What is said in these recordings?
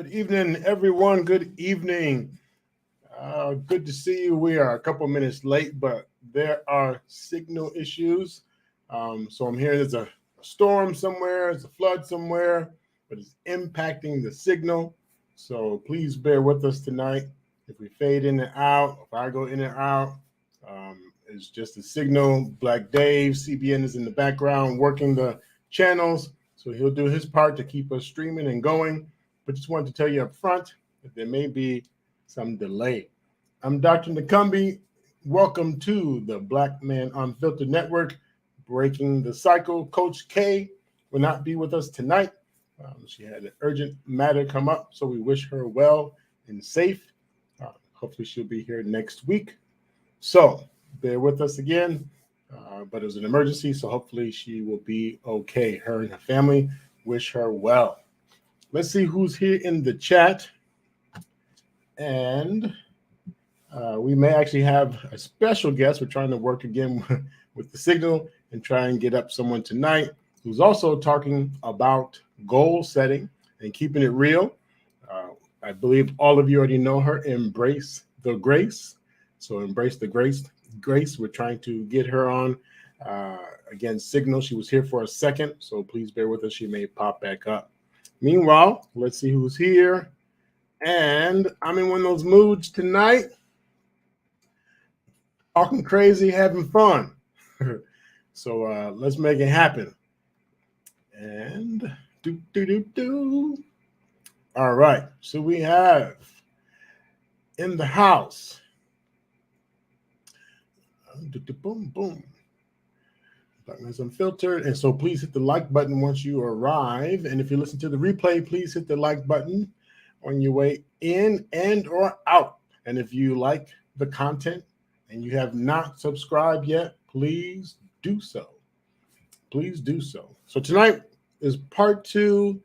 Good evening, everyone. Good evening. Good to see you. We are a couple minutes late, but there are signal issues. So I'm hearing there's a storm somewhere, there's a flood somewhere, but it's impacting the signal. So please bear with us tonight. If we fade in and out, if I go in and out, it's just a signal. Black Dave, CBN is in the background working the channels. So he'll do his part to keep us streaming and going. But just wanted to tell you up front that there may be some delay. I'm Dr. Nakumbi. Welcome to the Black Man Unfiltered Network, breaking the cycle. Coach K will not be with us tonight. She had an urgent matter come up, so we wish her well and safe. Hopefully she'll be here next week. So bear with us again, but it was an emergency, so hopefully she will be okay. Her and her family wish her well. Let's see who's here in the chat. And we may actually have a special guest. We're trying to work again with the signal and try and get up someone tonight who's also talking about goal setting and keeping it real. I believe all of you already know her, Embrace the Grace. So Embrace the Grace. We're trying to get her on. Again, signal. She was here for a second, so please bear with us. She may pop back up. Meanwhile, let's see who's here. And I'm in one of those moods tonight. Talking crazy, having fun. So let's make it happen. And do. All right. So we have in the house. Boom. Darkness Unfiltered. And so please hit the like button once you arrive. And if you listen to the replay, please hit the like button on your way in and or out. And if you like the content and you have not subscribed yet, please do so. Please do so. So tonight is part 2,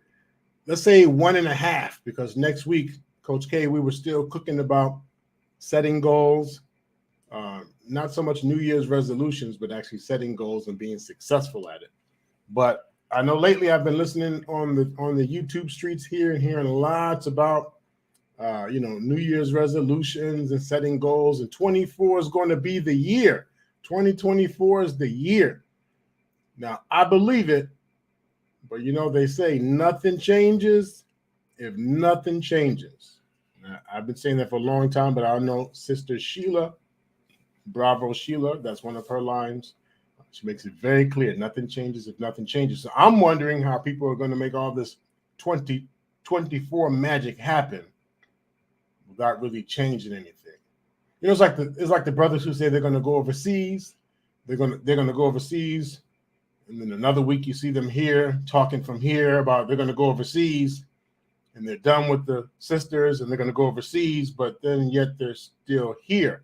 let's say 1.5, because next week, Coach K, we were still cooking about setting goals. Not so much New Year's resolutions, but actually setting goals and being successful at it. But I know lately I've been listening on the YouTube streets here and hearing lots about New Year's resolutions and setting goals. And 24 is going to be the year. 2024 is the year. Now I believe it, but they say nothing changes if nothing changes. Now, I've been saying that for a long time, but I know Sister Sheila. Bravo Sheila, that's one of her lines. She makes it very clear, nothing changes if nothing changes. So I'm wondering how people are going to make all this 2024 magic happen without really changing anything. It's like the brothers who say they're going to go overseas. They're going to go overseas, and then another week you see them here talking from here about they're going to go overseas, and they're done with the sisters and they're going to go overseas, but then yet they're still here.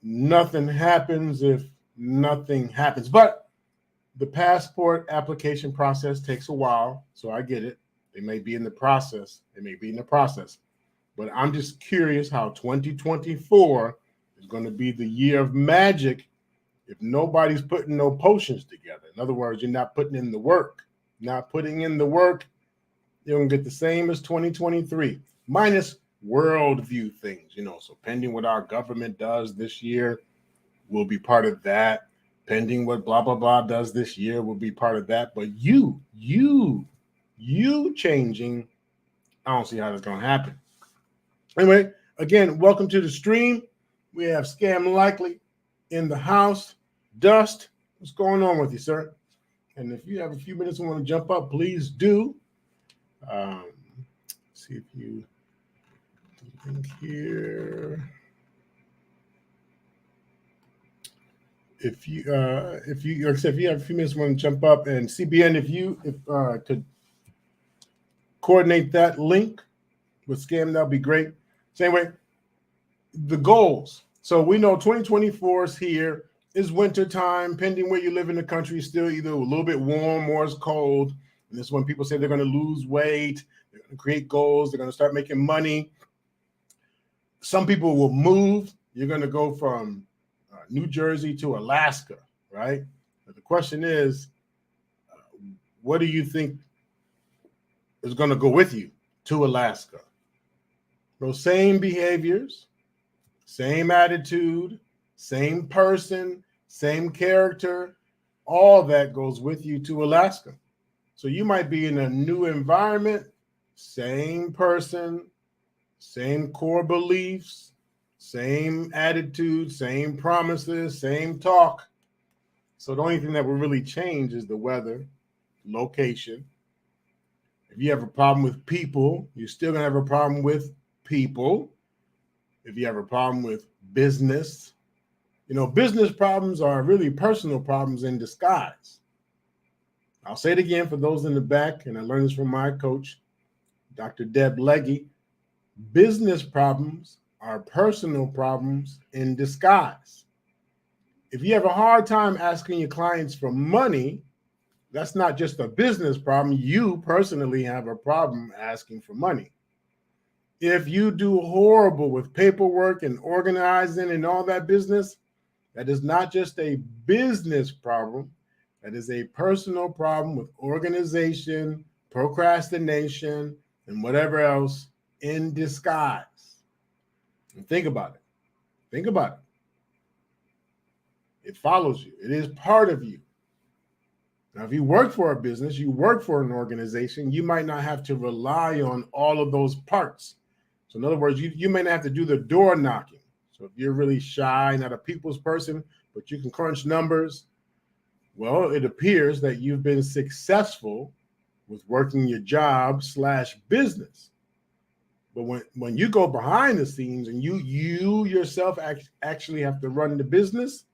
Nothing happens if nothing happens. But the passport application process takes a while, so I get it. They may be in the process. But I'm just curious how 2024 is going to be the year of magic if nobody's putting no potions together. In other words, you're not putting in the work. Not putting in the work, you're going to get the same as 2023, minus worldview things, so pending what our government does this year, we'll be part of that. Pending what blah, blah, blah does this year, we'll be part of that. But you changing, I don't see how that's going to happen. Anyway, again, welcome to the stream. We have Scam Likely in the house. Dust, what's going on with you, sir? And if you have a few minutes and want to jump up, please do. See if you... here. If you have a few minutes, want to jump up, and CBN, if could coordinate that link with Scam, that'd be great. So anyway, the goals. So we know 2024 is here. It's winter time. Pending where you live in the country, still either a little bit warm or it's cold. And this is when people say they're going to lose weight, they're going to create goals, they're going to start making money. Some people will move. You're going to go from New Jersey to Alaska, right? But the question is, what do you think is going to go with you to Alaska. Those same behaviors, same attitude, same person, same character, all that goes with you to Alaska. So you might be in a new environment, same person, same core beliefs, same attitude, same promises, same talk. So the only thing that will really change is the weather, location. If you have a problem with people, you're still going to have a problem with people. If you have a problem with business, business problems are really personal problems in disguise. I'll say it again for those in the back, and I learned this from my coach, Dr. Deb Legge. Business problems are personal problems in disguise. If you have a hard time asking your clients for money, that's not just a business problem. You personally have a problem asking for money. If you do horrible with paperwork and organizing and all that business, that is not just a business problem. That is a personal problem with organization, procrastination, and whatever else in disguise. And think about it. Think about it. It follows you. It is part of you. Now, if you work for a business, you work for an organization, you might not have to rely on all of those parts. So in other words, you may not have to do the door knocking. So if you're really shy, not a people's person, but you can crunch numbers, well, it appears that you've been successful with working your job / business. But when you go behind the scenes and you yourself actually have to run the business,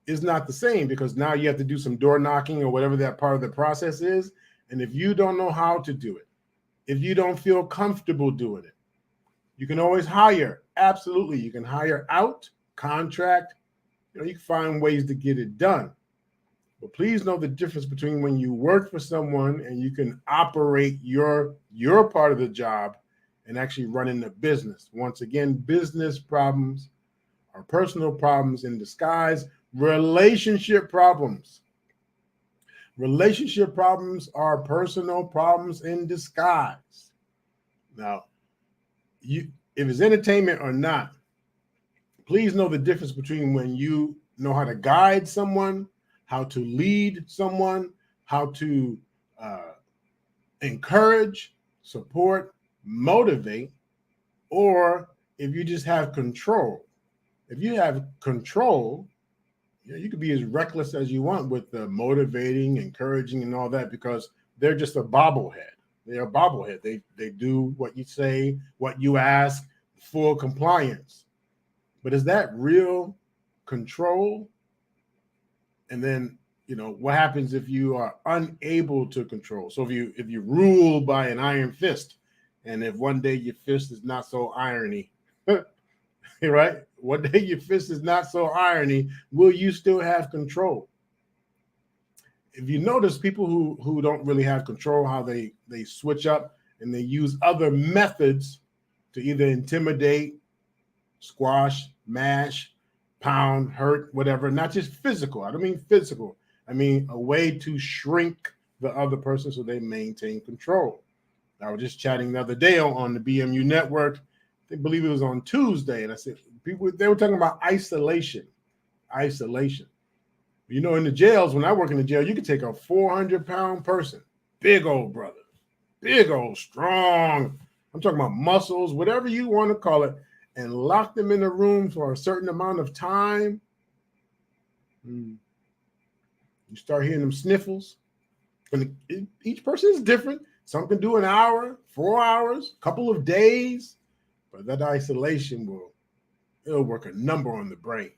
it's not the same, because now you have to do some door knocking or whatever that part of the process is. And if you don't know how to do it, if you don't feel comfortable doing it, you can always hire. Absolutely. You can hire out, contract. You can find ways to get it done. But please know the difference between when you work for someone and you can operate your part of the job and actually running the business. Once again, business problems are personal problems in disguise. Relationship problems. Relationship problems are personal problems in disguise. Now, if it's entertainment or not, please know the difference between when you know how to guide someone, how to lead someone, how to encourage, support, motivate, or if you just have control. If you have control, you can be as reckless as you want with the motivating, encouraging, and all that, because they're just a bobblehead. They're a bobblehead. They do what you say, what you ask, full compliance. But is that real control? And then, what happens if you are unable to control? So if you rule by an iron fist, and if one day your fist is not so irony, right? One day your fist is not so irony, will you still have control? If you notice people who don't really have control, how they switch up and they use other methods to either intimidate, squash, mash, pound, hurt, whatever, not just physical. I don't mean physical. I mean a way to shrink the other person so they maintain control. I was just chatting the other day on the BMU network. I believe it was on Tuesday, and I said they were talking about isolation. Isolation. In the jails, when I work in the jail, you could take a 400-pound person, big old brother, big old strong. I'm talking about muscles, whatever you want to call it, and lock them in a room for a certain amount of time. You start hearing them sniffles. And each person is different. Some can do an hour, 4 hours, a couple of days, but that isolation it'll work a number on the brain.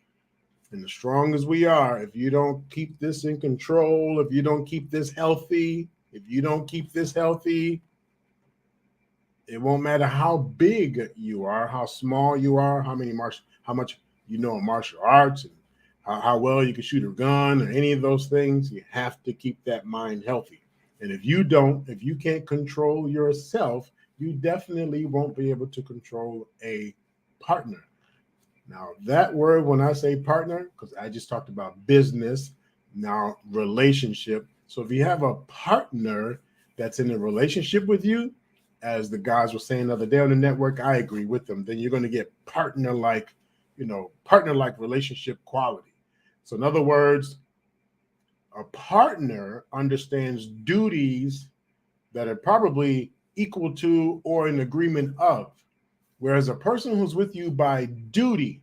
And as strong as we are, if you don't keep this in control, if you don't keep this healthy, it won't matter how big you are, how small you are, how much you know of martial arts, and how well you can shoot a gun or any of those things. You have to keep that mind healthy. And if you can't control yourself, you definitely won't be able to control a partner. Now, that word, when I say partner, because I just talked about business, now relationship. So if you have a partner that's in a relationship with you, as the guys were saying the other day on the network, I agree with them. Then you're going to get partner-like relationship quality. So in other words, a partner understands duties that are probably equal to or in agreement of, whereas a person who's with you by duty,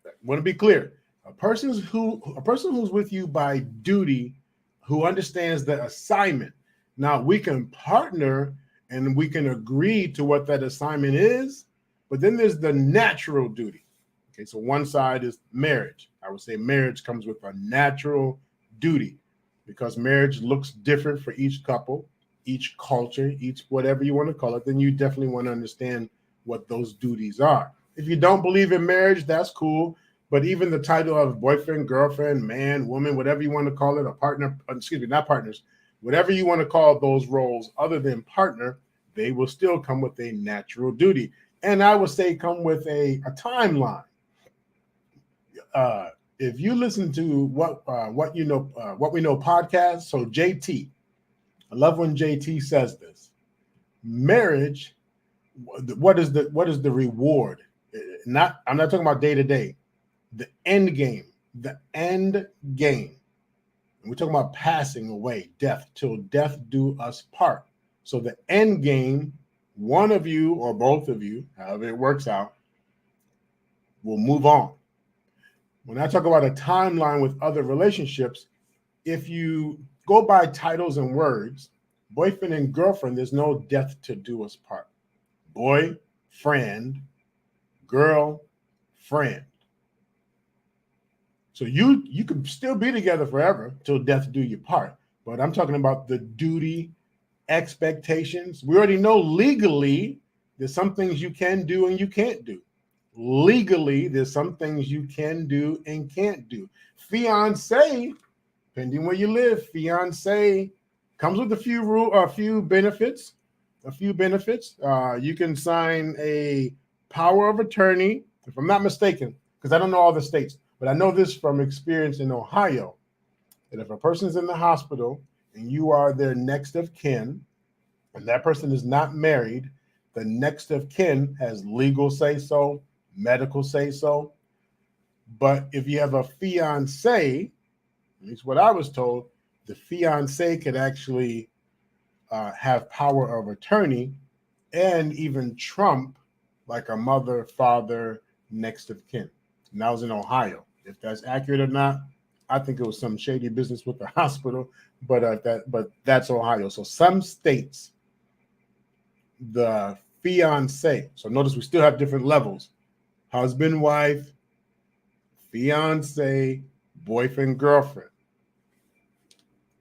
I want to be clear, a person who's with you by duty, who understands the assignment. Now we can partner and we can agree to what that assignment is, but then there's the natural duty. Okay, so one side is marriage. I would say marriage comes with a natural duty because marriage looks different for each couple, each culture, each whatever you want to call it. Then you definitely want to understand what those duties are. If you don't believe in marriage, that's cool. But even the title of boyfriend, girlfriend, man, woman, whatever you want to call it, a partner, not partners, whatever you want to call those roles other than partner, they will still come with a natural duty. And I would say come with a timeline. If you listen to what we know podcast, so JT, I love when JT says this. Marriage, what is the reward? I'm not talking about day to day. The end game. And we're talking about passing away, death, till death do us part. So the end game, one of you or both of you, however it works out, will move on. When I talk about a timeline with other relationships, if you go by titles and words, boyfriend and girlfriend, there's no death to do us part. Boy, friend, girl, friend. So you can still be together forever till death do you part. But I'm talking about the duty, expectations. We already know legally there's some things you can do and you can't do. Legally, there's some things you can do and can't do. Fiance, depending where you live, fiance comes with a few benefits. You can sign a power of attorney, if I'm not mistaken, because I don't know all the states, but I know this from experience in Ohio, that if a person's in the hospital and you are their next of kin, and that person is not married, the next of kin has legal say-so, medical say-so. But if you have a fiance, at least what I was told, the fiance could actually have power of attorney and even trump like a mother, father, next of kin. And that was in Ohio. If that's accurate or not, I think it was some shady business with the hospital, but that's Ohio. So some states, the fiance. So notice we still have different levels: husband, wife, fiance, boyfriend, girlfriend.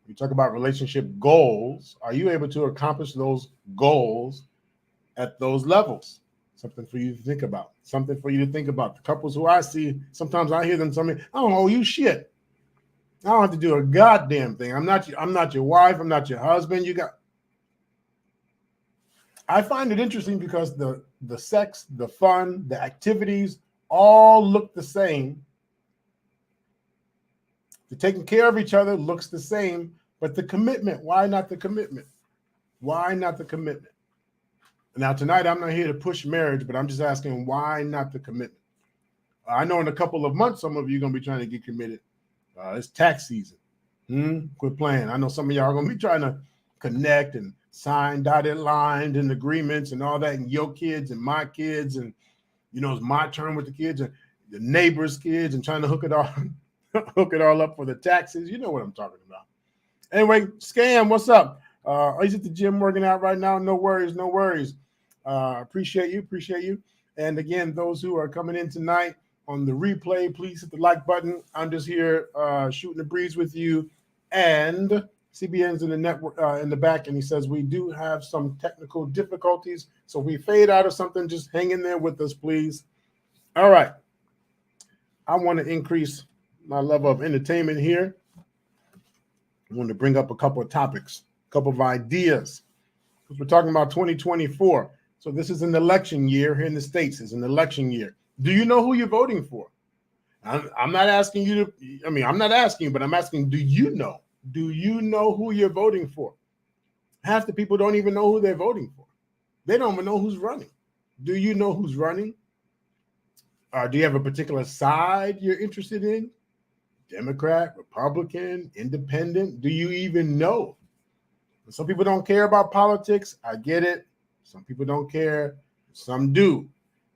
We talk about relationship goals. Are you able to accomplish those goals at those levels? Something for you to think about. The couples who I see, sometimes I hear them tell me, I don't owe you shit. I don't have to do a goddamn thing. I'm not your wife. I'm not your husband. I find it interesting because the sex, the fun, the activities all look the same. The taking care of each other looks the same, but the commitment, why not the commitment? Why not the commitment? Now, tonight, I'm not here to push marriage, but I'm just asking, why not the commitment? I know in a couple of months, some of you are going to be trying to get committed. It's tax season. Quit playing. I know some of y'all are going to be trying to connect and sign dotted lines and agreements and all that, and your kids and my kids, and, it's my turn with the kids and the neighbor's kids, and trying to hook it all up for the taxes. You know what I'm talking about. Anyway, Scam, what's up? He's at the gym working out right now. No worries. Appreciate you. And again, those who are coming in tonight on the replay, please hit the like button. I'm just here shooting the breeze with you. And CBN's in the network in the back, and he says we do have some technical difficulties. So we fade out or something. Just hang in there with us, please. All right. I want to increase my level of entertainment here. I want to bring up a couple of topics, a couple of ideas, because we're talking about 2024. So this is an election year here in the States. It's an election year. Do you know who you're voting for? I'm not asking you to, I'm not asking you, but I'm asking, do you know? Do you know who you're voting for? Half the people don't even know who they're voting for. They don't even know who's running. Do you know who's running? Do you have a particular side you're interested in? Democrat, Republican, Independent? Do you even know? Some people don't care about politics. I get it. Some people don't care. Some do.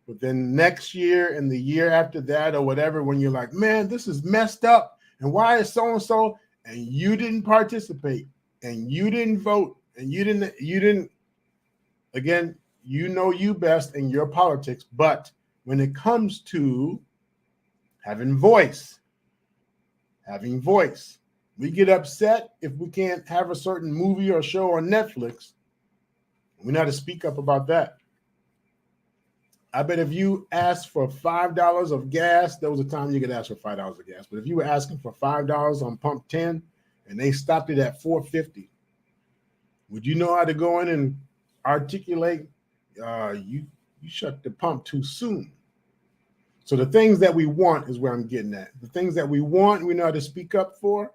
But then next year and the year after that or whatever, when you're like, man, this is messed up. And why is so-and-so? And you didn't participate and you didn't vote and you didn't, again, you know you best in your politics. But when it comes to having voice, we get upset if we can't have a certain movie or show on Netflix. We know how to speak up about that. I bet if you asked for $5 of gas, there was a time you could ask for $5 of gas. But if you were asking for $5 on pump 10 and they stopped it at $4.50, would you know how to go in and articulate you shut the pump too soon? So the things that we want is where I'm getting at. The things that we want, we know how to speak up for.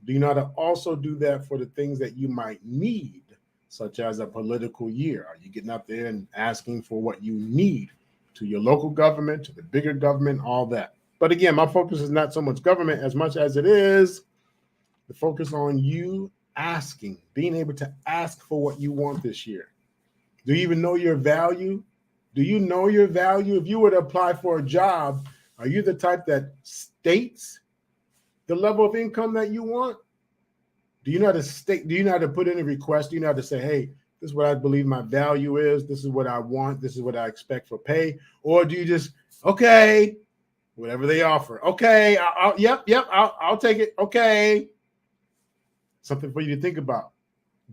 Do you know how to also do that for the things that you might need, such as a political year? Are you getting up there and asking for what you need to your local government, to the bigger government, all that? But again, my focus is not so much government as much as it is the focus on you asking, being able to ask for what you want this year. Do you even know your value? Do you know your value? If you were to apply for a job, are you the type that states the level of income that you want? Do you know how to state? Do you know how to put in a request? Do you know how to say, hey, this is what I believe my value is. This is what I want. This is what I expect for pay. Or do you just, okay, whatever they offer. Okay, I'll take it. Okay. Something for you to think about.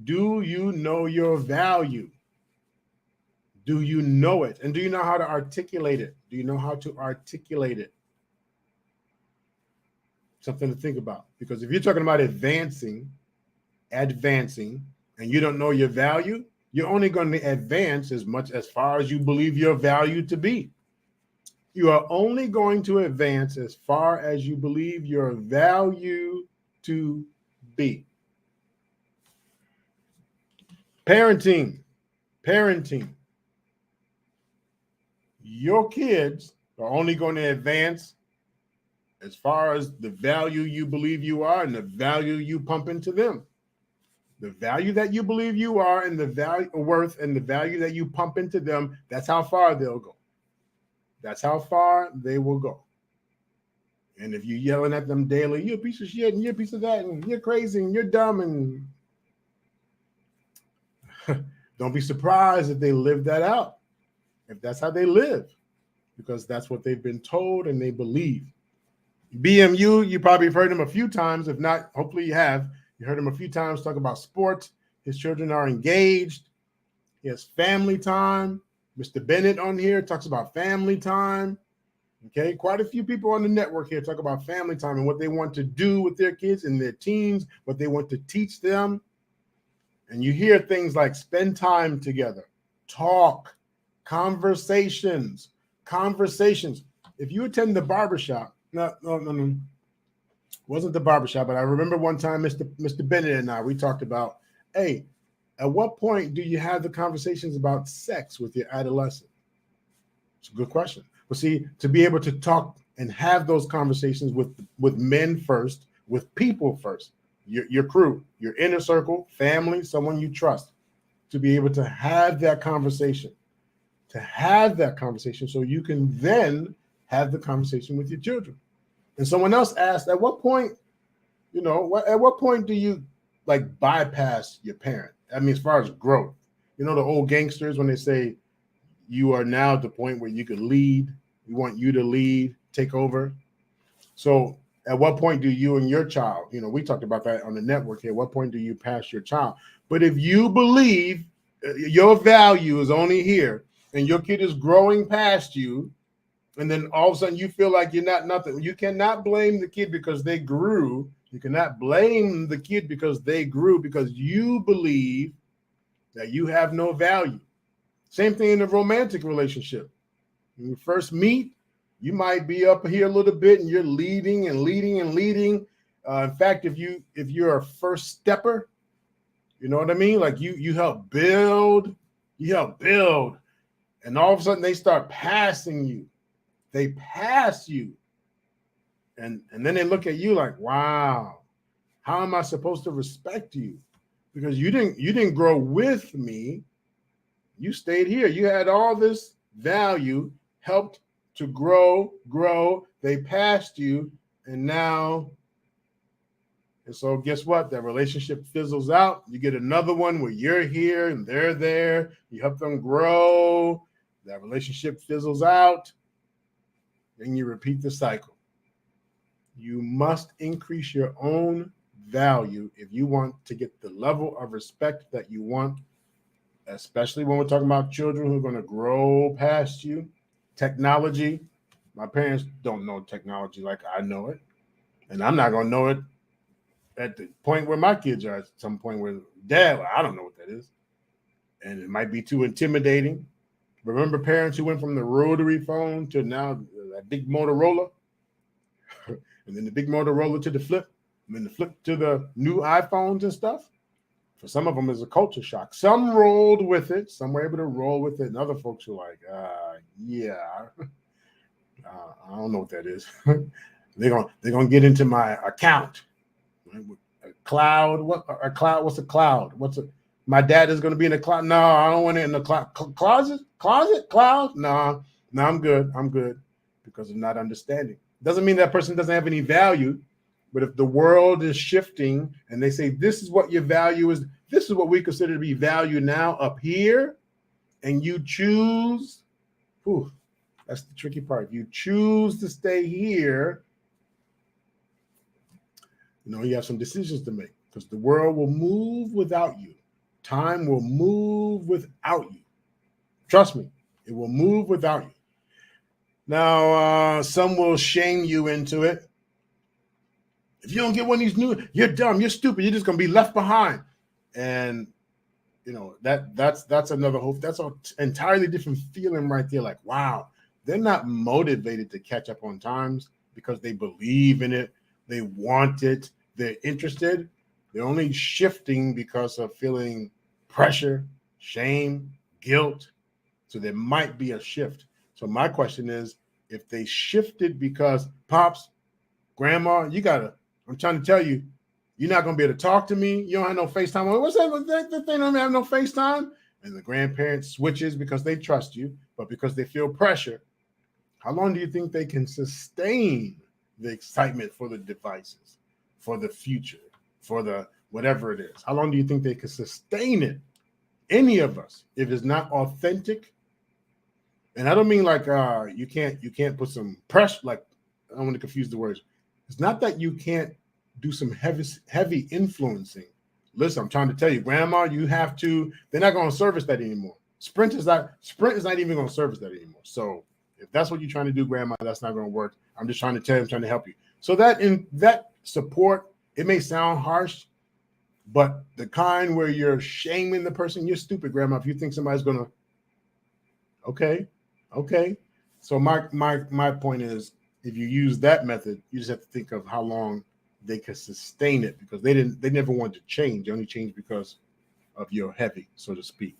Do you know your value? Do you know it? And do you know how to articulate it? Do you know how to articulate it? Something to think about. Because if you're talking about advancing, and you don't know your value, you're only going to advance as far as you believe your value to be. You are only going to advance as far as you believe your value to be. Parenting. Your kids are only going to advance as far as the value you believe you are and the value you pump into them. The value that you believe you are and the value worth and the value that you pump into them, that's how far they'll go. That's how far they will go. And if you're yelling at them daily, you're a piece of shit and you're a piece of that and you're crazy and you're dumb, and don't be surprised if they live that out. If that's how they live, because that's what they've been told and they believe. BMU, you probably have heard him a few times. If not, hopefully you have. You heard him a few times talk about sports. His children are engaged. He has family time. Mr. Bennett on here talks about family time. Okay, quite a few people on the network here talk about family time and what they want to do with their kids and their teens, what they want to teach them. And you hear things like spend time together, talk, conversations. If you attend the barbershop, no, wasn't the barbershop, but I remember one time Mr. Bennett and I, we talked about, hey, at what point do you have the conversations about sex with your adolescent? It's a good question. But see, to be able to talk and have those conversations with men first, with people first, your crew, your inner circle, family, someone you trust, to be able to have that conversation, so you can then have the conversation with your children. And someone else asked, at what point do you like bypass your parent? I mean, as far as growth, the old gangsters, when they say you are now at the point where you could lead, we want you to lead, take over. So at what point do you and your child, we talked about that on the network here, at what point do you pass your child? But if you believe your value is only here and your kid is growing past you, and then all of a sudden you feel like you're not nothing, you cannot blame the kid because they grew. You cannot blame the kid because they grew, because you believe that you have no value. Same thing in a romantic relationship. When you first meet, you might be up here a little bit and you're leading. In fact, if you're a first stepper, You know what I mean? Like you help build, and all of a sudden they start passing you. They pass you. And then they look at you like, wow, how am I supposed to respect you? Because you didn't grow with me. You stayed here. You had all this value, helped to grow. They passed you, and so guess what? That relationship fizzles out. You get another one where you're here and they're there. You help them grow. That relationship fizzles out. Then you repeat the cycle. You must increase your own value if you want to get the level of respect that you want, especially when we're talking about children who are going to grow past you. Technology. My parents don't know technology like I know it, and I'm not going to know it at the point where my kids are, at some point where Dad, I don't know what that is. And it might be too intimidating. Remember parents who went from the rotary phone to now that big Motorola, and then the big Motorola to the flip, and then the flip to the new iPhones and stuff? For some of them, it's a culture shock. Some rolled with it. Some were able to roll with it. And other folks were like, yeah, I don't know what that is. They're gonna get into my account. A cloud? What a cloud? What's a cloud? My dad is going to be in the cloud? No, I don't want it in the closet. Cloud? No, I'm good because of not understanding. Doesn't mean that person doesn't have any value, but if the world is shifting and they say this is what your value is, this is what we consider to be value now up here, and you choose, that's the tricky part. You choose to stay here. You have some decisions to make because the world will move without you. Time will move without you. Trust me, it will move without you. Now, some will shame you into it. If you don't get one of these new, you're dumb, you're stupid, you're just going to be left behind. And, that's another hope. That's an entirely different feeling right there. Like, wow, they're not motivated to catch up on times because they believe in it. They want it. They're interested. They're only shifting because of feeling pressure, shame, guilt. So there might be a shift. So my question is, if they shifted because Pops, Grandma, I'm trying to tell you, you're not going to be able to talk to me. You don't have no FaceTime. What's that thing? I don't have no FaceTime. And the grandparent switches because they trust you, but because they feel pressure. How long do you think they can sustain the excitement for the devices, for the future, for the whatever it is? How long do you think they can sustain it? Any of us, if it's not authentic. And I don't mean like you can't put some pressure, like I don't want to confuse the words. It's not that you can't do some heavy influencing. Listen, I'm trying to tell you, Grandma, you have to. They're not going to service that anymore. Sprint is not even going to service that anymore. So if that's what you're trying to do, Grandma, that's not going to work. I'm just trying to tell you, I'm trying to help you. So that support, it may sound harsh, but the kind where you're shaming the person, you're stupid, Grandma, if you think somebody's going to. Okay. So my point is, if you use that method, you just have to think of how long they can sustain it, because they never wanted to change. They only changed because of your heavy, so to speak.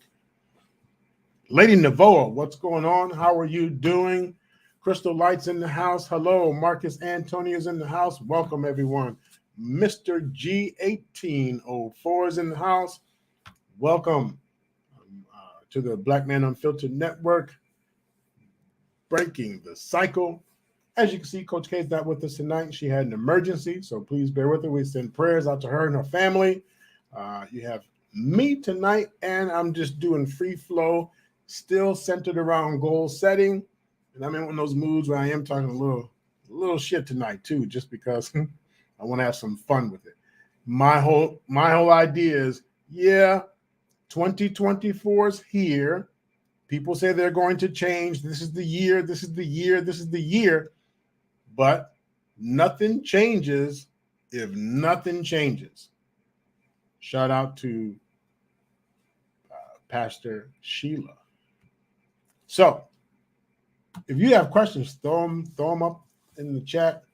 Lady Navoa, what's going on? How are you doing? Crystal Lights in the house. Hello. Marcus Antonio's in the house. Welcome, everyone. Mr. G1804 is in the house. Welcome to the Black Man Unfiltered Network. Breaking the cycle. As you can see, Coach K is not with us tonight. She had an emergency, so please bear with her. We send prayers out to her and her family. You have me tonight, and I'm just doing free flow, still centered around goal setting. And I'm in one of those moods where I am talking a little shit tonight too, just because I want to have some fun with it. My whole idea is, 2024 is here. People say they're going to change. This is the year. But nothing changes if nothing changes. Shout out to Pastor Sheila. So if you have questions, throw them up in the chat.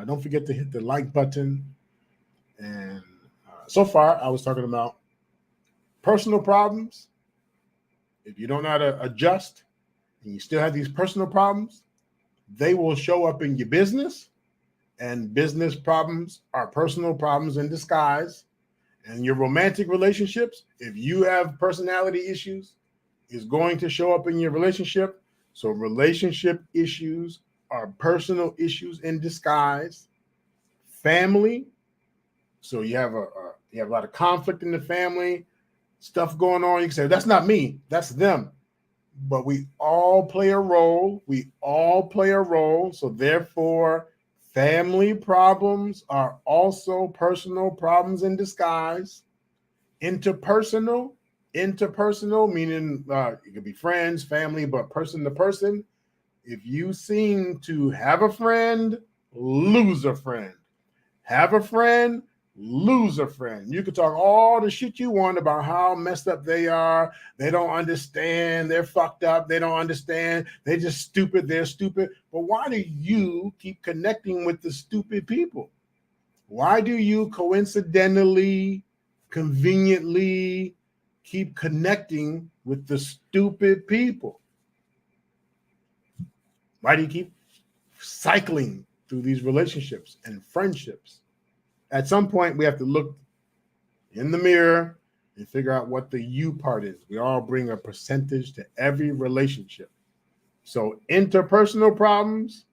Don't forget to hit the like button. And so far, I was talking about personal problems, if you don't know how to adjust and you still have these personal problems, they will show up in your business, and business problems are personal problems in disguise. And your romantic relationships, if you have personality issues, is going to show up in your relationship. So relationship issues are personal issues in disguise. Family, so you have a lot of conflict in the family, stuff going on. You can say, that's not me, that's them. But we all play a role. We all play a role. So therefore, family problems are also personal problems in disguise. Interpersonal meaning it could be friends, family, but person to person. If you seem to have a friend, lose a friend. Have a friend, lose a friend. You can talk all the shit you want about how messed up they are. They don't understand. They're fucked up. They don't understand. They're just stupid. They're stupid. But why do you keep connecting with the stupid people? Why do you coincidentally, conveniently keep connecting with the stupid people? Why do you keep cycling through these relationships and friendships? At some point, we have to look in the mirror and figure out what the you part is. We all bring a percentage to every relationship. So interpersonal problems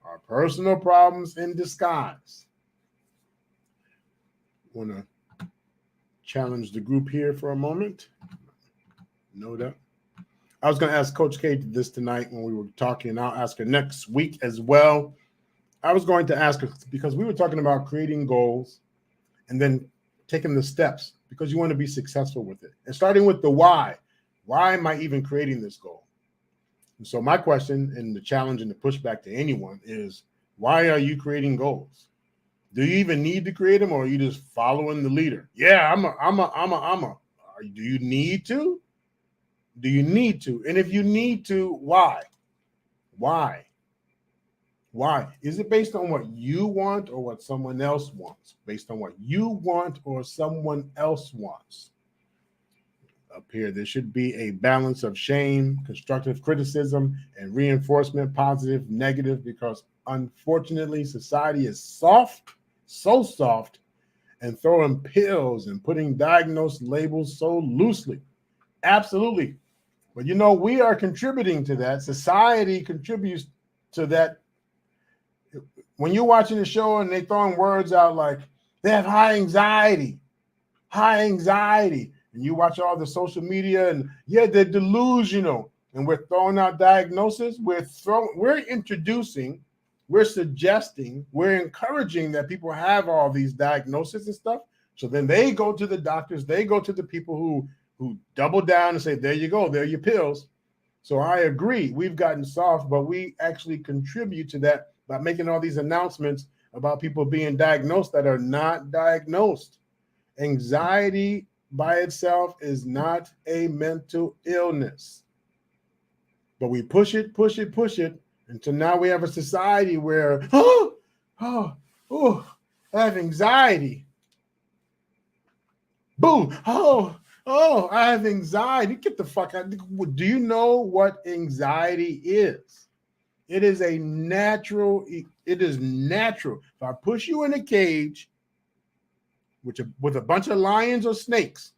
are personal problems in disguise. Want to challenge the group here for a moment. No doubt. I was going to ask Coach K this tonight when we were talking, and I'll ask her next week as well. I was going to ask her because we were talking about creating goals and then taking the steps because you want to be successful with it. And starting with the why. Why am I even creating this goal? And so my question and the challenge and the pushback to anyone is, why are you creating goals? Do you even need to create them, or are you just following the leader? Yeah, I'm a. Do you need to? Do you need to? And if you need to, why? Why? Why? Is it based on what you want or what someone else wants? Based on what you want or someone else wants? Up here, there should be a balance of shame, constructive criticism, and reinforcement, positive, negative, because unfortunately, society is soft, so soft, and throwing pills and putting diagnosed labels so loosely. Absolutely. But you know, we are contributing to that. Society contributes to that. When you're watching the show and they're throwing words out like they have high anxiety, and you watch all the social media and yeah, they're delusional, and we're throwing out diagnoses, we're introducing, we're suggesting, we're encouraging that people have all these diagnoses and stuff. So then they go to the doctors, they go to the people who double down and say, there you go, there are your pills. So I agree, we've gotten soft, but we actually contribute to that by making all these announcements about people being diagnosed that are not diagnosed. Anxiety by itself is not a mental illness. But we push it until now we have a society where, I have anxiety. Boom. I have anxiety. Get the fuck out. Do you know what anxiety is? It is natural. If I push you in a cage with a bunch of lions or snakes,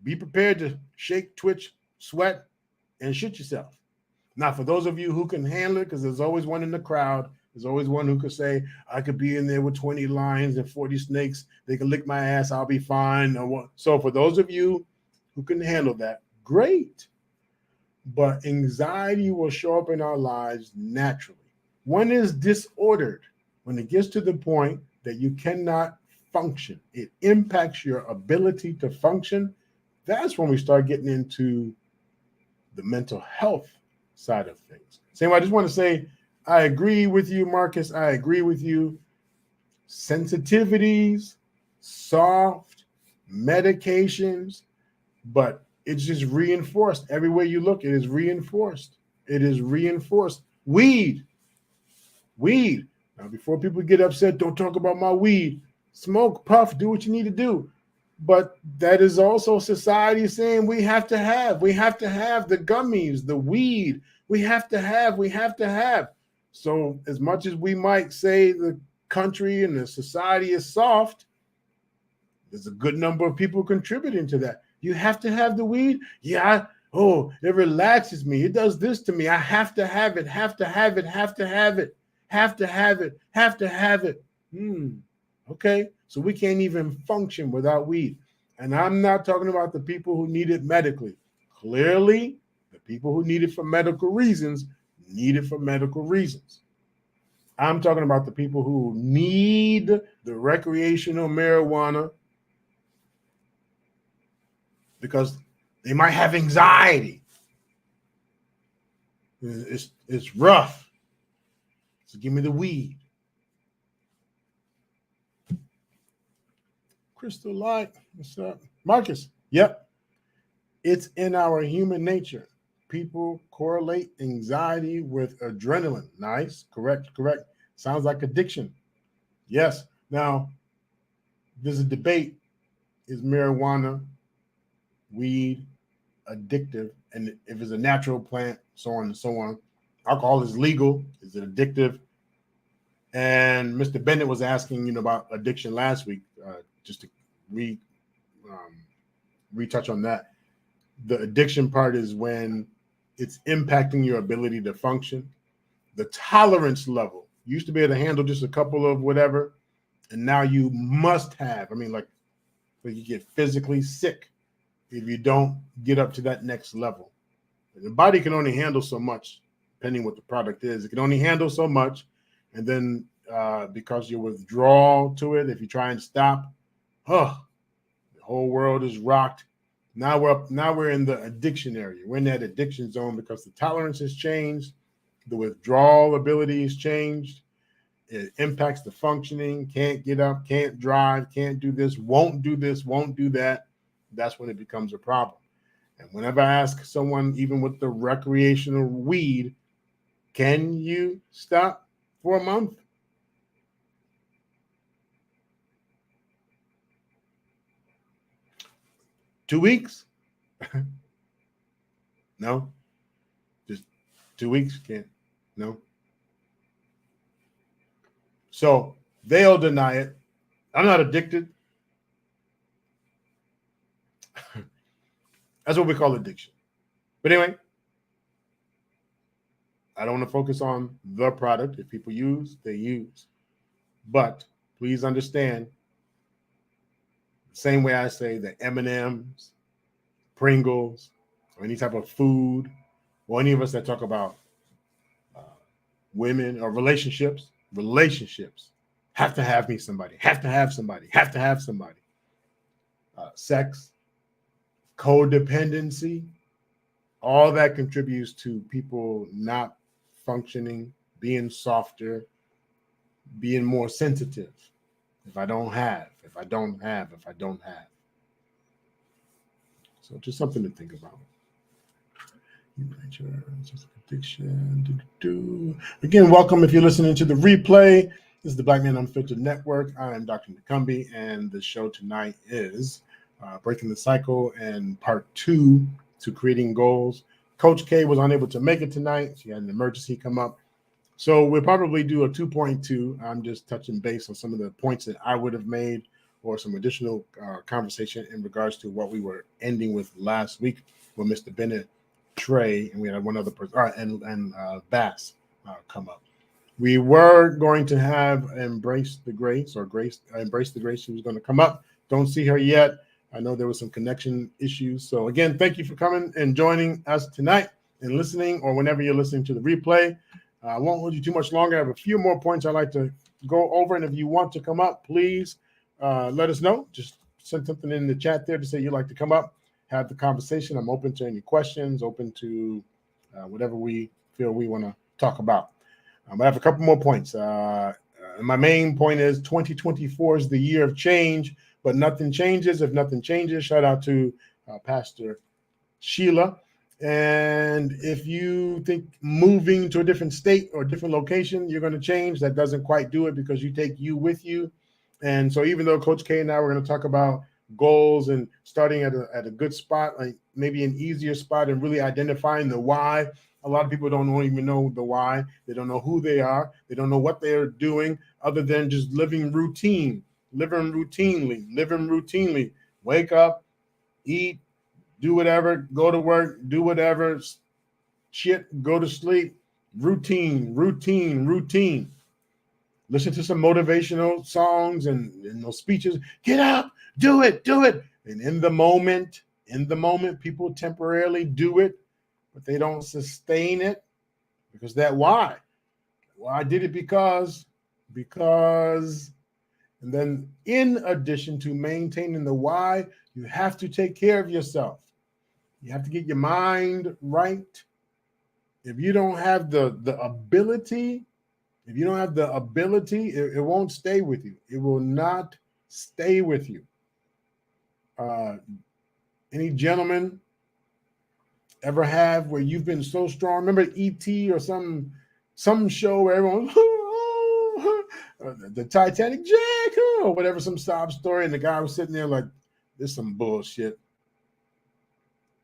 be prepared to shake, twitch, sweat, and shit yourself. Now, for those of you who can handle it, because there's always one in the crowd, there's always one who could say, I could be in there with 20 lions and 40 snakes. They can lick my ass. I'll be fine. So for those of you who can handle that, great. But anxiety will show up in our lives naturally. One is disordered. When it gets to the point that you cannot function, it impacts your ability to function. That's when we start getting into the mental health side of things. Same way, I just want to say, I agree with you, Marcus. I agree with you. Sensitivities, soft, medications, but it's just reinforced. Everywhere you look, it is reinforced. It is reinforced. Weed. Now, before people get upset, don't talk about my weed. Smoke, puff, do what you need to do. But that is also society saying we have to have the gummies, the weed. We have to have. So as much as we might say the country and the society is soft, there's a good number of people contributing to that. You have to have the weed. Yeah. It relaxes me. It does this to me. I have to have it. Have to have it. Have to have it. Have to have it. Have to have it. Okay. So we can't even function without weed. And I'm not talking about the people who need it medically. Clearly, the people who need it for medical reasons need it for medical reasons. I'm talking about the people who need the recreational marijuana because they might have anxiety. It's rough. So give me the weed. Crystal Light, what's up? Marcus, yep. It's in our human nature. People correlate anxiety with adrenaline. Nice, correct. Sounds like addiction. Yes. Now, there's a debate. Is marijuana, weed, addictive? And if it's a natural plant, so on and so on. Alcohol is legal. Is it addictive? And Mr. Bennett was asking, about addiction last week. Just to retouch on that. The addiction part is when it's impacting your ability to function. The tolerance level. You used to be able to handle just a couple of whatever, and now you must have. Like you get physically sick if you don't get up to that next level. And the body can only handle so much, depending what the product is. It can only handle so much, and then because your withdrawal to it, if you try and stop, the whole world is rocked. Now we're in the addiction area. We're in that addiction zone because the tolerance has changed, the withdrawal ability has changed. It impacts the functioning. Can't get up, can't drive, can't do this, won't do that. That's when it becomes a problem. And whenever I ask someone, even with the recreational weed, can you stop for a month? $2 weeks? No. Just 2 weeks? Can't. No. So they'll deny it. I'm not addicted. That's what we call addiction. But anyway, I don't want to focus on the product. If people use, they use. But please understand, the same way I say that M&Ms, Pringles, or any type of food, or any of us that talk about women or relationships have to have me somebody, have to have somebody. Sex, codependency, all that contributes to people not functioning, being softer, being more sensitive. If I don't have. So just something to think about. Addiction. Again, welcome if you're listening to the replay. This is the Black Man Unfiltered Network. I am Dr. Nakumbi, and the show tonight is Breaking the Cycle and part 2 to Creating Goals. Coach K was unable to make it tonight. She had an emergency come up. So we'll probably do a 2.2. I'm just touching base on some of the points that I would have made or some additional conversation in regards to what we were ending with last week with Mr. Bennett, Trey, and we had one other person, and Bass come up. We were going to have Embrace the Grace. She was going to come up. Don't see her yet. I know there was some connection issues. So again, thank you for coming and joining us tonight and listening, or whenever you're listening to the replay. I won't hold you too much longer. I have a few more points I'd like to go over. And if you want to come up, please let us know. Just send something in the chat there to say you'd like to come up, have the conversation. I'm open to any questions, open to whatever we feel we want to talk about. I have a couple more points. My main point is 2024 is the year of change, but nothing changes. If nothing changes, shout out to Pastor Sheila. And if you think moving to a different state or different location, you're going to change, that doesn't quite do it because you take you with you. And so even though Coach K and I were going to talk about goals and starting at a good spot, like maybe an easier spot, and really identifying the why. A lot of people don't even know the why. They don't know who they are. They don't know what they're doing other than just living routinely. Wake up, eat, do whatever, go to work, do whatever, shit, go to sleep. Routine. Listen to some motivational songs and those speeches. Get up, do it. And in the moment, people temporarily do it, but they don't sustain it because that why. Well, I did it because, and then in addition to maintaining the why, you have to take care of yourself. You have to get your mind right. If you don't have the ability, it won't stay with you. It will not stay with you. Any gentlemen ever have where you've been so strong? Remember E.T. or some show where everyone the Titanic, Jack, or whatever, some sob story, and the guy was sitting there like, this is some bullshit.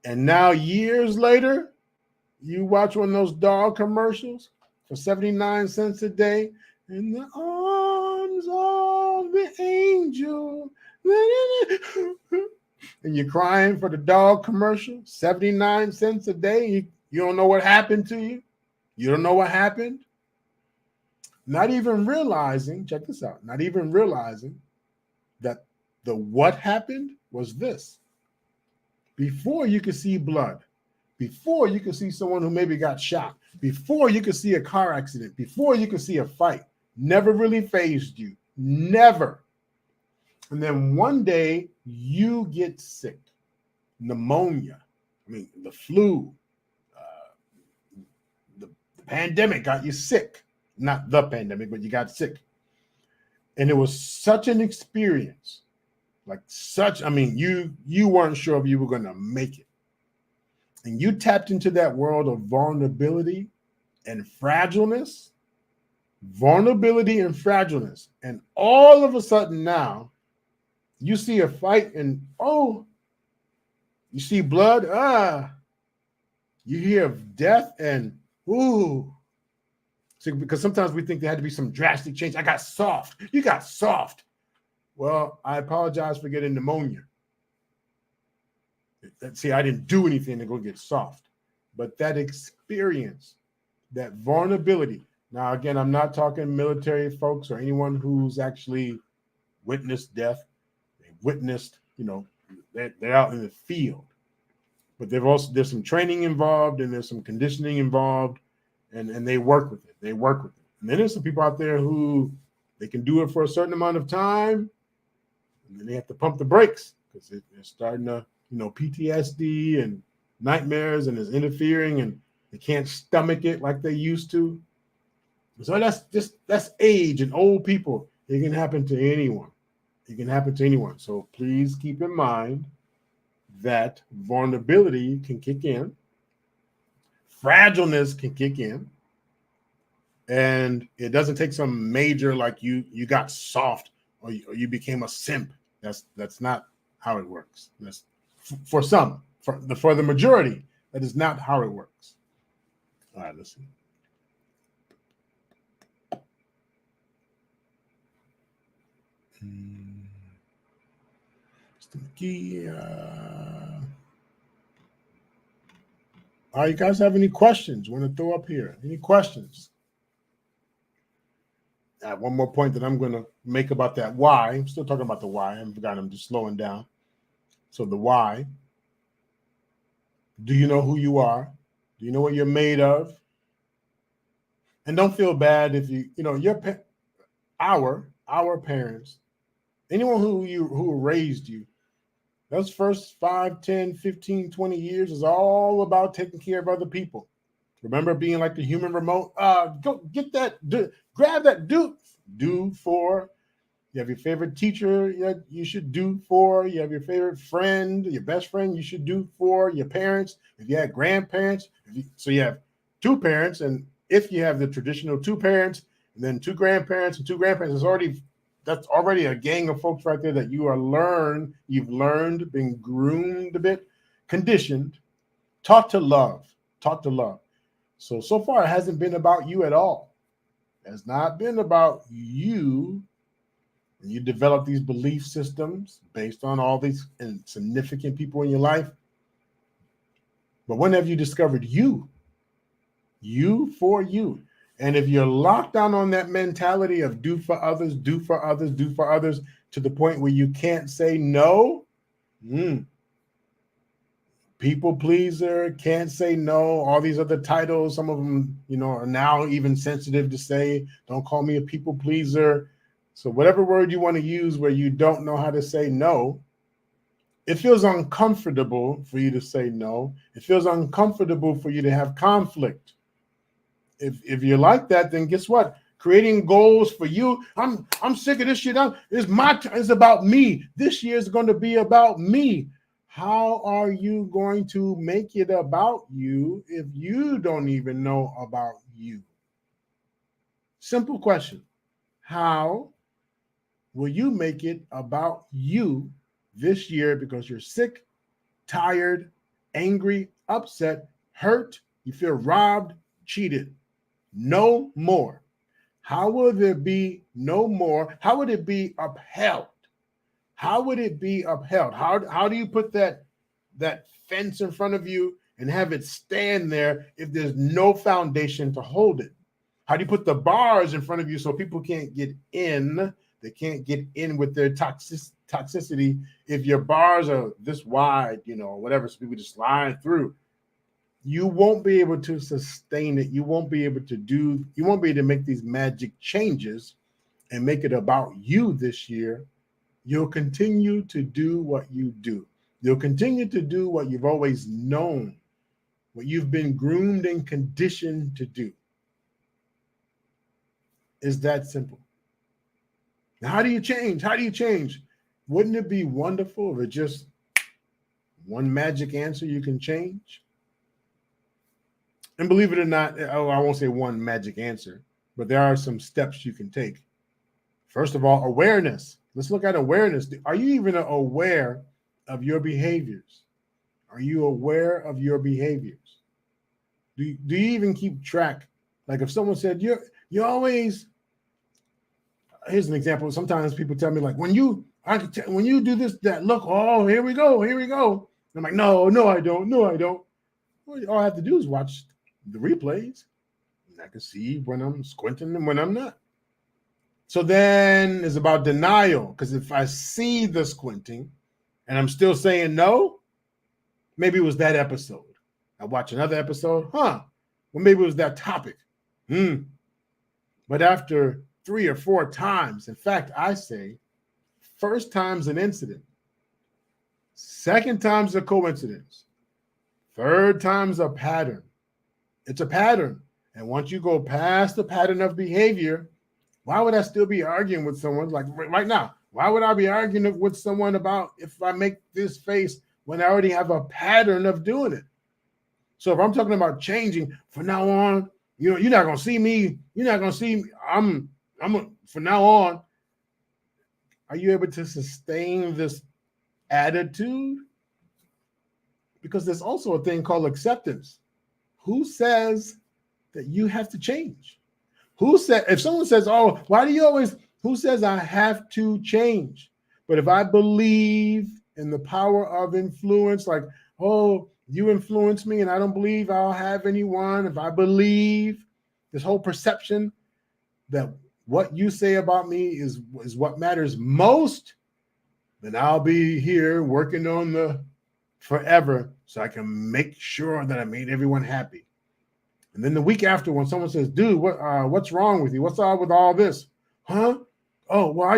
And now years later, you watch one of those dog commercials for 79 cents a day, in the arms of the angel, and you're crying for the dog commercial, 79 cents a day. You don't know what happened to you. You don't know what happened. Not even realizing, check this out, not even realizing that the what happened was this. Before you could see blood, before you could see someone who maybe got shot, before you could see a car accident, before you could see a fight, never really fazed you. Never. And then one day you get sick. Pneumonia, the flu, the pandemic got you sick. Not the pandemic, but you got sick. And it was such an experience. You weren't sure if you were going to make it. And you tapped into that world of vulnerability and fragileness. And all of a sudden now, you see a fight and, you see blood. You hear of death and, ooh. See, because sometimes we think there had to be some drastic change. I got soft. You got soft. Well, I apologize for getting pneumonia. See, I didn't do anything to go get soft. But that experience, that vulnerability. Now, again, I'm not talking military folks or anyone who's actually witnessed death. They witnessed, they're out in the field. But there's some training involved and there's some conditioning involved, and they work with it. And then there's some people out there who they can do it for a certain amount of time, and then they have to pump the brakes because they're starting to, PTSD and nightmares, and it's interfering, and they can't stomach it like they used to. So that's age and old people. It can happen to anyone. So please keep in mind that vulnerability can kick in, fragileness can kick in, and it doesn't take some major like you got soft or you became a simp. That's not how it works. That's for some. For the majority, that is not how it works. All right, let's see. All right, you guys have any questions? Want to throw up here? Any questions? I have one more point that I'm going to make about that why. I'm still talking about the why. I haven't forgotten. I'm just slowing down. So the why. Do you know who you are? Do you know what you're made of? And don't feel bad if our parents, anyone who raised you, those first 5, 10, 15, 20 years is all about taking care of other people. Remember being like the human remote? Go get that, grab that, do for. You have your favorite teacher you should do for. You have your favorite friend, your best friend you should do for. Your parents, if you had grandparents. So you have two parents, and if you have the traditional two parents, and then two grandparents and two grandparents, it's already that's already a gang of folks right there that you've learned, been groomed a bit, conditioned, taught to love. So far, it hasn't been about you at all. It has not been about you. You develop these belief systems based on all these significant people in your life. But when have you discovered you? You for you. And if you're locked down on that mentality of do for others, do for others, do for others, to the point where you can't say no, people pleaser, can't say no, all these other titles, some of them, are now even sensitive to say, don't call me a people pleaser. So whatever word you want to use where you don't know how to say no, it feels uncomfortable for you to say no. It feels uncomfortable for you to have conflict. If you're like that, then guess what? Creating goals for you. I'm sick of this shit. It's about me. This year is going to be about me. How are you going to make it about you if you don't even know about you? Simple question. How will you make it about you this year because you're sick, tired, angry, upset, hurt, you feel robbed, cheated? No more. How will there be no more? How would it be upheld? How would it be upheld? How do you put that fence in front of you and have it stand there if there's no foundation to hold it? How do you put the bars in front of you so people can't get in? They can't get in with their toxicity if your bars are this wide, whatever, so people just slide through. You won't be able to sustain it. You won't be able to make these magic changes and make it about you this year. You'll continue to do what you do. You'll continue to do what you've always known, what you've been groomed and conditioned to do. It's that simple. Now, how do you change? Wouldn't it be wonderful if it's just one magic answer you can change? And believe it or not, I won't say one magic answer, but there are some steps you can take. First of all, awareness. Let's look at awareness. Are you even aware of your behaviors? Are you aware of your behaviors? Do you even keep track? Like if someone said, you always, here's an example. Sometimes people tell me like, when you do this, that look, oh, here we go. I'm like, no, I don't. Well, all I have to do is watch the replays, and I can see when I'm squinting and when I'm not. So then it's about denial, because if I see the squinting and I'm still saying no, maybe it was that episode. I watch another episode, well, maybe it was that topic. But after 3 or 4 times, in fact, I say, first time's an incident, second time's a coincidence, third time's a pattern. It's a pattern. And once you go past the pattern of behavior, why would I still be arguing with someone like right now? Why would I be arguing with someone about if I make this face when I already have a pattern of doing it? So if I'm talking about changing from now on, you're not going to see me. You're not going to see me. I'm from now on. Are you able to sustain this attitude? Because there's also a thing called acceptance. Who says that you have to change? If someone says, oh, why do you always, who says I have to change? But if I believe in the power of influence, like, oh, you influence me and I don't believe I'll have anyone. If I believe this whole perception that what you say about me is what matters most, then I'll be here working on the forever so I can make sure that I made everyone happy. And then the week after, when someone says, dude, what's wrong with you? What's up with all this? Huh? Oh, well,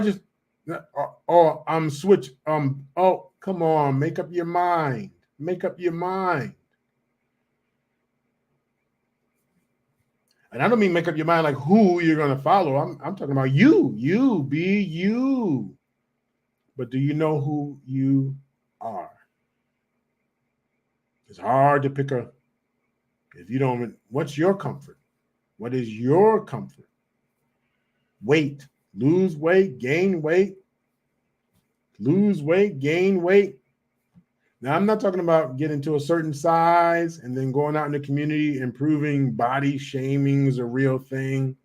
I'm switched. Oh, come on, make up your mind. Make up your mind. And I don't mean make up your mind like who you're going to follow. I'm talking about you. You, be you. But do you know who you are? It's hard to pick if you don't, what's your comfort? What is your comfort? Weight. lose weight, gain weight, lose weight, gain weight. Now, I'm not talking about getting to a certain size and then going out in the community and proving body shaming is a real thing.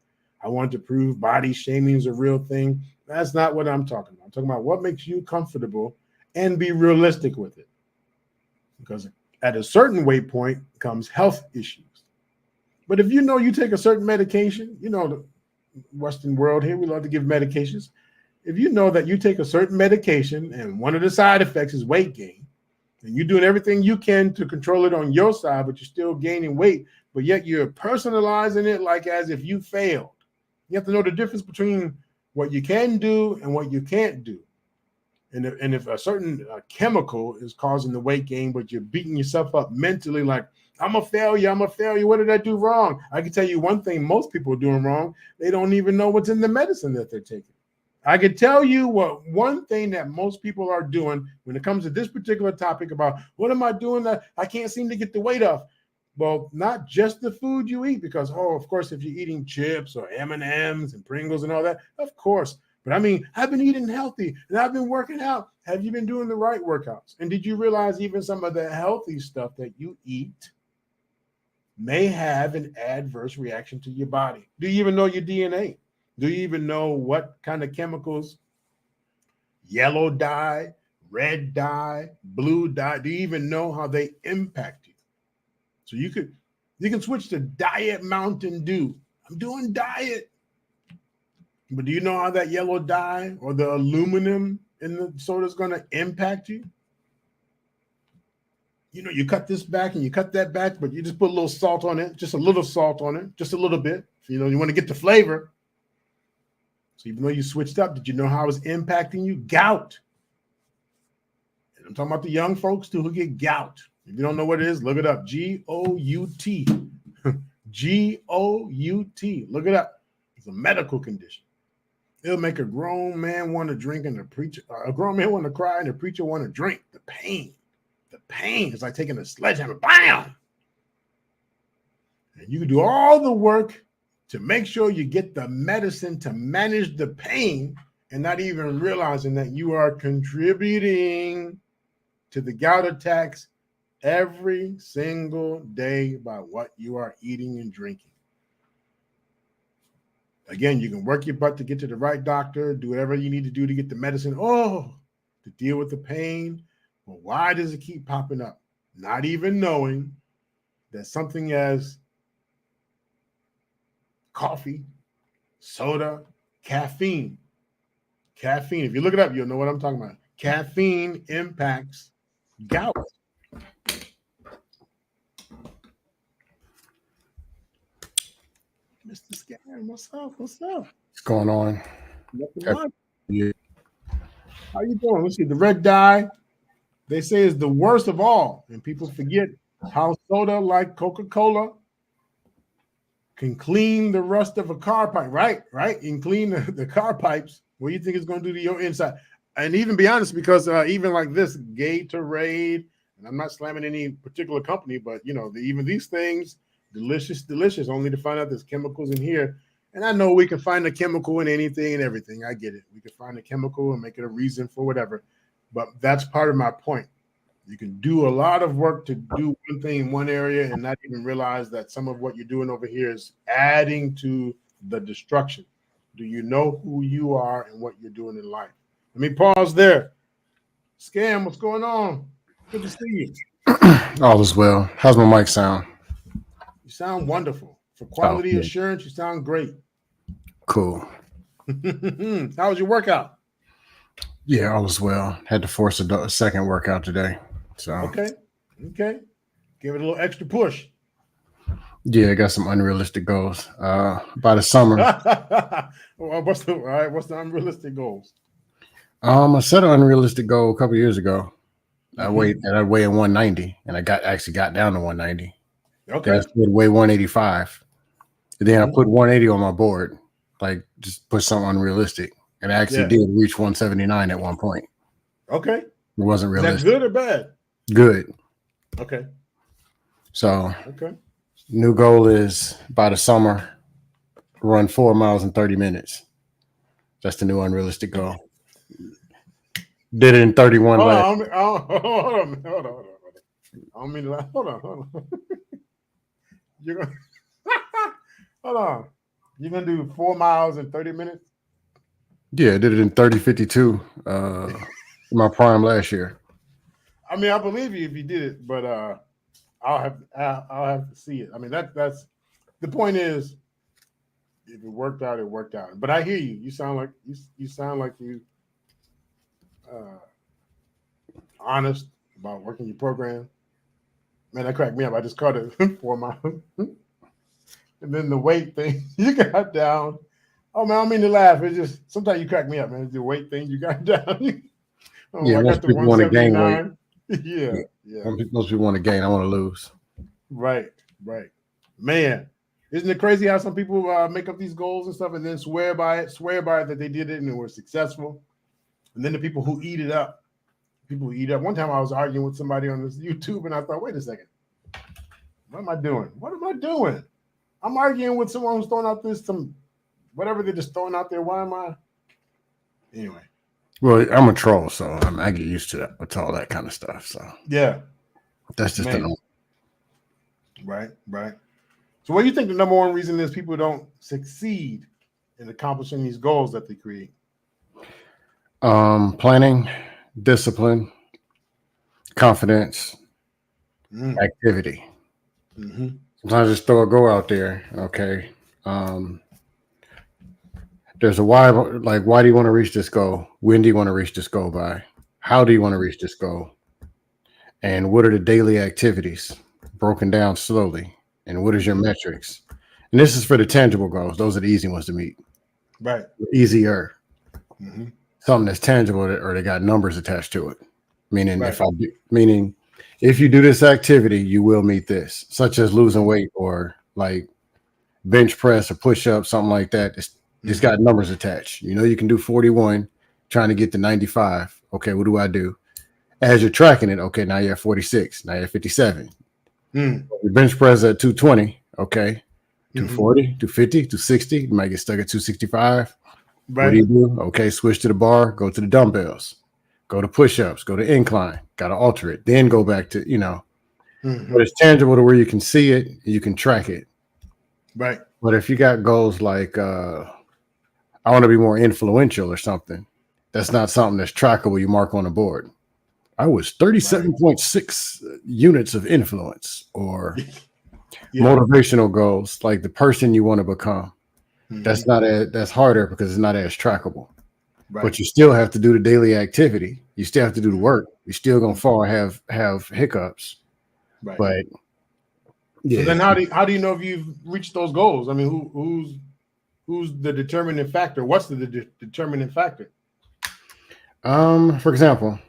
I want to prove body shaming is a real thing. That's not what I'm talking about. I'm talking about what makes you comfortable and be realistic with it. Because at a certain weight point comes health issues. But if you know you take a certain medication, you know, the Western world here, we love to give medications. If you know that you take a certain medication and one of the side effects is weight gain, and you're doing everything you can to control it on your side, but you're still gaining weight, but yet you're personalizing it like as if you failed. You have to know the difference between what you can do and what you can't do. And if a certain chemical is causing the weight gain, but you're beating yourself up mentally like, I'm a failure, what did I do wrong? I can tell you one thing most people are doing wrong. They don't even know what's in the medicine that they're taking. I can tell you what one thing that most people are doing when it comes to this particular topic about what am I doing that I can't seem to get the weight off. Well, not just the food you eat, because, of course, if you're eating chips or M&Ms and Pringles and all that, of course. But I mean, I've been eating healthy and I've been working out. Have you been doing the right workouts? And did you realize even some of the healthy stuff that you eat may have an adverse reaction to your body? Do you even know your DNA? Do you even know what kind of chemicals, yellow dye, red dye, blue dye, do you even know how they impact you? So you can switch to Diet Mountain Dew. I'm doing diet. But do you know how that yellow dye or the aluminum in the soda is going to impact you? You know, you cut this back and you cut that back, but you just put a little salt on it, just a little salt on it, just a little bit. You know, you want to get the flavor. So even though you switched up, did you know how it was impacting you? Gout. And I'm talking about the young folks too who get gout. If you don't know what it is, look it up. G-O-U-T. G-O-U-T. Look it up. It's a medical condition. It'll make a grown man want to drink and a grown man want to cry and the preacher want to drink. The pain. The pain is like taking a sledgehammer. Bam! And you can do all the work to make sure you get the medicine to manage the pain and not even realizing that you are contributing to the gout attacks every single day by what you are eating and drinking. Again, you can work your butt to get to the right doctor, do whatever you need to do to get the medicine, to deal with the pain. Well, why does it keep popping up? Not even knowing that something as coffee, soda, caffeine. Caffeine, if you look it up, you'll know what I'm talking about. Caffeine impacts gout. Mr. Scan, what's up? What's going on? Yeah. How you doing? Let's see. The red dye, they say, is the worst of all. And people forget how soda like Coca-Cola can clean the rust of a car pipe, right? You can clean the car pipes. What do you think it's going to do to your inside? And even be honest, because even like this Gatorade, and I'm not slamming any particular company, but you know, even these things, delicious, only to find out there's chemicals in here. And I know we can find a chemical in anything and everything. I get it. We can find a chemical and make it a reason for whatever. But that's part of my point. You can do a lot of work to do one thing in one area and not even realize that some of what you're doing over here is adding to the destruction. Do you know who you are and what you're doing in life? Let me pause there. Scam, what's going on? Good to see you. All is well. How's my mic sound? You sound wonderful. For quality assurance, you sound great. Cool. How was your workout? Yeah, all is well. Had to force a second workout today. So okay. Give it a little extra push. Yeah, I got some unrealistic goals. By the summer. What's the unrealistic goals? I set an unrealistic goal a couple of years ago. I weighed in 190, and I actually got down to 190. Okay. That's weigh 185. And then I put 180 on my board, like just put something unrealistic. And I actually did reach 179 at one point. Okay. It wasn't realistic. Is that good or bad? Good. Okay. So new goal is by the summer, run 4 miles in 30 minutes. That's the new unrealistic goal. Did it in 31 Hold last. on, hold on. I don't mean to laugh. Hold on. You're gonna hold on. You're gonna do 4 miles in 30 minutes? Yeah, I did it in 30:52. My prime last year. I mean, I believe you if you did it, but I'll have to see it. I mean, that's the point is, if it worked out, it worked out. But I hear you. You sound like you honest about working your program. Man, that cracked me up. I just caught it 4 miles. And then the weight thing you got down. Oh man, I don't mean to laugh. It's just sometimes you crack me up, man. It's the weight thing you got down. Yeah, I most got the people want to gain weight. 179. Yeah. Most people want to gain. I want to lose. Right. Man, isn't it crazy how some people make up these goals and stuff and then swear by it that they did it and were successful. And then the people who eat it up. One time I was arguing with somebody on this YouTube and I thought, wait a second. What am I doing? I'm arguing with someone who's throwing out some whatever they're just throwing out there. Why am I? Anyway. Well, I'm a troll, so I get used to that with all that kind of stuff. So yeah, that's just the norm. Right. So what do you think the number one reason is people don't succeed in accomplishing these goals that they create? Planning, discipline, confidence, activity. Mm-hmm. Sometimes just throw a goal out there. Okay. There's a why. Like, why do you want to reach this goal? When do you want to reach this goal by? How do you want to reach this goal? And what are the daily activities broken down slowly? And what is your metrics? And this is for the tangible goals. Those are the easy ones to meet. Right. Easier. Mm-hmm. Something that's tangible or they got numbers attached to it. Meaning, right. if you do this activity, you will meet this, such as losing weight or like bench press or push up, something like that. It's got numbers attached. You know, you can do 41, trying to get to 95. Okay, what do I do? As you're tracking it, okay, now you're at 46. Now you're at 57. Your bench press at 220. Okay, 240, 250, 260. You might get stuck at 265. Right. What do you do? Okay, switch to the bar, go to the dumbbells, go to push-ups, go to incline, got to alter it, then go back to, but it's tangible to where you can see it, you can track it. Right. But if you got goals like, I want to be more influential or something, that's not something that's trackable. You mark on the board. I was 37.6 units of influence or motivational goals, like the person you want to become. That's harder because it's not as trackable. Right. But you still have to do the daily activity. You still have to do the work. You're still gonna fall and have hiccups. Right. But yeah. So then how do you know if you've reached those goals? I mean, who's the determining factor? What's the determining factor? For example,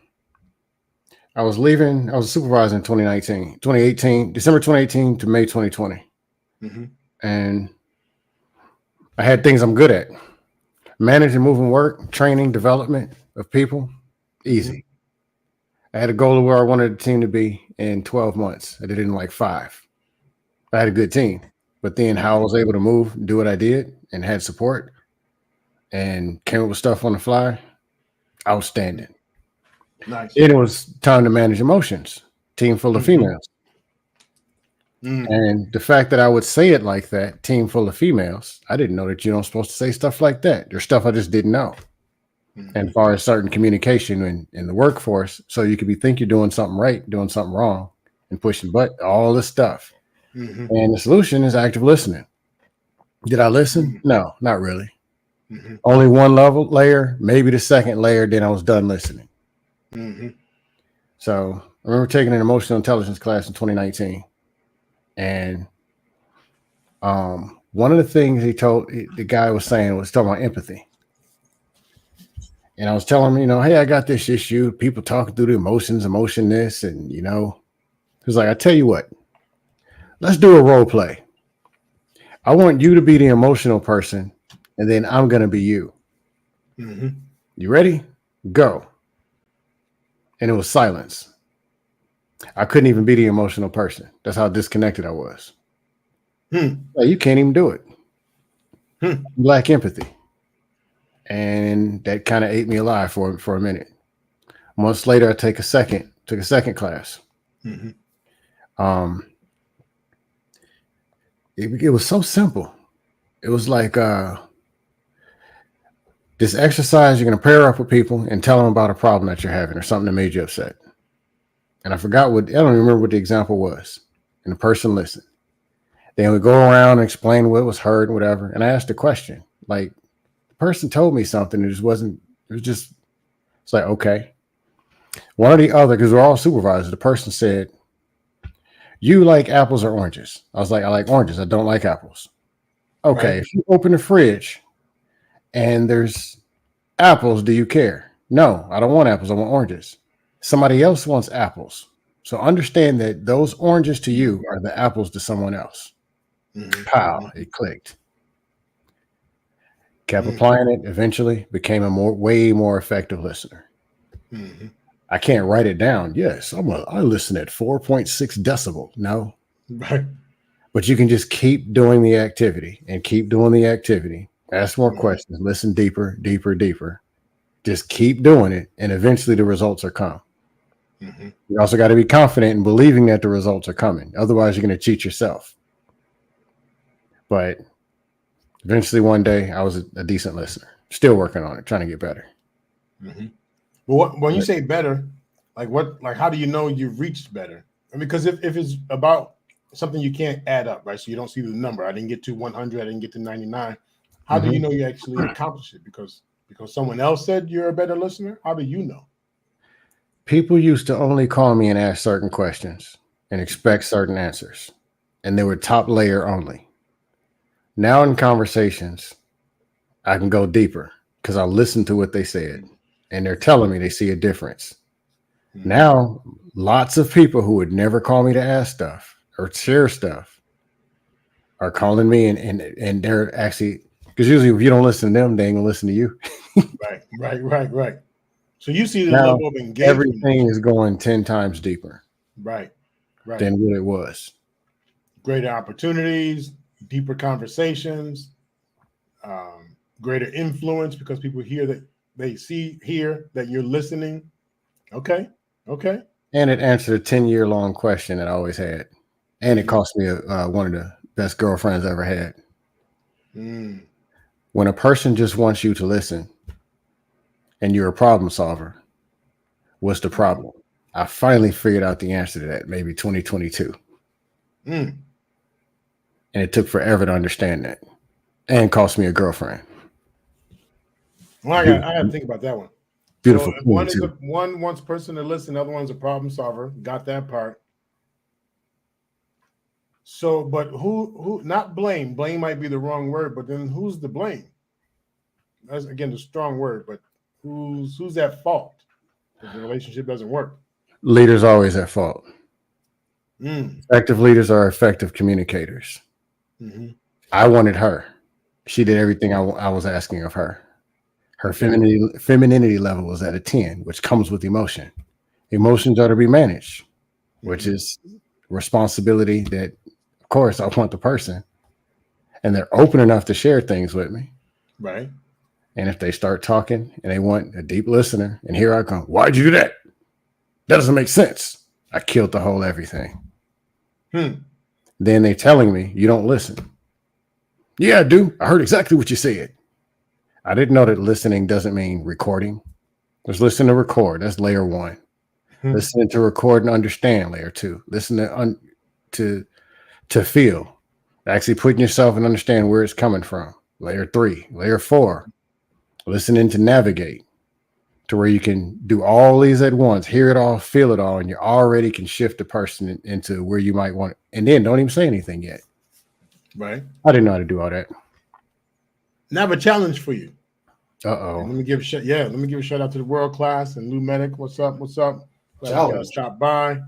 I was a supervisor in 2018, December 2018 to May 2020. And I had things I'm good at. Managing, moving work, training, development of people, easy. I had a goal of where I wanted the team to be in 12 months. I did it in like 5. I had a good team. But then how I was able to move, do what I did, and had support, and came up with stuff on the fly, outstanding. Nice. Then it was time to manage emotions. Team full of females. And the fact that I would say it like that, team full of females, I didn't know that you don't supposed to say stuff like that. There's stuff I just didn't know. And as far as certain communication in the workforce, so you could think you're doing something right, doing something wrong, and pushing all this stuff. And the solution is active listening. Did I listen? No, not really. Only one layer, maybe the second layer, then I was done listening. So I remember taking an emotional intelligence class in 2019. And one of the things the guy was saying was talking about empathy. And I was telling him, hey, I got this issue. People talking through the emotion this, and he was like, I tell you what, let's do a role play. I want you to be the emotional person, and then I'm going to be you. You ready? Go. And it was silence. I couldn't even be the emotional person. That's how disconnected I was. Like, you can't even do it. You lack empathy. and that kind of ate me alive for a minute. Months later, I took a second class. Mm-hmm. It was so simple. It was like this exercise. You're going to pair up with people and tell them about a problem that you're having or something that made you upset. And I don't remember what the example was. And the person listened. Then we go around and explain what was heard and whatever. And I asked a question. Like, the person told me something. It's like, okay. One or the other, because we're all supervisors, the person said, "You like apples or oranges?" I was like, "I like oranges. I don't like apples." Okay. Right. If you open the fridge and there's apples, do you care? No, I don't want apples. I want oranges. Somebody else wants apples. So understand that those oranges to you are the apples to someone else. Mm-hmm. Pow, it clicked. Kept Mm-hmm. applying it, eventually became a way more effective listener. Mm-hmm. I can't write it down. Yes, I listen at 4.6 decibel. No. Right. But you can just keep doing the activity and keep doing the activity. Ask more questions, listen deeper. Just keep doing it, and eventually the results are come. Mm-hmm. You also got to be confident in believing that the results are coming. Otherwise, you're going to cheat yourself. But eventually, one day, I was a decent listener. Still working on it, trying to get better. Mm-hmm. Well, when you say better, how do you know you've reached better? I mean, because if it's about something you can't add up, right? So you don't see the number. I didn't get to 100. I didn't get to 99. How do you know you actually accomplished it? Because someone else said you're a better listener? How do you know? People used to only call me and ask certain questions and expect certain answers, and they were top layer only. Now in conversations, I can go deeper because I listened to what they said, and they're telling me they see a difference. Mm-hmm. Now, lots of people who would never call me to ask stuff or share stuff are calling me, and they're actually, because usually if you don't listen to them, they ain't gonna listen to you. Right. So you see the now, level of engagement. Everything is going 10 times deeper, right, than what it was. Greater opportunities, deeper conversations, greater influence because people hear that hear that you're listening. Okay. And it answered a 10-year-long question that I always had, and it cost me one of the best girlfriends I ever had. Mm. When a person just wants you to listen and you're a problem solver, what's the problem? I finally figured out the answer to that, maybe 2022. And it took forever to understand that, and cost me a girlfriend. Well, I got to think about that one. Beautiful. So one wants person to listen, the other one's a problem solver. Got that part. So, but who not blame? Blame might be the wrong word, but then who's the blame? That's again the strong word, but who's at fault if the relationship doesn't work? Leaders always at fault. Effective leaders are effective communicators. Mm-hmm. I wanted her. She did everything I was asking of her. Her femininity level was at a 10, which comes with emotion. Emotions are to be managed, which is responsibility that, of course, I want the person. And they're open enough to share things with me. Right. And if they start talking and they want a deep listener, and here I come, why'd you do that? That doesn't make sense. I killed the whole everything. Then they're telling me you don't listen. Yeah, I do. I heard exactly what you said. I didn't know that listening doesn't mean recording. There's listen to record. That's layer 1. Listening to record and understand, layer 2. Listen to feel. Actually putting yourself and understand where it's coming from. Layer 3. Layer 4. Listening to navigate, to where you can do all these at once, hear it all, feel it all, and you already can shift the person into where you might want it. And then don't even say anything yet. Right. I didn't know how to do all that. Now I have a challenge for you. Uh-oh. Let me give a shout out to the world class and Lou Medic. What's up? Challenge. Stop by.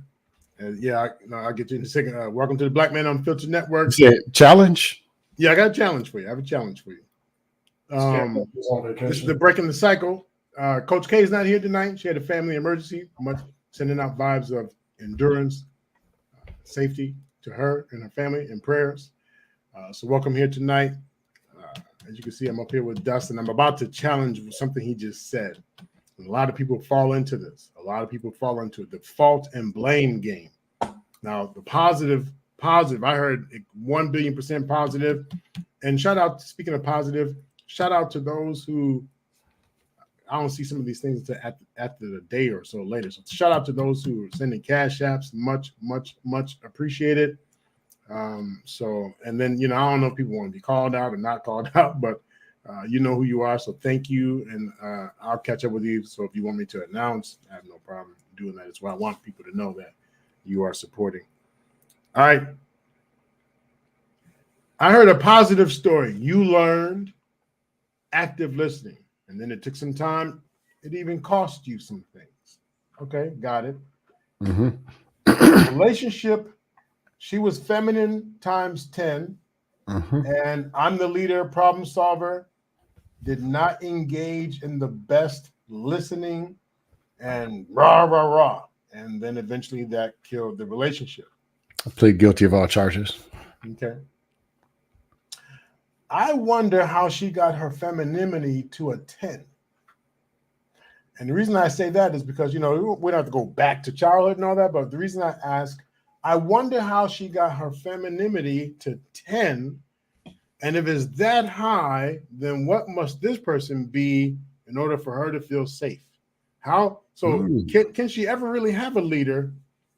I'll get to you in a second. Welcome to the Black Man Unfiltered Network. You said challenge? Yeah, I got a challenge for you. I have a challenge for you. This is the breaking the cycle. Coach K is not here tonight. She had a family emergency. Sending out vibes of endurance, safety to her and her family, and prayers. So welcome here tonight. As you can see, I'm up here with Dustin. I'm about to challenge something he just said. And a lot of people fall into this. A lot of people fall into the fault and blame game. Now, the positive, I heard 1 billion% positive. And shout out, speaking of positive, shout out to those who, I don't see some of these things until after the day or so later. So shout out to those who are sending cash apps. Much, much, much appreciated. So, and then, I don't know if people want to be called out or not called out, but you know who you are. So thank you. And I'll catch up with you. So if you want me to announce, I have no problem doing that as well. I want people to know that you are supporting. All right. I heard a positive story. You learned active listening, and then it took some time. It even cost you some things. Okay, got it. Relationship, she was feminine times 10, and I'm the leader, problem solver, did not engage in the best listening, and rah, rah, rah. And then eventually that killed the relationship. I plead guilty of all charges. Okay. I wonder how she got her femininity to a 10. And the reason I say that is because, we don't have to go back to childhood and all that, but the reason I ask, I wonder how she got her femininity to 10. And if it's that high, then what must this person be in order for her to feel safe? How? So can she ever really have a leader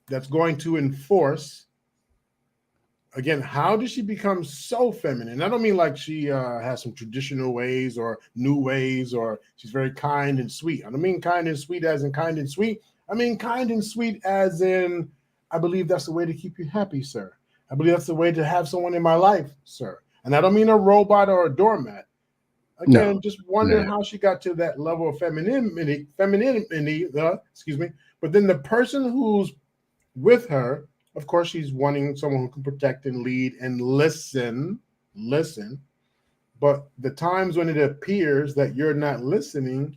that's going to enforce? Again, how did she become so feminine? I don't mean like she has some traditional ways or new ways, or she's very kind and sweet. I don't mean kind and sweet as in kind and sweet. I mean kind and sweet as in, I believe that's the way to keep you happy, sir. I believe that's the way to have someone in my life, sir. And I don't mean a robot or a doormat. Again, just wonder how she got to that level of femininity, excuse me. But then the person who's with her, of course, she's wanting someone who can protect and lead and listen. But the times when it appears that you're not listening,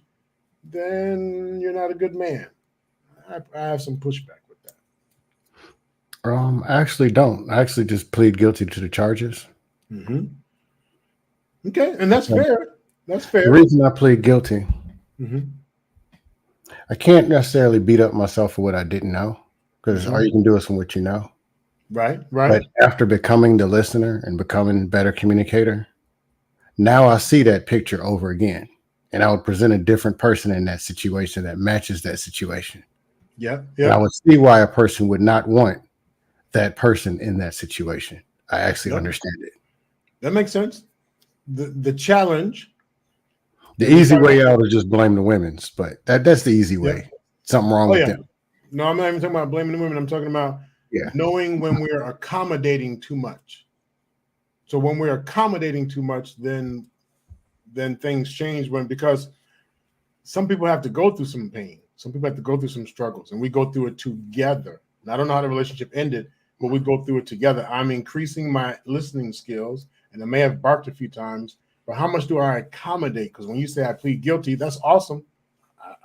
then you're not a good man. I have some pushback with that. I actually don't. I actually just plead guilty to the charges. Okay, and that's fair. That's fair. The reason I plead guilty, I can't necessarily beat up myself for what I didn't know, because all you can do is from what you know. Right. But after becoming the listener and becoming a better communicator, now I see that picture over again, and I would present a different person in that situation that matches that situation. Yeah. And I would see why a person would not want that person in that situation. I actually understand it. That makes sense. The challenge. The easy way out is just blame the women's, but that's the easy way. Something wrong with them. No, I'm not even talking about blaming the women. I'm talking about knowing when we're accommodating too much. So when we're accommodating too much, then things change because some people have to go through some pain. Some people have to go through some struggles, and we go through it together. And I don't know how the relationship ended, but we go through it together. I'm increasing my listening skills, and I may have barked a few times, but how much do I accommodate? Because when you say I plead guilty, that's awesome.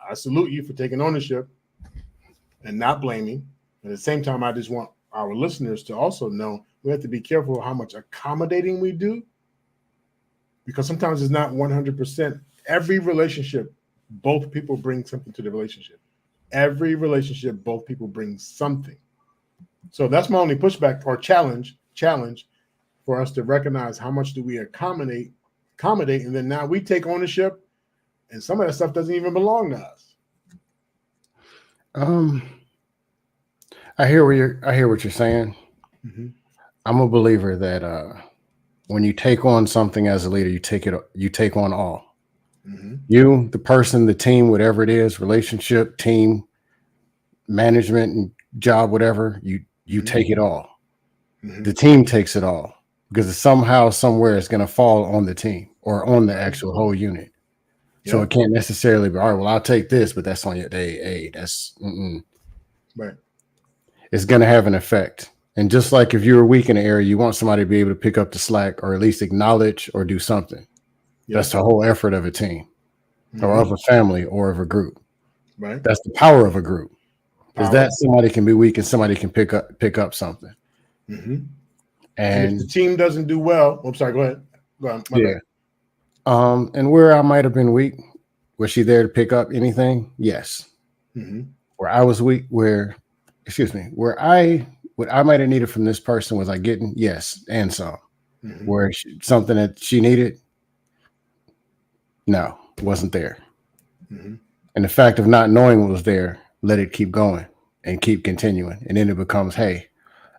I salute you for taking ownership and not blaming. At the same time, I just want our listeners to also know we have to be careful how much accommodating we do, because sometimes it's not 100%. Every relationship, both people bring something to the relationship. Every relationship, both people bring something. So that's my only pushback or challenge for us to recognize how much do we accommodate, and then now we take ownership, and some of that stuff doesn't even belong to us. I hear what you're saying. I'm a believer that when you take on something as a leader, you take on all. You, the person, the team, whatever it is, relationship, team, management, and job, whatever, you take it all. The team takes it all, because somehow, somewhere, it's going to fall on the team or on the actual whole unit. So it can't necessarily be, all right, well, I'll take this, but that's on your day. That's right. It's going to have an effect. And just like if you're weak in an area, you want somebody to be able to pick up the slack or at least acknowledge or do something. That's the whole effort of a team or of a family or of a group. Right. That's the power of a group. Is that somebody can be weak and somebody can pick up something. And if the team doesn't do well, I'm sorry, go ahead. Go on. And where I might have been weak, was she there to pick up anything? Yes. Where I was weak, where what I might have needed from this person was I getting, yes, and some. Where something that she needed, no, wasn't there. And the fact of not knowing what was there, let it keep going and keep continuing. And then it becomes, hey,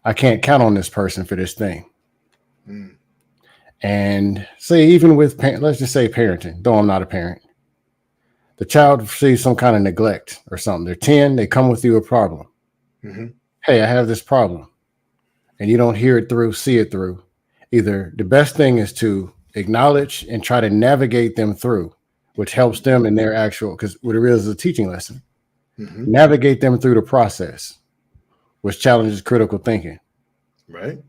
I can't count on this person for this thing. And say, even with, let's just say parenting, though I'm not a parent, the child sees some kind of neglect or something. They're 10, they come with you a problem. Hey, I have this problem. And you don't hear it through, see it through. Either the best thing is to acknowledge and try to navigate them through, which helps them in their actual, because what it is a teaching lesson. Navigate them through the process, which challenges critical thinking. Right.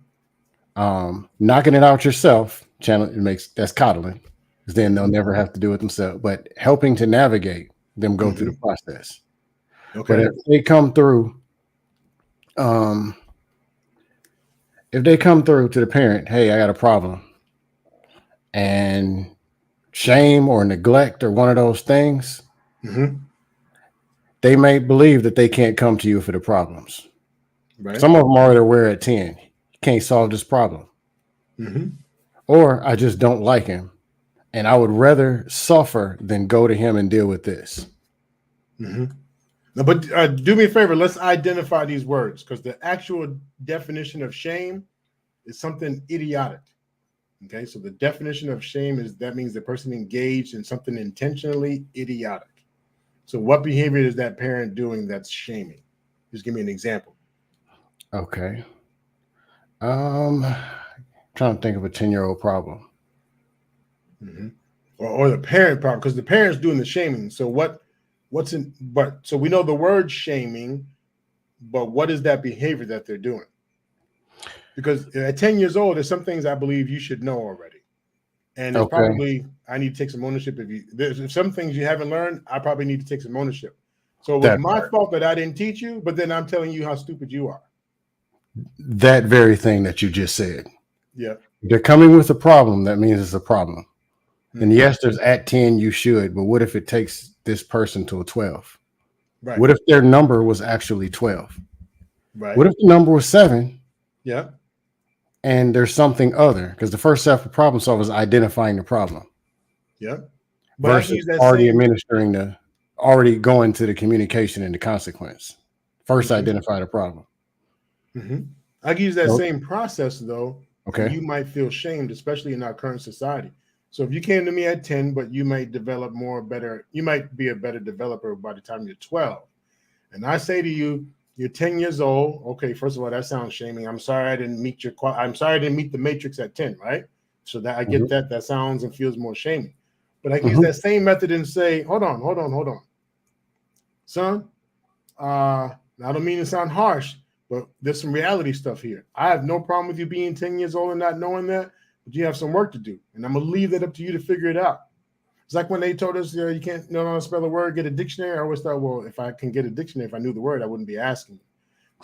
Knocking it out yourself, that's coddling, because then they'll never have to do it themselves. But helping to navigate them go through the process. Okay. But if they come through, to the parent, hey, I got a problem, and shame or neglect or one of those things, they may believe that they can't come to you for the problems. Right. Some of them are aware at 10, you can't solve this problem. Or I just don't like him, and I would rather suffer than go to him and deal with this. No, but do me a favor, let's identify these words, because the actual definition of shame is something idiotic. Okay, so the definition of shame is that means the person engaged in something intentionally idiotic. So what behavior is that parent doing that's shaming? Just give me an example. Okay. Trying to think of a 10-year-old problem. Or the parent problem, because the parent's doing the shaming. So so we know the word shaming, but what is that behavior that they're doing? Because at 10 years old, there's some things I believe you should know already. And it's probably, I need to take some ownership. If some things you haven't learned, I probably need to take some ownership. So it was my fault that I didn't teach you, but then I'm telling you how stupid you are. That very thing that you just said. Yeah. They're coming with a problem. That means it's a problem. And yes, there's at 10, you should, but what if it takes this person to a 12? Right. What if their number was actually 12? Right. What if the number was 7? Yeah. And there's something other, because the first step of problem solve is identifying the problem. Yeah. But versus already going to the communication and the consequence. First, identify the problem. I can use that same process though. Okay. You might feel shamed, especially in our current society. So if you came to me at 10, but you might develop you might be a better developer by the time you're 12. And I say to you, you're 10 years old. Okay, first of all, that sounds shaming. I'm sorry I didn't meet the matrix at 10, right? So that I get that sounds and feels more shaming. But I can use that same method and say, hold on. Son, I don't mean to sound harsh, but there's some reality stuff here. I have no problem with you being 10 years old and not knowing that, but you have some work to do. And I'm going to leave that up to you to figure it out. It's like when they told us, you can't know how to spell a word, get a dictionary. I always thought, well, if I can get a dictionary, if I knew the word, I wouldn't be asking.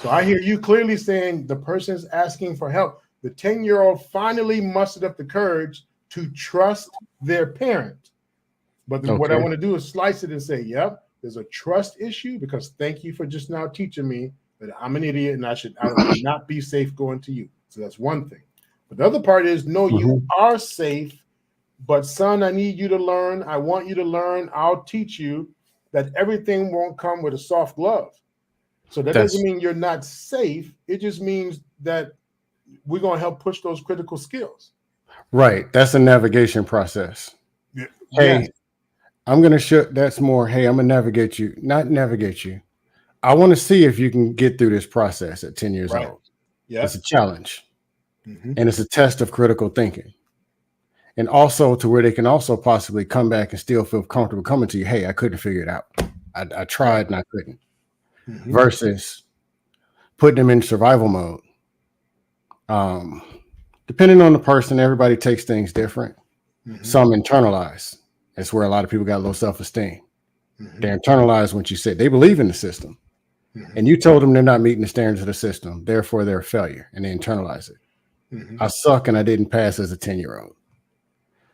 So I hear you clearly saying the person's asking for help. The 10-year-old finally mustered up the courage to trust their parent. But what I want to do is slice it and say, yep, there's a trust issue, because thank you for just now teaching me that I'm an idiot and I would not be safe going to you. So that's one thing. But the other part is, no, you are safe. But son, I need you to learn. I want you to learn. I'll teach you that everything won't come with a soft glove. So that doesn't mean you're not safe. It just means that we're going to help push those critical skills. Right. That's a navigation process. Yeah. Hey, I'm going to show that's more. Hey, I'm going to navigate you, not navigate you. I want to see if you can get through this process at 10 years old. Yeah. It's a challenge. And it's a test of critical thinking. And also to where they can also possibly come back and still feel comfortable coming to you. Hey, I couldn't figure it out. I tried and I couldn't. Versus putting them in survival mode. Depending on the person, everybody takes things different. Some internalize. That's where a lot of people got low self-esteem. They internalize what you said. They believe in the system. And you told them they're not meeting the standards of the system. Therefore, they're a failure. And they internalize it. I suck and I didn't pass as a 10-year-old.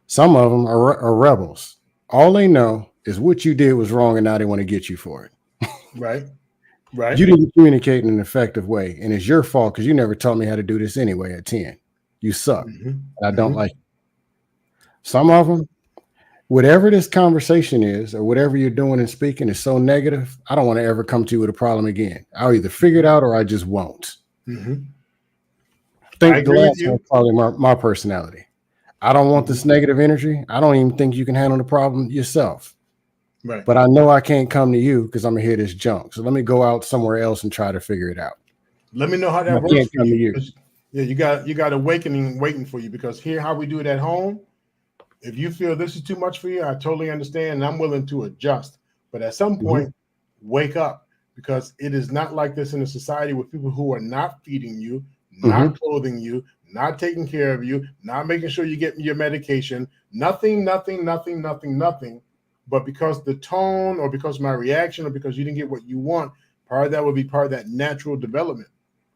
Some of them are rebels. All they know is what you did was wrong, and now they want to get you for it. Right. Right. You didn't communicate in an effective way, and it's your fault because you never taught me how to do this anyway at 10. You suck. Mhm. I don't Mhm. like it. Some of them, whatever this conversation is or whatever you're doing and speaking is so negative, I don't want to ever come to you with a problem again. I'll either figure it out or I just won't. Mhm. I I think the agree with last one you. is probably my personality. I don't want this negative energy. I don't even think you can handle the problem yourself. Right. But I know I can't come to you because I'm gonna hear this junk. So let me go out somewhere else and try to figure it out. Let me know how I that works can't for come to you. you. Yeah, you got awakening waiting for you, because here how we do it at home. If you feel this is too much for you, I totally understand, and I'm willing to adjust. But at some point, wake up, because it is not like this in a society with people who are not feeding you, not clothing you, not taking care of you, not making sure you get your medication, nothing. But because the tone, or because my reaction, or because you didn't get what you want, part of that would be part of that natural development.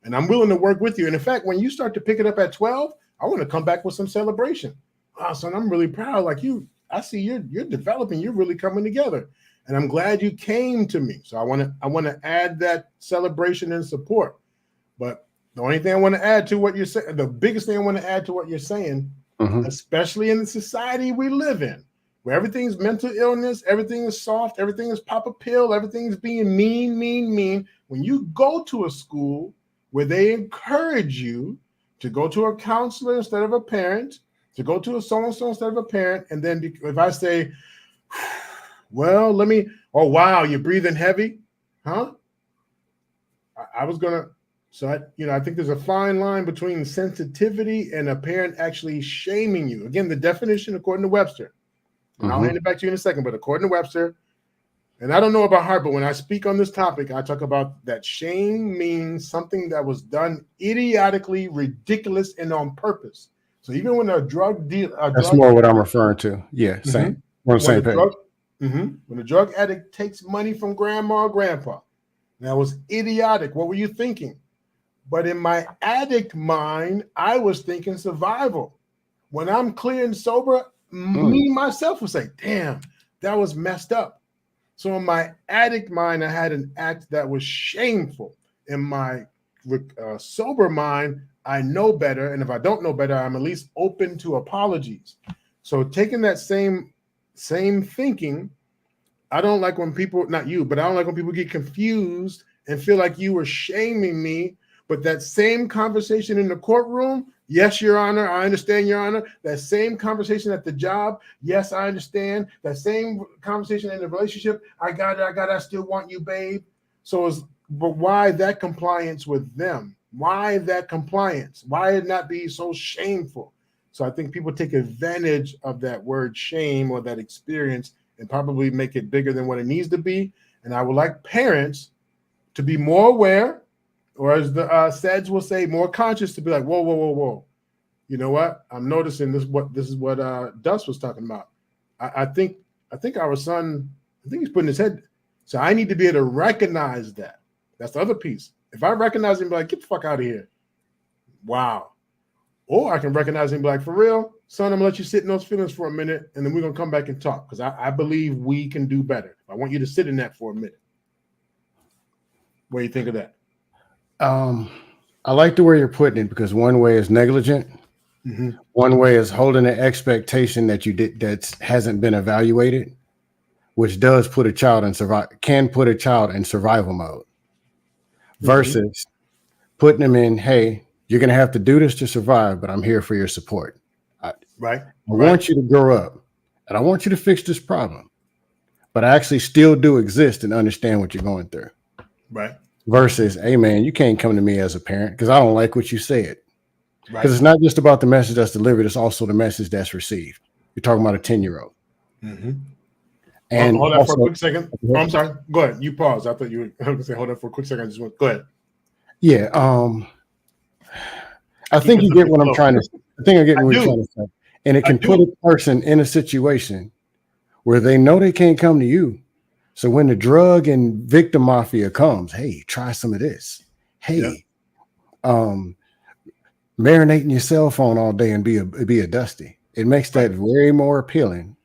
And I'm willing to work with you. And in fact, when you start to pick it up at 12, I want to come back with some celebration. Oh, son, I'm really proud. Like you, I see you're developing, you're really coming together. And I'm glad you came to me. So I want to add that celebration and support. But the only thing I want to add to what you're saying, the biggest thing I want to add to what you're saying, especially in the society we live in, where everything's mental illness, everything is soft, everything is pop a pill, everything's being mean. When you go to a school where they encourage you to go to a counselor instead of a parent, to go to a so-and-so instead of a parent, and then if I say, well, oh, wow, you're breathing heavy, huh? I was going to, so I think there's a fine line between sensitivity and a parent actually shaming you. Again, the definition according to Webster, and I'll hand it back to you in a second, but according to Webster, and I don't know about heart, but when I speak on this topic, I talk about that shame means something that was done idiotically, ridiculous, and on purpose. So even when a drug deal, That's more what I'm referring to. Yeah, same. We're on the same page. When a drug addict takes money from grandma or grandpa, that was idiotic. What were you thinking? But in my addict mind, I was thinking survival. When I'm clear and sober, me myself will say, damn, that was messed up. So in my addict mind, I had an act that was shameful. In my sober mind, I know better. And if I don't know better, I'm at least open to apologies. So taking that same thinking, I don't like when people, not you, but I don't like when people get confused and feel like you were shaming me. But that same conversation in the courtroom, yes, Your Honor, I understand, Your Honor. That same conversation at the job, yes, I understand. That same conversation in the relationship, I got it, I still want you, babe. But why that compliance with them? Why that compliance? Why it not be so shameful? So I think people take advantage of that word shame or that experience and probably make it bigger than what it needs to be. And I would like parents to be more aware, or as the SEDS will say, more conscious, to be like, whoa. You know what? I'm noticing this is what Dust was talking about. I think our son, I think he's putting his head. So I need to be able to recognize that. That's the other piece. If I recognize him and be like, get the fuck out of here. Wow. Or I can recognize him and be like, for real, son, I'm gonna let you sit in those feelings for a minute, and then we're gonna come back and talk, because I believe we can do better. I want you to sit in that for a minute. What do you think of that? I like the way you're putting it, because one way is negligent. One way is holding an expectation that you did that hasn't been evaluated, which does put a child in survival mode, versus putting them in, hey, you're going to have to do this to survive, but I'm here for your support. I want you to grow up, and I want you to fix this problem, but I actually still do exist and understand what you're going through. Right. Versus, hey, man, you can't come to me as a parent because I don't like what you said. Because it's not just about the message that's delivered, it's also the message that's received. You're talking about a 10-year-old. And hold on for a quick second. Oh, I'm sorry. Go ahead. You pause. I thought you were going to say hold on for a quick second. I just went, go ahead. Yeah. I think you get what I'm trying to say. I think I get what you're trying to say. And it can put a person in a situation where they know they can't come to you. So when the drug and victim mafia comes, hey, try some of this. Hey, marinating your cell phone all day and be a Dusty. it makes that very more appealing.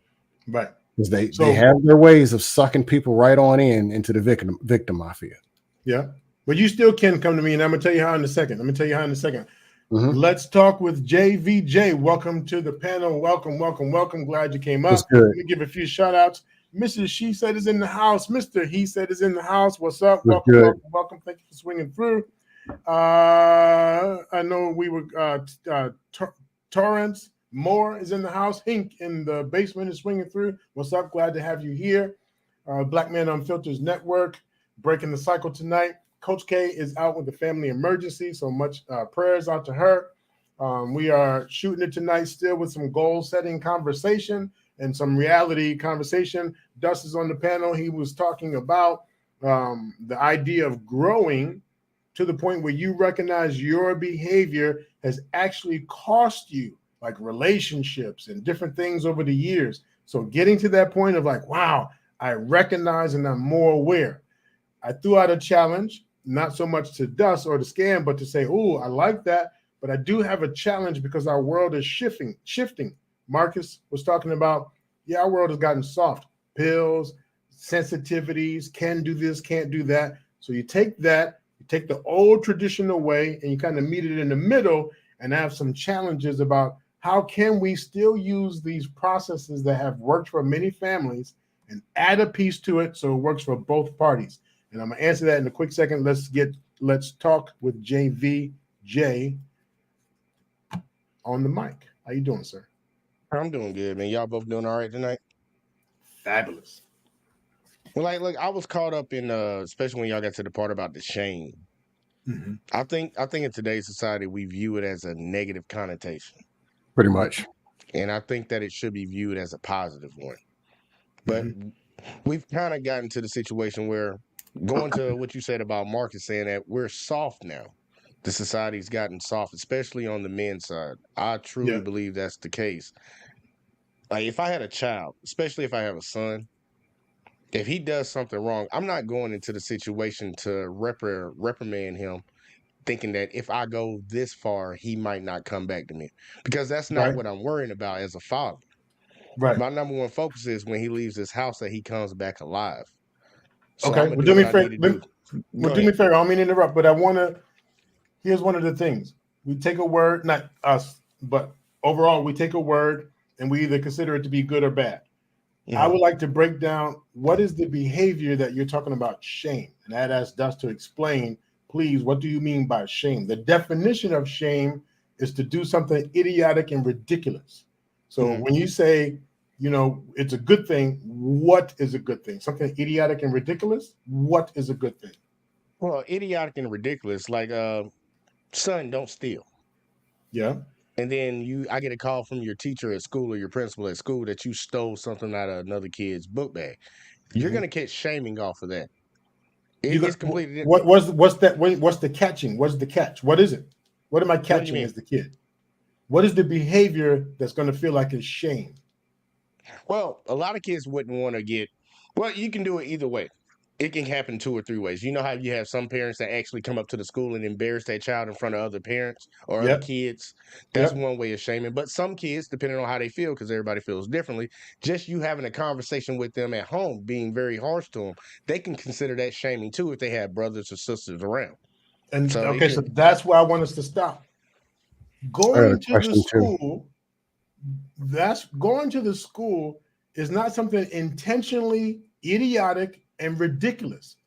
Right. Because they have their ways of sucking people right on into the victim mafia. Yeah. But you still can come to me, and I'm going to tell you how in a second. Mm-hmm. Let's talk with JVJ. Welcome to the panel. Welcome. Glad you came up. That's good. Let me give a few shout outs. Mrs. She Said is in the house. Mr. He Said is in the house. What's up? That's Welcome. Thank you for swinging through. I know we were Torrance Moore is in the house. Hink in the basement is swinging through. What's up? Glad to have you here. Black Man Unfiltered Network breaking the cycle tonight. Coach K is out with a family emergency, so much prayers out to her. We are shooting it tonight still with some goal-setting conversation and some reality conversation. Dust is on the panel. He was talking about the idea of growing to the point where you recognize your behavior has actually cost you, like relationships and different things over the years. So getting to that point of like, wow, I recognize and I'm more aware. I threw out a challenge, not so much to Dust or to Scam, but to say, oh, I like that, but I do have a challenge because our world is shifting. Marcus was talking about, our world has gotten soft. Pills, sensitivities, can do this, can't do that. So you take that, you take the old traditional way, and you kind of meet it in the middle and have some challenges about how can we still use these processes that have worked for many families and add a piece to it so it works for both parties. And I'm going to answer that in a quick second. Let's talk with JVJ on the mic. How you doing, sir? I'm doing good, man. Y'all both doing all right tonight? Fabulous. Well, look, I was caught up in, especially when y'all got to the part about the shame. Mm-hmm. I think in today's society we view it as a negative connotation. Pretty much. And I think that it should be viewed as a positive one. But we've kind of gotten to the situation where, going to what you said about Marcus saying that we're soft now. The society's gotten soft, especially on the men's side. I truly believe that's the case. Like, if I had a child, especially if I have a son, if he does something wrong, I'm not going into the situation to reprimand him, thinking that if I go this far, he might not come back to me. Because that's not what I'm worrying about as a father. Right. My number one focus is when he leaves this house that he comes back alive. So okay. well, do me fair. Do me fair. I don't mean to interrupt, but here's one of the things. We take a word, not us, but overall, we take a word and we either consider it to be good or bad. Mm-hmm. I would like to break down what is the behavior that you're talking about, shame. And that asks Dust to explain, please, what do you mean by shame? The definition of shame is to do something idiotic and ridiculous. So when you say, it's a good thing, what is a good thing? Something idiotic and ridiculous? What is a good thing? Well, idiotic and ridiculous, like, son, don't steal. Yeah. And then I get a call from your teacher at school or your principal at school that you stole something out of another kid's book bag. You're going to catch shaming off of that. It's completely. What's the catching? What's the catch? What is it? What am I catching as the kid? What is the behavior that's going to feel like it's shame? Well, a lot of kids wouldn't want to you can do it either way. It can happen 2 or 3 ways. You know how you have some parents that actually come up to the school and embarrass their child in front of other parents or other kids. That's one way of shaming. But some kids, depending on how they feel, because everybody feels differently, just you having a conversation with them at home, being very harsh to them, they can consider that shaming too if they have brothers or sisters around. And so that's where I want us to stop. Going to the school is not something intentionally idiotic and ridiculous.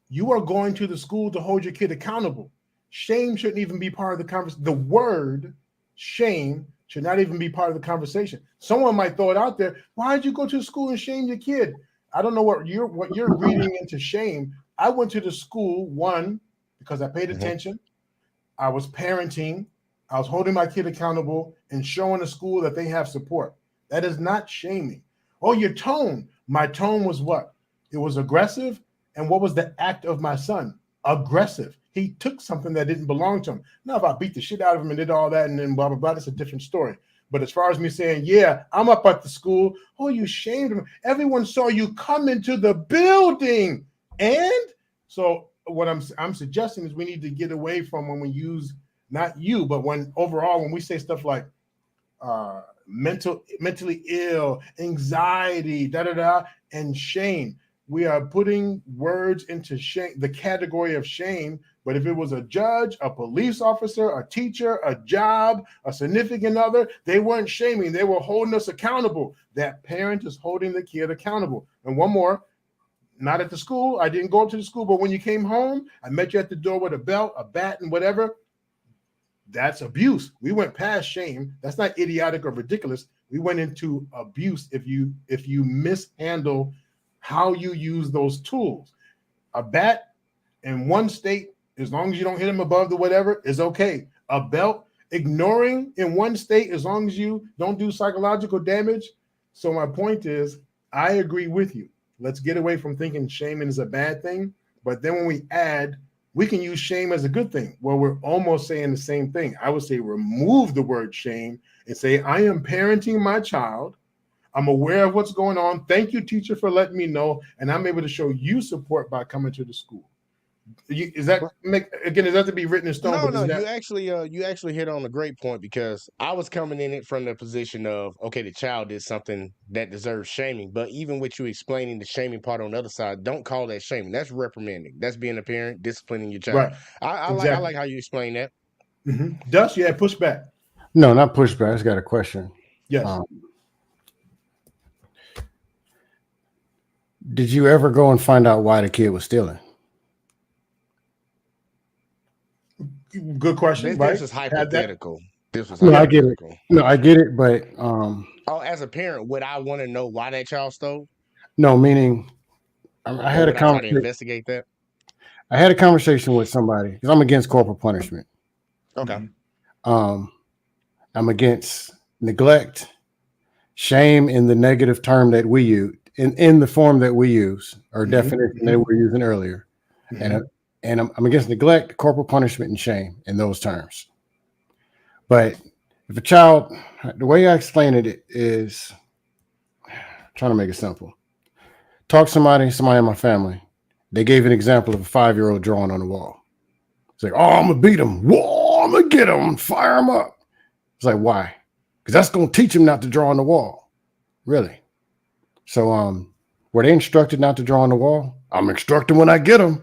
You are going to the school to hold your kid accountable. Shame shouldn't even be part of the conversation. The word shame should not even be part of the conversation. Someone might throw it out there. Why did you go to school and shame your kid? I don't know what you're reading into shame. I went to the school, one, because I paid attention. I was parenting. I was holding my kid accountable and showing the school that they have support. That is not shaming. Oh, your tone. My tone was what? It was aggressive. And what was the act of my son? Aggressive. He took something that didn't belong to him. Now, if I beat the shit out of him and did all that and then blah, blah, blah, that's a different story. But as far as me saying, I'm up at the school. Oh, you shamed him. Everyone saw you come into the building. And so what I'm suggesting is we need to get away from when we use, not you, but when we say stuff like mentally ill, anxiety, and shame. We are putting words into shame, the category of shame. But if it was a judge, a police officer, a teacher, a job, a significant other, they weren't shaming. They were holding us accountable. That parent is holding the kid accountable. And one more, not at the school. I didn't go up to the school, but when you came home, I met you at the door with a belt, a bat, and whatever. That's abuse. We went past shame. That's not idiotic or ridiculous. We went into abuse if you mishandle how you use those tools. A bat in one state, as long as you don't hit him above the whatever, is okay. A belt, ignoring in one state, as long as you don't do psychological damage. So my point is, I agree with you. Let's get away from thinking shaming is a bad thing. But then when we add, we can use shame as a good thing. Well, we're almost saying the same thing. I would say remove the word shame and say, I am parenting my child. I'm aware of what's going on. Thank you, teacher, for letting me know. And I'm able to show you support by coming to the school. Is that to be written in stone? No. You actually hit on a great point, because I was coming in it from the position of, okay, the child did something that deserves shaming. But even with you explaining the shaming part on the other side, don't call that shaming. That's reprimanding. That's being a parent, disciplining your child. Right. I Exactly. like how you explain that. Mm-hmm. Dust, you had pushback. No, not pushback. I just got a question. Yes. Did you ever go and find out why the kid was stealing? Good question. This is hypothetical. I get it. No, I get it, but as a parent, would I want to know why that child stole? No, meaning I had a conversation. To investigate that. I had a conversation with somebody because I'm against corporal punishment. Okay. I'm against neglect, shame in the negative term that we use, in the form that we use, or definition that we were using earlier. And I'm against neglect, corporal punishment, and shame in those terms. But if a child, the way I explain it is, trying to make it simple. Talk to somebody in my family. They gave an example of a 5-year-old drawing on the wall. It's like, oh, I'm going to beat him. Whoa, I'm going to get him, fire him up. It's like, why? Because that's going to teach him not to draw on the wall. Really? So were they instructed not to draw on the wall? I'm instructing when I get them.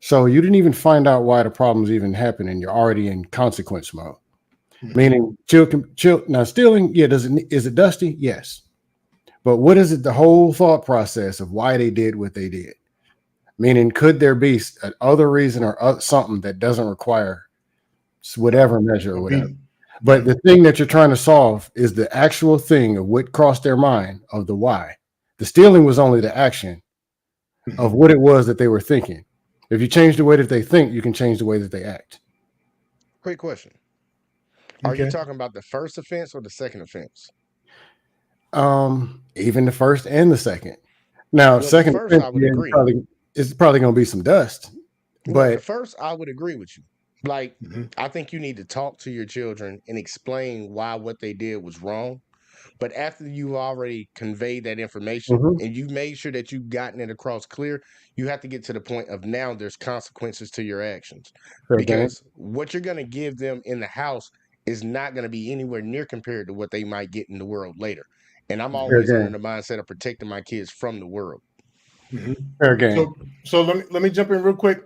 So you didn't even find out why the problem's even happening. You're already in consequence mode. Meaning, now stealing, is it dusty? Yes. But what is it, the whole thought process of why they did what they did? Meaning, could there be other reason or something that doesn't require whatever measure or whatever? But the thing that you're trying to solve is the actual thing of what crossed their mind of the why. The stealing was only the action of what it was that they were thinking. If you change the way that they think, you can change the way that they act. Quick question. Are you talking about the first offense or the second offense? Even the first and the second. Now, second first, I would agree. It's probably going to be some dust. But the first, I would agree with you. Like, I think you need to talk to your children and explain why what they did was wrong. But after you've already conveyed that information and you've made sure that you've gotten it across clear, you have to get to the point of now there's consequences to your actions. Because what you're going to give them in the house is not going to be anywhere near compared to what they might get in the world later. And I'm always under the mindset of protecting my kids from the world. Fair game. So let me jump in real quick.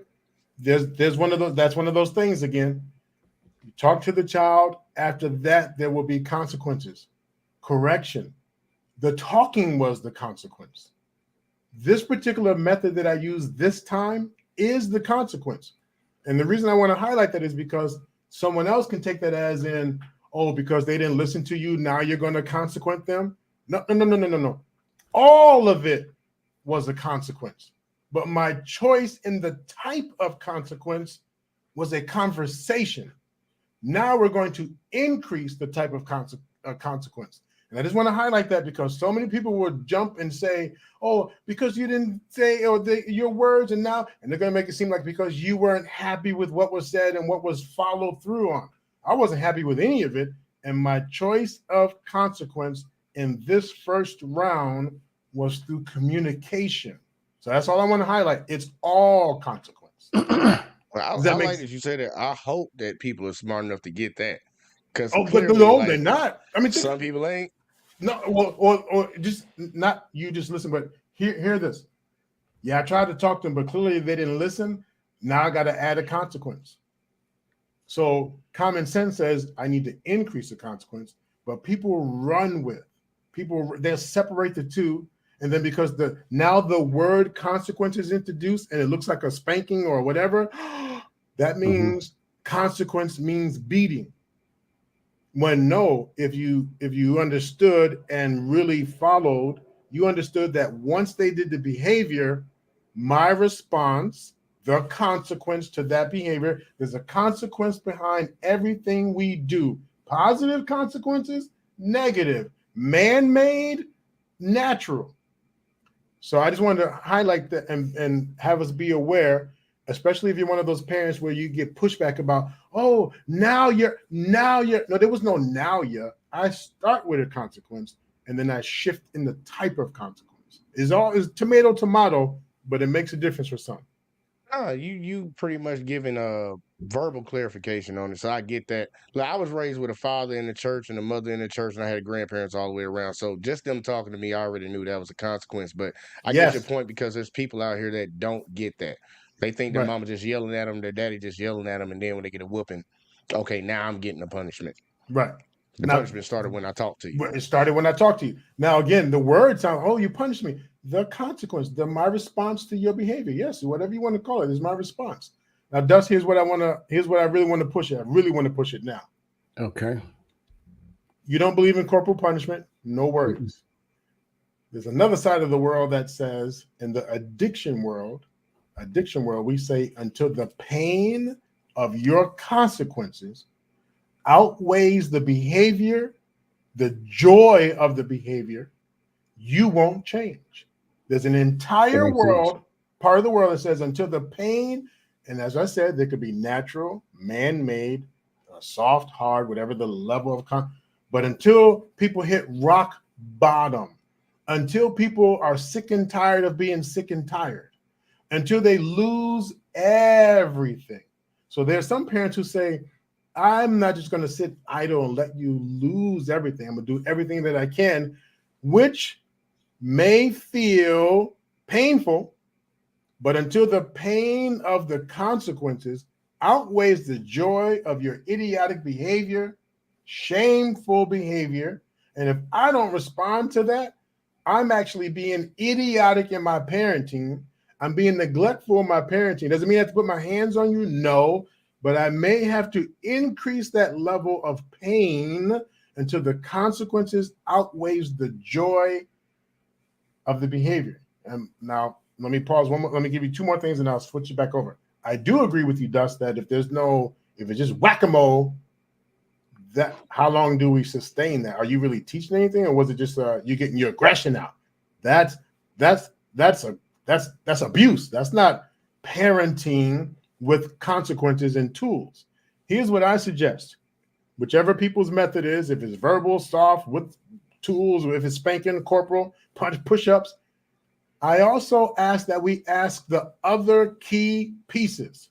There's one of those. That's one of those things again. You talk to the child. After that, there will be consequences. Correction. The talking was the consequence. This particular method that I use this time is the consequence. And the reason I want to highlight that is because someone else can take that as in, oh, because they didn't listen to you, now you're going to consequent them. No. All of it was a consequence. But my choice in the type of consequence was a conversation. Now we're going to increase the type of consequence. And I just want to highlight that because so many people would jump and say, oh, because you didn't say your words and they're going to make it seem like because you weren't happy with what was said and what was followed through on. I wasn't happy with any of it. And my choice of consequence in this first round was through communication. So that's all I want to highlight. It's all consequence. Well, I like that you say that. I hope that people are smart enough to get that. Because Oh, but clearly, no, like, they're not. I mean, some people ain't. no, or just not you just listen, but hear this. Yeah, I tried to talk to them, but clearly they didn't listen. Now I got to add a consequence. So common sense says I need to increase the consequence, but people run with they'll separate the two, and then because the word consequence is introduced and it looks like a spanking or whatever, that means consequence means beating. When no, if you understood and really followed, you understood that once they did the behavior, my response, the consequence to that behavior, there's a consequence behind everything we do. Positive consequences, negative, man-made, natural. So I just wanted to highlight that and have us be aware, especially if you're one of those parents where you get pushback about, oh, now you're no, there was no now you're. I start with a consequence and then I shift in the type of consequence. Is tomato, but it makes a difference for some. You pretty much giving a verbal clarification on it, so I get that. Like, I was raised with a father in the church and a mother in the church, and I had grandparents all the way around. So just them talking to me, I already knew that was a consequence. But I get your Yes, point because there's people out here that don't get that. They think their right, mama just yelling at them, their daddy just yelling at them, and then when they get a whooping, okay, now I'm getting a punishment. right. The Now, punishment started when I talked to you. it started when I talked to you. Now, again, the word sound, oh, you punished me. The consequence, my response to your behavior. Yes, whatever you want to call it is my response. Now, Dust, here's what I really want to push it. I really want to push it now. Okay. You don't believe in corporal punishment? No worries. There's another side of the world that says, in the addiction world, we say until the pain of your consequences outweighs the behavior, the joy of the behavior, you won't change. There's an entire world, part of the world that says until the pain, and as I said, there could be natural, man-made, soft, hard, whatever the level of, but until people hit rock bottom, until people are sick and tired of being sick and tired, until they lose everything. So there's some parents who say, I'm not just going to sit idle and let you lose everything. I'm going to do everything that I can, which may feel painful, but until the pain of the consequences outweighs the joy of your idiotic behavior, shameful behavior, and if I don't respond to that, I'm actually being idiotic in my parenting. I'm being neglectful in my parenting. Doesn't mean I have to put my hands on you? No. But I may have to increase that level of pain until the consequences outweighs the joy of the behavior. And now let me pause one more. Let me give you two more things and I'll switch it back over. I do agree with you, Dust, that if it's just whack-a-mole, that how long do we sustain that? Are you really teaching anything, or was it just you getting your aggression out? That's abuse. That's not parenting with consequences and tools. Here's what I suggest. Whichever people's method is, if it's verbal, soft, with tools, or if it's spanking, corporal, push-ups, I also ask that we ask the other key pieces.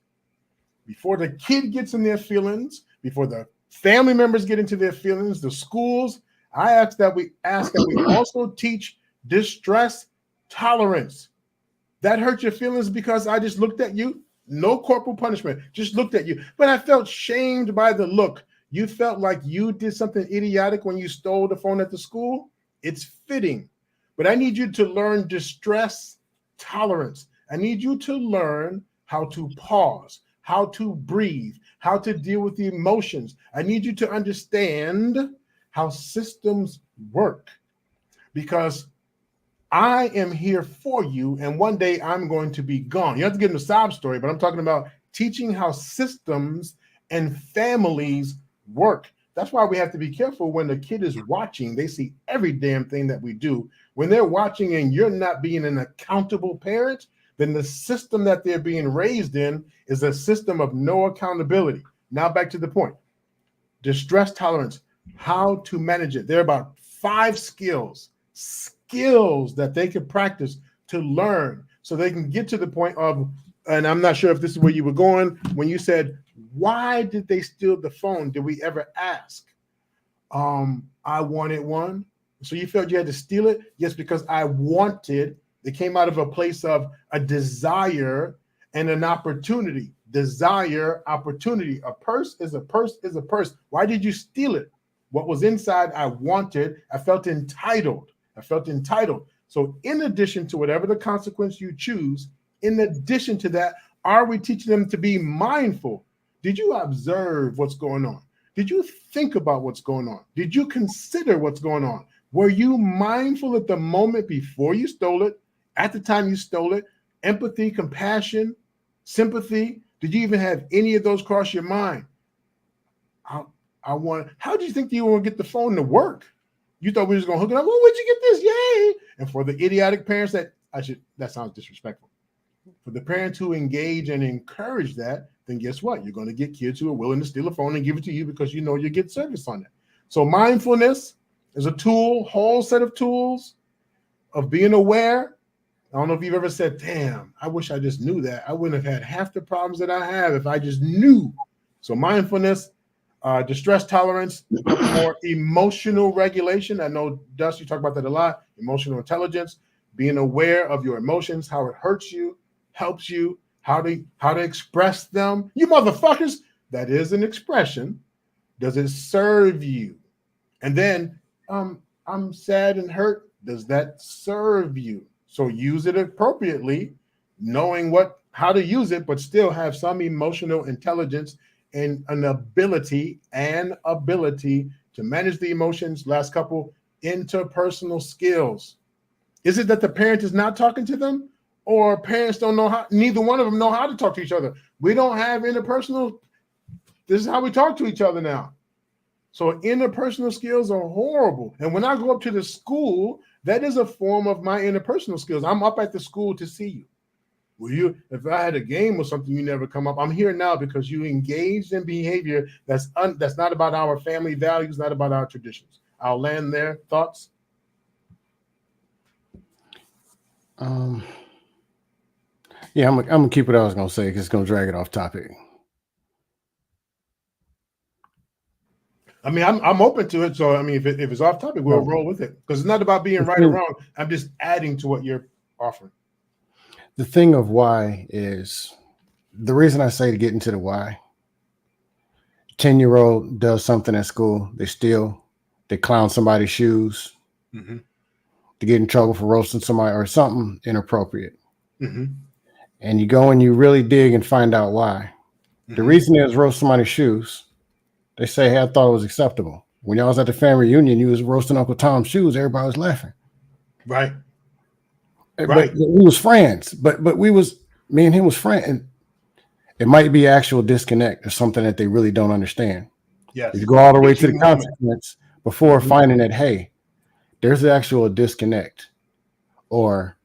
Before the kid gets in their feelings, before the family members get into their feelings, the schools, I ask that we also teach distress tolerance. That hurt your feelings because I just looked at you? No corporal punishment, just looked at you. But I felt shamed by the look. You felt like you did something idiotic when you stole the phone at the school? It's fitting. But I need you to learn distress tolerance. I need you to learn how to pause, how to breathe, how to deal with the emotions. I need you to understand how systems work, because I am here for you, and one day I'm going to be gone. You have to get into a sob story, but I'm talking about teaching how systems and families work. That's why we have to be careful when the kid is watching. They see every damn thing that we do. When they're watching and you're not being an accountable parent, then the system that they're being raised in is a system of no accountability. Now back to the point. Distress tolerance, how to manage it. There are about 5 skills that they can practice to learn so they can get to the point of, and I'm not sure if this is where you were going when you said, why did they steal the phone? Did we ever ask? I wanted one. So you felt you had to steal it? Yes, because I wanted. It came out of a place of a desire and an opportunity. Desire, opportunity. A purse is a purse is a purse. Why did you steal it? What was inside, I wanted. I felt entitled. I felt entitled. So in addition to whatever the consequence you choose, in addition to that, are we teaching them to be mindful? Did you observe what's going on? Did you think about what's going on? Did you consider what's going on? Were you mindful at the moment before you stole it, at the time you stole it? Empathy, compassion, sympathy? Did you even have any of those cross your mind? How do you think you were going to get the phone to work? You thought we were just going to hook it up. Oh, where'd you get this? Yay. And for the idiotic parents that sounds disrespectful. For the parents who engage and encourage that, then guess what? You're going to get kids who are willing to steal a phone and give it to you because you know you get service on it. So mindfulness is a tool, whole set of tools of being aware. I don't know if you've ever said, damn, I wish I just knew that. I wouldn't have had half the problems that I have if I just knew. So mindfulness, distress tolerance, or emotional regulation. I know, Dust, you talk about that a lot. Emotional intelligence, being aware of your emotions, how it hurts you, helps you, how to express them. You motherfuckers, that is an expression. Does it serve you? And then I'm sad and hurt. Does that serve you? So use it appropriately, knowing how to use it, but still have some emotional intelligence and an ability to manage the emotions. Last couple, interpersonal skills. Is it that the parent is not talking to them, or parents don't know how? Neither one of them know how to talk to each other. We don't have interpersonal. This is how we talk to each other now. So interpersonal skills are horrible. And when I go up to the school, that is a form of my interpersonal skills. I'm up at the school to see you. If I had a game or something, you never come up. I'm here now because you engaged in behavior that's not about our family values, not about our traditions. I'll land there. Thoughts? Yeah, I'm gonna keep what I was gonna say because it's gonna drag it off topic. I mean, I'm open to it. So I mean, if it's off topic, we'll roll with it because it's not about being right or wrong. I'm just adding to what you're offering. The thing of why is the reason I say to get into the why. 10-year-old does something at school, they steal, they clown somebody's shoes, mm-hmm. to get in trouble for roasting somebody or something inappropriate. Mm-hmm. And you go and you really dig and find out why. Mm-hmm. The reason they was roast somebody's shoes, they say, hey, I thought it was acceptable. When y'all was at the family reunion, you was roasting Uncle Tom's shoes, everybody was laughing. Right. But we was friends. But me and him was friends. And it might be actual disconnect or something that they really don't understand. Yes. If you go all the way to the consequence before finding that, hey, there's the actual disconnect. Or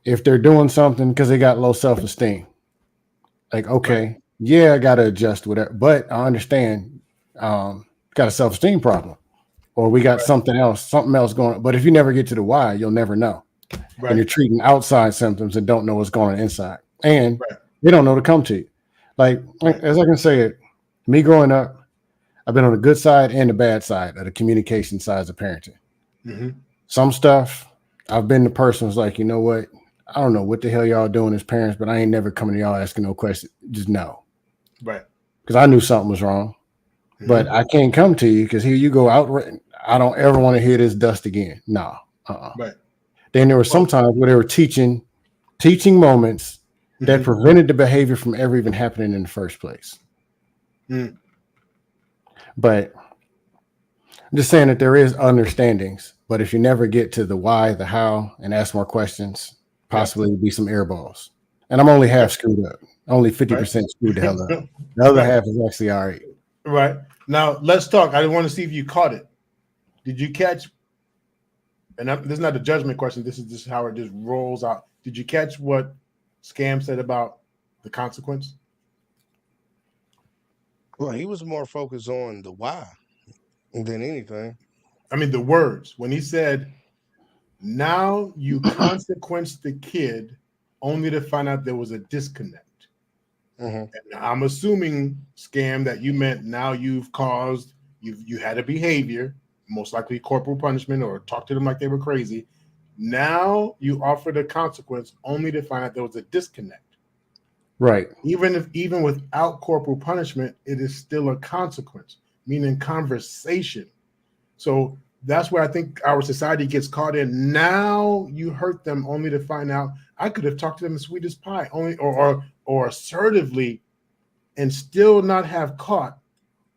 if they're doing something because they got low self-esteem, like, okay, yeah, I got to adjust whatever, but I understand got a self-esteem problem, or we got something else going on. But if you never get to the why, you'll never know. And you're treating outside symptoms and don't know what's going on inside. And they don't know to come to you. Like as I can say it, me growing up, I've been on the good side and the bad side of the communication sides of parenting. Mm-hmm. Some stuff, I've been the person who's like, you know what? I don't know what the hell y'all doing as parents, but I ain't never coming to y'all asking no questions. Just no. Right. Because I knew something was wrong. Mm-hmm. But I can't come to you because here you go out. I don't ever want to hear this dust again. No. Right. Then there were some times where they were teaching moments that prevented the behavior from ever even happening in the first place. Mm. But I'm just saying that there is understandings, but if you never get to the why, the how, and ask more questions, possibly be some air balls. And I'm only half screwed up, only 50% screwed the hell up. The other half is actually all right. Right. Now let's talk. I want to see if you caught it. Did you catch? And this is not a judgment question. This is just how it just rolls out. Did you catch what Scam said about the consequence? Well, he was more focused on the why than anything. I mean, the words. When he said, now you consequence the kid only to find out there was a disconnect. Mm-hmm. And I'm assuming, Scam, that you meant now you've caused You had a behavior, most likely corporal punishment, or talk to them like they were crazy. Now you offer the consequence only to find out there was a disconnect. Right. Even without corporal punishment, it is still a consequence, meaning conversation. So that's where I think our society gets caught in. Now you hurt them only to find out I could have talked to them as sweet as pie, only or assertively, and still not have caught,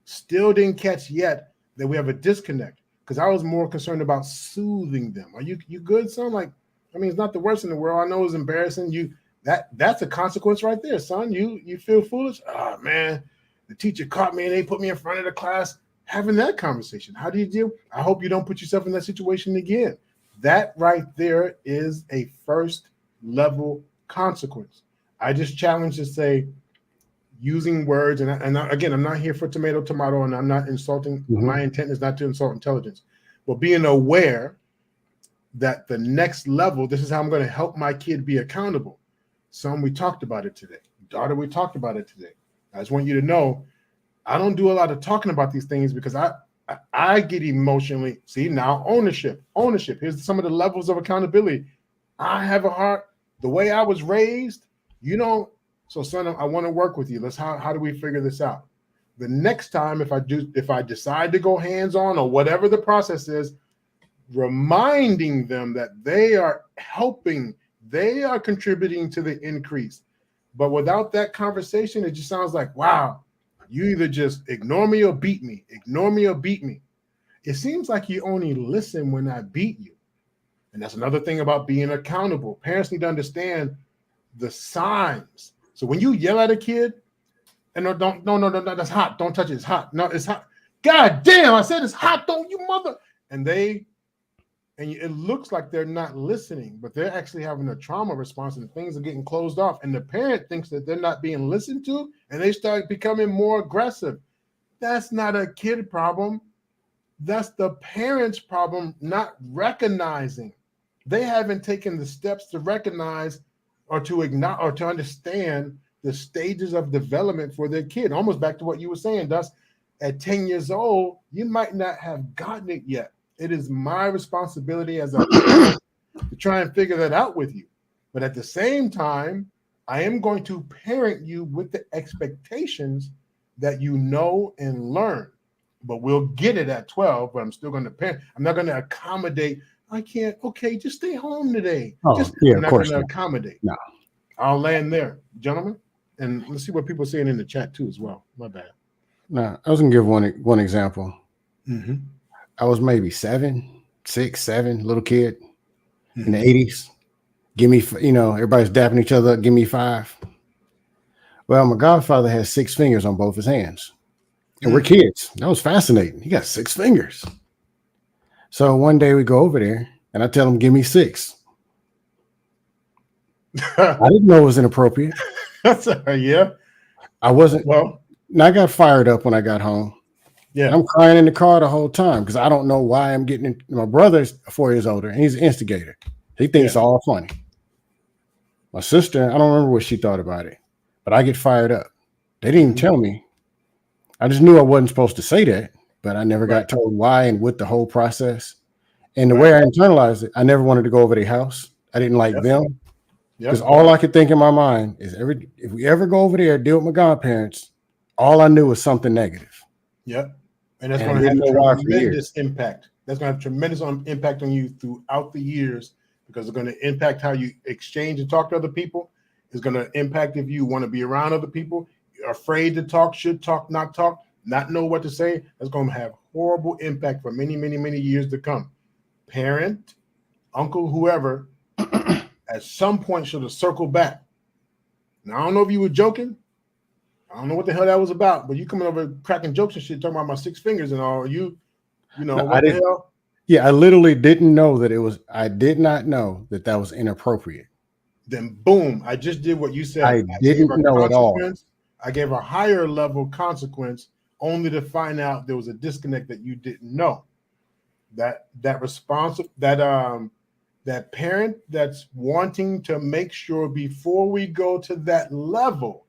still didn't catch yet that we have a disconnect. Because I was more concerned about soothing them. Are you good, son? Like, I mean, it's not the worst in the world. I know it's embarrassing. That's a consequence right there, son. You feel foolish? Oh man, the teacher caught me and they put me in front of the class. Having that conversation. How do you deal? I hope you don't put yourself in that situation again. That right there is a first level consequence. I just challenge to say, using words, and again, I'm not here for tomato, and I'm not insulting. Mhm. My intent is not to insult intelligence, but being aware that the next level, this is how I'm going to help my kid be accountable. Son, we talked about it today. Daughter, we talked about it today. I just want you to know, I don't do a lot of talking about these things because I get emotionally. See, now ownership. Here's some of the levels of accountability. I have a heart. The way I was raised, you know. So, son, I want to work with you. How do we figure this out? The next time, if I decide to go hands-on or whatever the process is, reminding them that they are helping, they are contributing to the increase. But without that conversation, it just sounds like, wow, you either just ignore me or beat me. It seems like you only listen when I beat you. And that's another thing about being accountable. Parents need to understand the signs. So when you yell at a kid, and no, that's hot. Don't touch it. It's hot. No, it's hot. God damn, I said it's hot. Don't you mother. And it looks like they're not listening, but they're actually having a trauma response and things are getting closed off. And the parent thinks that they're not being listened to and they start becoming more aggressive. That's not a kid problem. That's the parent's problem, not recognizing. They haven't taken the steps to recognize or to acknowledge or to understand the stages of development for their kid. Almost back to what you were saying, Dust. At 10 years old, you might not have gotten it yet. It is my responsibility as a parent to try and figure that out with you. But at the same time, I am going to parent you with the expectations that you know and learn. But we'll get it at 12, but I'm still going to parent. I'm not going to accommodate. I can't. Okay, just stay home today. Oh, yeah, I'm not going to accommodate. No. I'll land there, gentlemen. And let's see what people are saying in the chat too as well. My bad. No, I was going to give one example. Mm-hmm. I was maybe 7, 6, 7, little kid in the 80s. Give me, everybody's dapping each other up. Give me 5. Well, my godfather has 6 fingers on both his hands. And we're kids. That was fascinating. He got 6 fingers. So one day we go over there and I tell him, give me 6. I didn't know it was inappropriate. Yeah. I wasn't. Well, and I got fired up when I got home. Yeah. I'm crying in the car the whole time because I don't know why I'm getting it. My brother's 4 years older and he's an instigator. He thinks it's all funny. My sister, I don't remember what she thought about it, but I get fired up. They didn't even tell me. I just knew I wasn't supposed to say that, but I never got told why and what the whole process. And the way I internalized it, I never wanted to go over their house. I didn't like them. Because all I could think in my mind is if we ever go over there, deal with my godparents, all I knew was something negative. Yep. And that's going to have a tremendous impact. That's going to have tremendous impact on you throughout the years because it's going to impact how you exchange and talk to other people. It's going to impact if you want to be around other people, you're afraid to talk, should talk, not know what to say. That's going to have horrible impact for many, many, many years to come. Parent, uncle, whoever, at some point should have circled back. Now, I don't know if you were joking. I don't know what the hell that was about, but you coming over cracking jokes and shit, talking about my 6 fingers and all. What the hell? Yeah, I literally didn't know that it was. I did not know that was inappropriate. Then boom, I just did what you said. I didn't know at all. I gave a higher level consequence only to find out there was a disconnect that you didn't know. That parent that's wanting to make sure before we go to that level,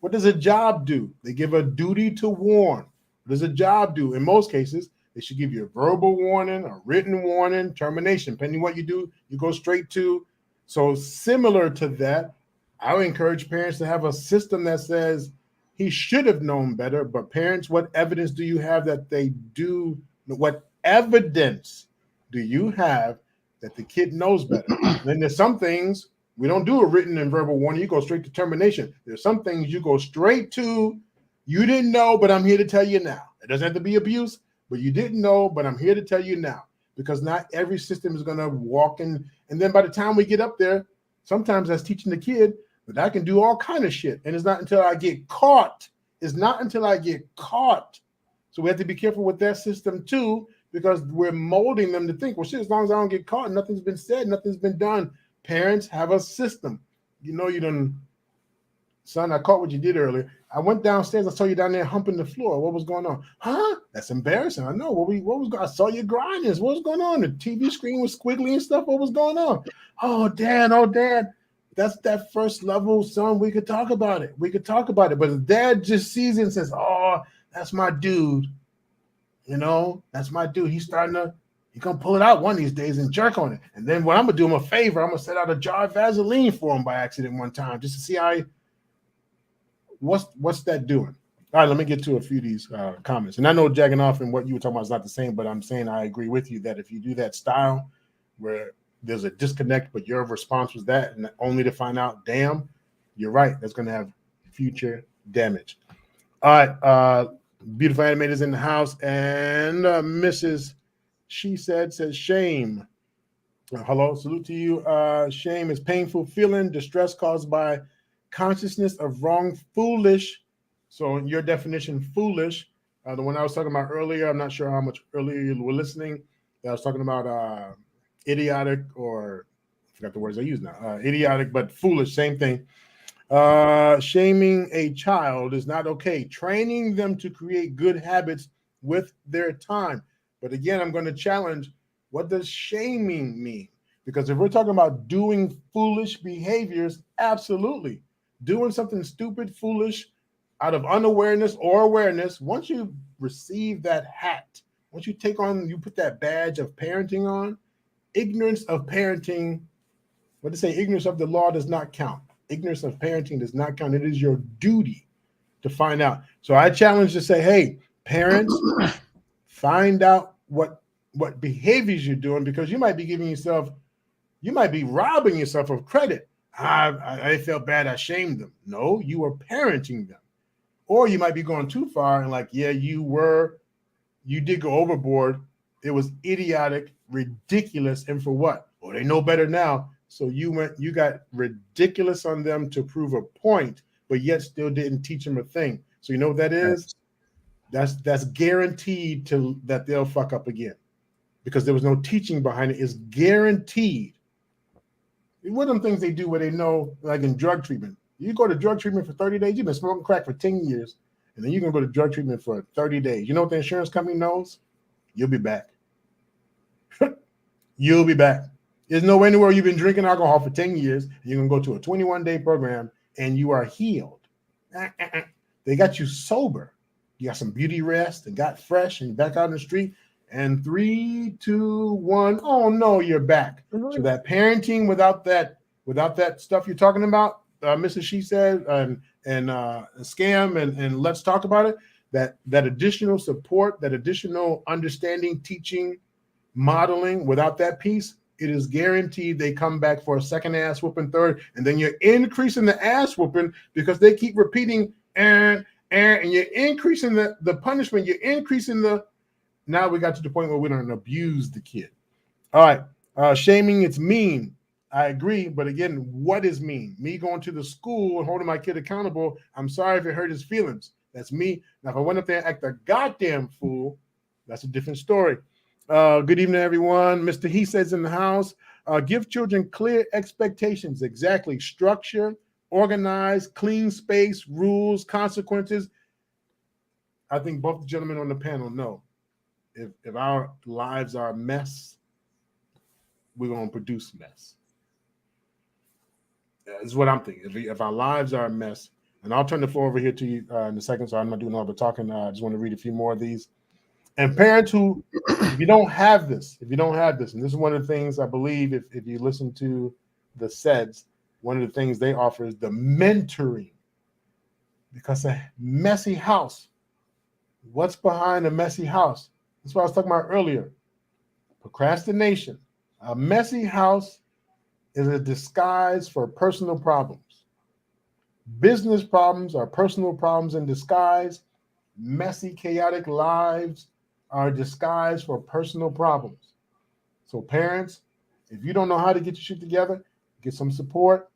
what does a job do? They give a duty to warn. What does a job do? In most cases, they should give you a verbal warning, a written warning, termination. Depending on what you do, you go straight to. So similar to that, I would encourage parents to have a system that says he should have known better. But parents, what evidence do you have that they do? What evidence do you have that the kid knows better? Then there's some things we don't do a written and verbal warning. You go straight to termination. There's some things you go straight to. You didn't know, but I'm here to tell you now. It doesn't have to be abuse, but you didn't know, but I'm here to tell you now. Because not every system is going to walk in. And then by the time we get up there, sometimes that's teaching the kid, but I can do all kind of shit. And it's not until I get caught. It's not until I get caught. So we have to be careful with that system too, because we're molding them to think, well, shit, as long as I don't get caught, nothing's been said, nothing's been done. Parents have a system. You know, you done, son, I caught what you did earlier. I went downstairs. I saw you down there humping the floor. What was going on? Huh? That's embarrassing. I know. What was going on? I saw you grinding. What was going on? The TV screen was squiggly and stuff. What was going on? Oh, Dad. That's that first level, son. We could talk about it. But if dad just sees it and says, oh, that's my dude. You know, that's my dude. He's gonna pull it out one of these days and jerk on it. And then what I'm gonna do him a favor, I'm gonna set out a jar of Vaseline for him by accident one time just to see how what's that doing. All right, let me get to a few of these comments. And I know jagging off and what you were talking about is not the same, but I'm saying I agree with you that if you do that style where there's a disconnect, but your response was that, and only to find out, damn, you're right, that's going to have future damage. All right, beautiful animators in the house, and Mrs. She says shame. Hello, salute to you. Shame is painful feeling, distress caused by consciousness of wrong, foolish. So in your definition, foolish, the one I was talking about earlier, I'm not sure how much earlier you were listening. I was talking about idiotic, or I forgot the words I use now. Idiotic, but foolish, same thing. Shaming a child is not okay. Training them to create good habits with their time. But again, I'm going to challenge, what does shaming mean? Because if we're talking about doing foolish behaviors, absolutely. Doing something stupid, foolish, out of unawareness or awareness, once you receive that hat, once you put that badge of parenting on, ignorance of parenting, what they say, ignorance of the law does not count. Ignorance of parenting does not count. It is your duty to find out. So I challenge to say, hey, parents, find out what behaviors you're doing, because you might be robbing yourself of credit. I felt bad, I shamed them. No, you were parenting them. Or you might be going too far and like, yeah, you did go overboard. It was idiotic, ridiculous, and for what? Well, they know better now. So you got ridiculous on them to prove a point, but yet still didn't teach them a thing. So you know what that is? That's guaranteed that they'll fuck up again, because there was no teaching behind it. It's guaranteed. One of them things they do where they know, like in drug treatment, you go to drug treatment for 30 days, you've been smoking crack for 10 years, and then you're going to go to drug treatment for 30 days. You know what the insurance company knows? You'll be back. You'll be back. There's no anywhere you've been drinking alcohol for 10 years, and you're going to go to a 21-day program, and you are healed. They got you sober. You got some beauty rest and got fresh and back out in the street. And 3, 2, 1, oh no, you're back. So that parenting without that stuff you're talking about, Mrs. She said, and scam, and let's talk about it. That additional support, that additional understanding, teaching, modeling, without that piece, it is guaranteed they come back for a second ass whooping, third, and then you're increasing the ass whooping because they keep repeating and you're increasing the punishment. You're increasing now we got to the point where we don't abuse the kid. All right. Shaming, it's mean. I agree. But again, what is mean? Me going to the school and holding my kid accountable. I'm sorry if it hurt his feelings. That's me. Now, if I went up there and act a goddamn fool, that's a different story. Good evening, everyone. Mr. He says in the house, give children clear expectations. Exactly. Structure, organize, clean space, rules, consequences. I think both the gentlemen on the panel know. If our lives are a mess, we're going to produce mess. That's what I'm thinking. If our lives are a mess, And I'll turn the floor over here to you in a second. So I'm not doing all the talking. I just want to read a few more of these. And parents who, if you don't have this, and this is one of the things I believe if you listen to the SEDS, one of the things they offer is the mentoring. Because a messy house, what's behind a messy house? That's what I was talking about earlier. Procrastination. A messy house is a disguise for personal problems. Business problems are personal problems in disguise. Messy, chaotic lives are disguised for personal problems. So parents, if you don't know how to get your shit together, get some support,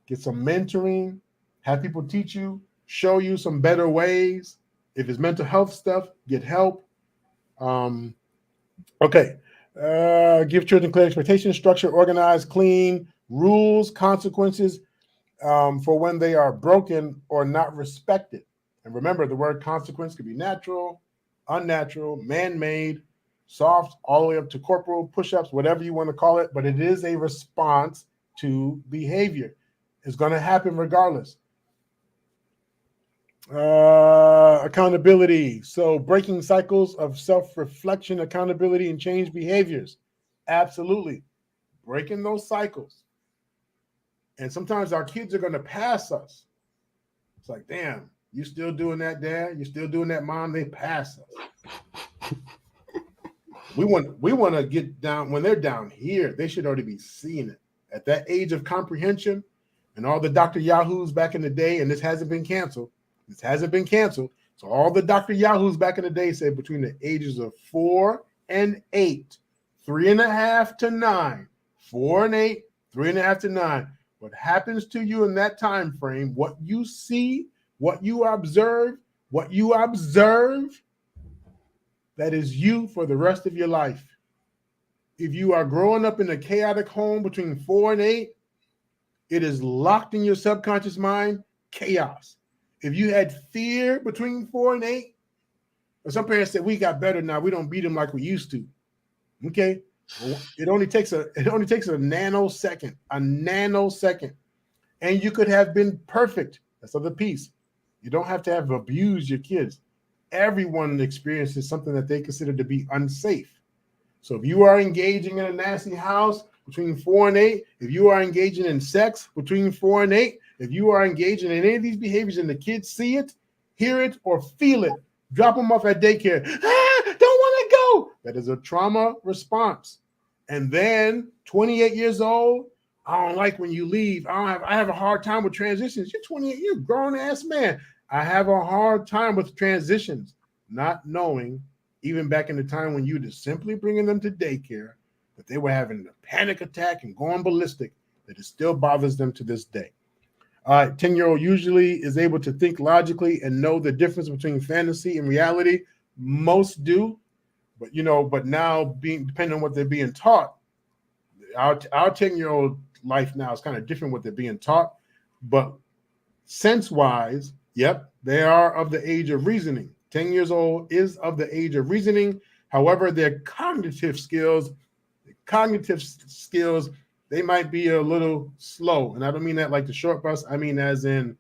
get some mentoring, have people teach you, show you some better ways. If it's mental health stuff, get help. Okay. Give children clear expectations, structure, organize, clean, rules, consequences for when they are broken or not respected. And remember, the word consequence could be natural, unnatural, man-made, soft, all the way up to corporal, push-ups, whatever you want to call it, but it is a response to behavior. It's going to happen regardless. Accountability. So breaking cycles of self-reflection, accountability, and change behaviors. Absolutely. Breaking those cycles. And sometimes our kids are going to pass us. It's like, damn, you still doing that, Dad? You still doing that, Mom? They pass us. We want to get down when they're down here. They should already be seeing it at that age of comprehension. And all the Dr. Yahoos back in the day, and this hasn't been canceled. So all the Dr. Yahoos back in the day said between the ages of 4 and 8, 3.5 to 9, 4 and 8, 3.5 to 9. What happens to you in that time frame, what you see, what you observe, that is you for the rest of your life. If you are growing up in a chaotic home between 4 and 8, it is locked in your subconscious mind, chaos. If you had fear between 4 and 8, or some parents said we got better now, we don't beat them like we used to. Okay, well, it only takes a nanosecond, and you could have been perfect. That's the other piece. You don't have to have abused your kids. Everyone experiences something that they consider to be unsafe. So if you are engaging in a nasty house between 4 and 8, if you are engaging in sex between 4 and 8, if you are engaging in any of these behaviors and the kids see it, hear it, or feel it, drop them off at daycare. Don't want to go. That is a trauma response. And then 28 years old, I don't like when you leave. I have a hard time with transitions. You're 28, you're a grown ass man. I have a hard time with transitions, not knowing, even back in the time when you just simply bringing them to daycare, that they were having a panic attack and going ballistic, that it still bothers them to this day. 10-year-old usually is able to think logically and know the difference between fantasy and reality. Most do, but now depending on what they're being taught, our 10-year-old life now is kind of different what they're being taught. But sense-wise, yep, they are of the age of reasoning. 10 years old is of the age of reasoning. However, their cognitive skills, they might be a little slow. And I don't mean that like the short bus. I mean as in,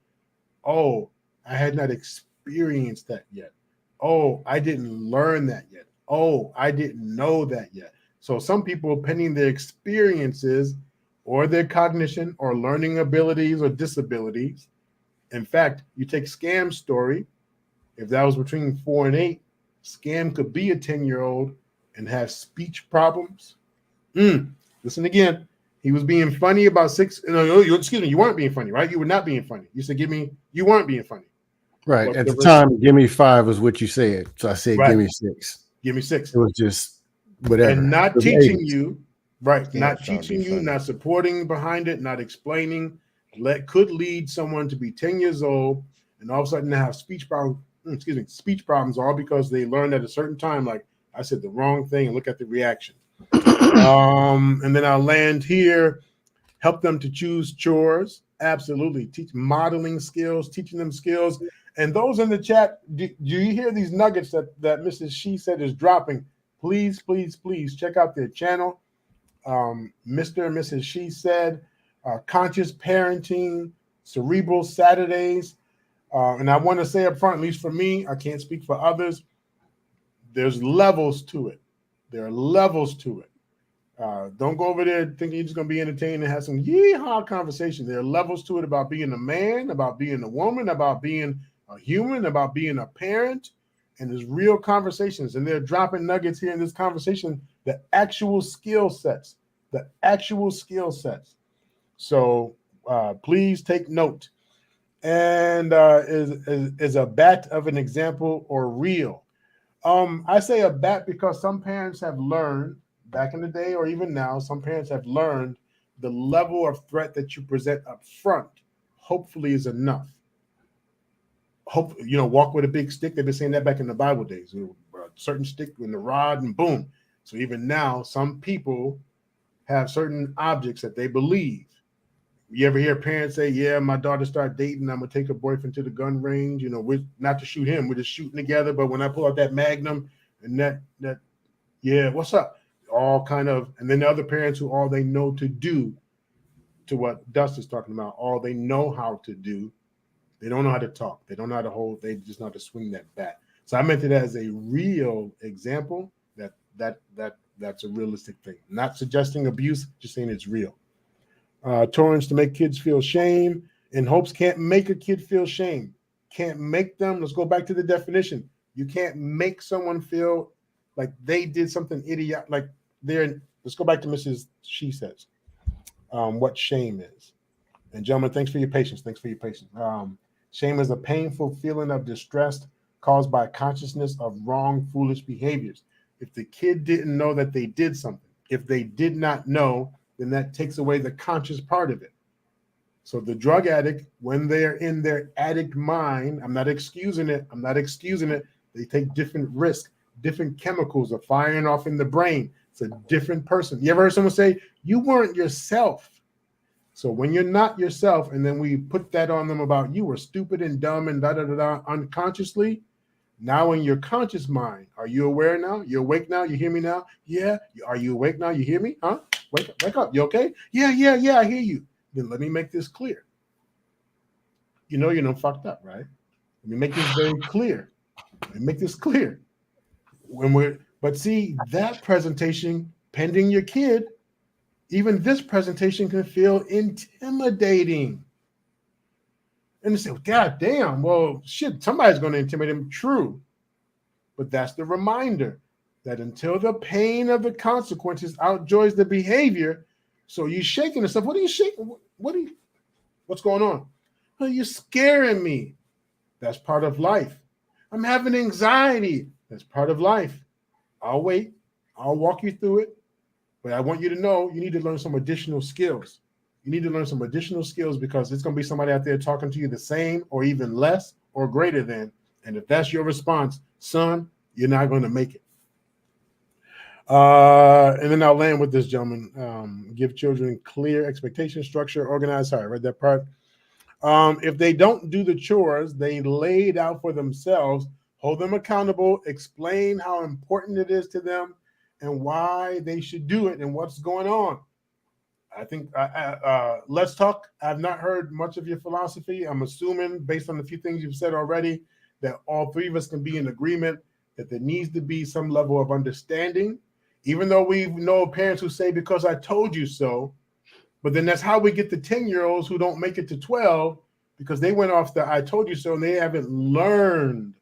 oh, I had not experienced that yet. Oh, I didn't learn that yet. Oh, I didn't know that yet. So some people, pending their experiences or their cognition or learning abilities or disabilities. In fact, you take Scam's story. If that was between 4 and 8, Scam could be a 10-year-old and have speech problems. Listen again. He was being funny about 6. No, excuse me. You weren't being funny, right? You were not being funny. You said, you weren't being funny. Right. But at the time, give me 5 was what you said. So I said, right. Give me 6. Give me 6. It was just whatever. And not teaching you, right? Yeah, not teaching you, not supporting behind it, not explaining, could lead someone to be 10 years old and all of a sudden have speech problems, all because they learned at a certain time, like I said the wrong thing and look at the reaction. And then I'll land here, help them to choose chores. Absolutely. Teach modeling skills, teaching them skills. And those in the chat, do you hear these nuggets that Mrs. She said is dropping? Please, please, please check out their channel. Mr. and Mrs. She said, conscious parenting, cerebral Saturdays. And I want to say up front, at least for me, I can't speak for others. There's levels to it. There are levels to it. Don't go over there thinking you're just going to be entertained and have some yeehaw conversation. There are levels to it about being a man, about being a woman, about being a human, about being a parent. And there's real conversations. And they're dropping nuggets here in this conversation, the actual skill sets, the actual skill sets. So please take note. And is a bat of an example or real? I say a bat because some parents have learned back in the day, or even now, some parents have learned the level of threat that you present up front, hopefully, is enough. Hope, walk with a big stick. They've been saying that back in the Bible days. A certain stick in the rod, and boom. So even now, some people have certain objects that they believe. You ever hear parents say, "Yeah, my daughter started dating. I'm gonna take her boyfriend to the gun range. We're not to shoot him. We're just shooting together. But when I pull out that Magnum and that, yeah, what's up?" All kind of, and then the other parents who all they know to do, to what Dust is talking about, all they know how to do, they don't know how to talk. They don't know how to hold. They just know how to swing that bat. So I meant it as a real example. That's a realistic thing. Not suggesting abuse, just saying it's real. Torrents to make kids feel shame, and hopes can't make a kid feel shame. Can't make them. Let's go back to the definition. You can't make someone feel like they did something idiot. Like let's go back to Mrs. She says what shame is. And gentlemen, thanks for your patience. Shame is a painful feeling of distress caused by consciousness of wrong, foolish behaviors. If the kid didn't know that they did something, if they did not know, then that takes away the conscious part of it. So the drug addict, when they're in their addict mind, I'm not excusing it. They take different risks. Different chemicals are firing off in the brain. It's a different person. You ever heard someone say, "You weren't yourself"? So when you're not yourself, and then we put that on them about you were stupid and dumb and da-da-da-da unconsciously, now in your conscious mind, are you aware now? You're awake now? You hear me now? Yeah. Are you awake now? You hear me? Huh? Wake up. You okay? Yeah, I hear you. Then let me make this clear. You're fucked up, right? Let me make this very clear. But see, that presentation, pending your kid, even this presentation can feel intimidating. And they say, "God damn, well, shit, somebody's going to intimidate him." True. But that's the reminder that until the pain of the consequences outjoys the behavior, so you're shaking and stuff. What are you shaking? What's going on? "Oh, you're scaring me." That's part of life. "I'm having anxiety." That's part of life. I'll wait. I'll walk you through it. But I want you to know you need to learn some additional skills. Because it's going to be somebody out there talking to you the same or even less or greater than. And if that's your response, son, you're not going to make it. And then I'll land with this, gentleman. Give children clear expectation structure, organized. Sorry, I read that part. If they don't do the chores they laid out for themselves, hold them accountable, explain how important it is to them and why they should do it and what's going on. I think let's talk. I've not heard much of your philosophy. I'm assuming, based on the few things you've said already, that all three of us can be in agreement that there needs to be some level of understanding, even though we know parents who say, "Because I told you so." But then that's how we get the 10-year-olds who don't make it to 12 because they went off the "I told you so" and they haven't learned.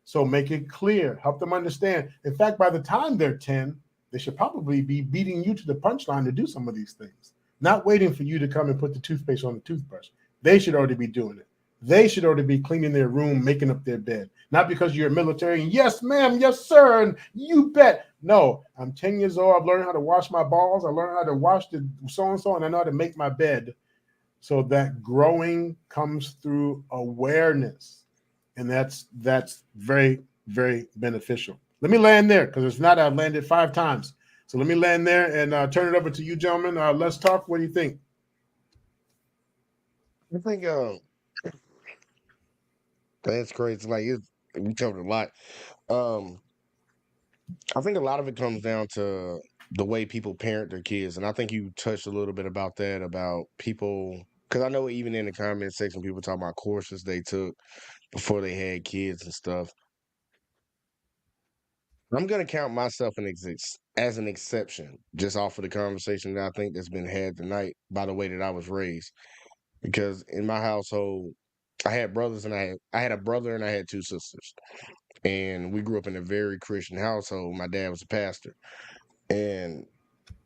So make it clear, help them understand. In fact, by the time they're 10, they should probably be beating you to the punchline to do some of these things, not waiting for you to come and put the toothpaste on the toothbrush. They should already be doing it. They should already be cleaning their room, making up their bed. Not because you're military and "Yes, ma'am, yes, sir, and you bet." No, I'm 10 years old. I've learned how to wash my balls. I learned how to wash the so-and-so, and I know how to make my bed. So that growing comes through awareness. And that's very, very beneficial. Let me land there because it's not, I've landed 5 times. So let me land there and turn it over to you, gentlemen. Let's talk. What do you think? I think that's crazy. Like we covered a lot. I think a lot of it comes down to the way people parent their kids, and I think you touched a little bit about that, about people because I know even in the comment section, people talk about courses they took before they had kids and stuff. I'm gonna count myself as an exception, just off of the conversation that I think that's been had tonight by the way that I was raised. Because in my household, I had brothers and I had a brother and I had two sisters, and we grew up in a very Christian household. My dad was a pastor, and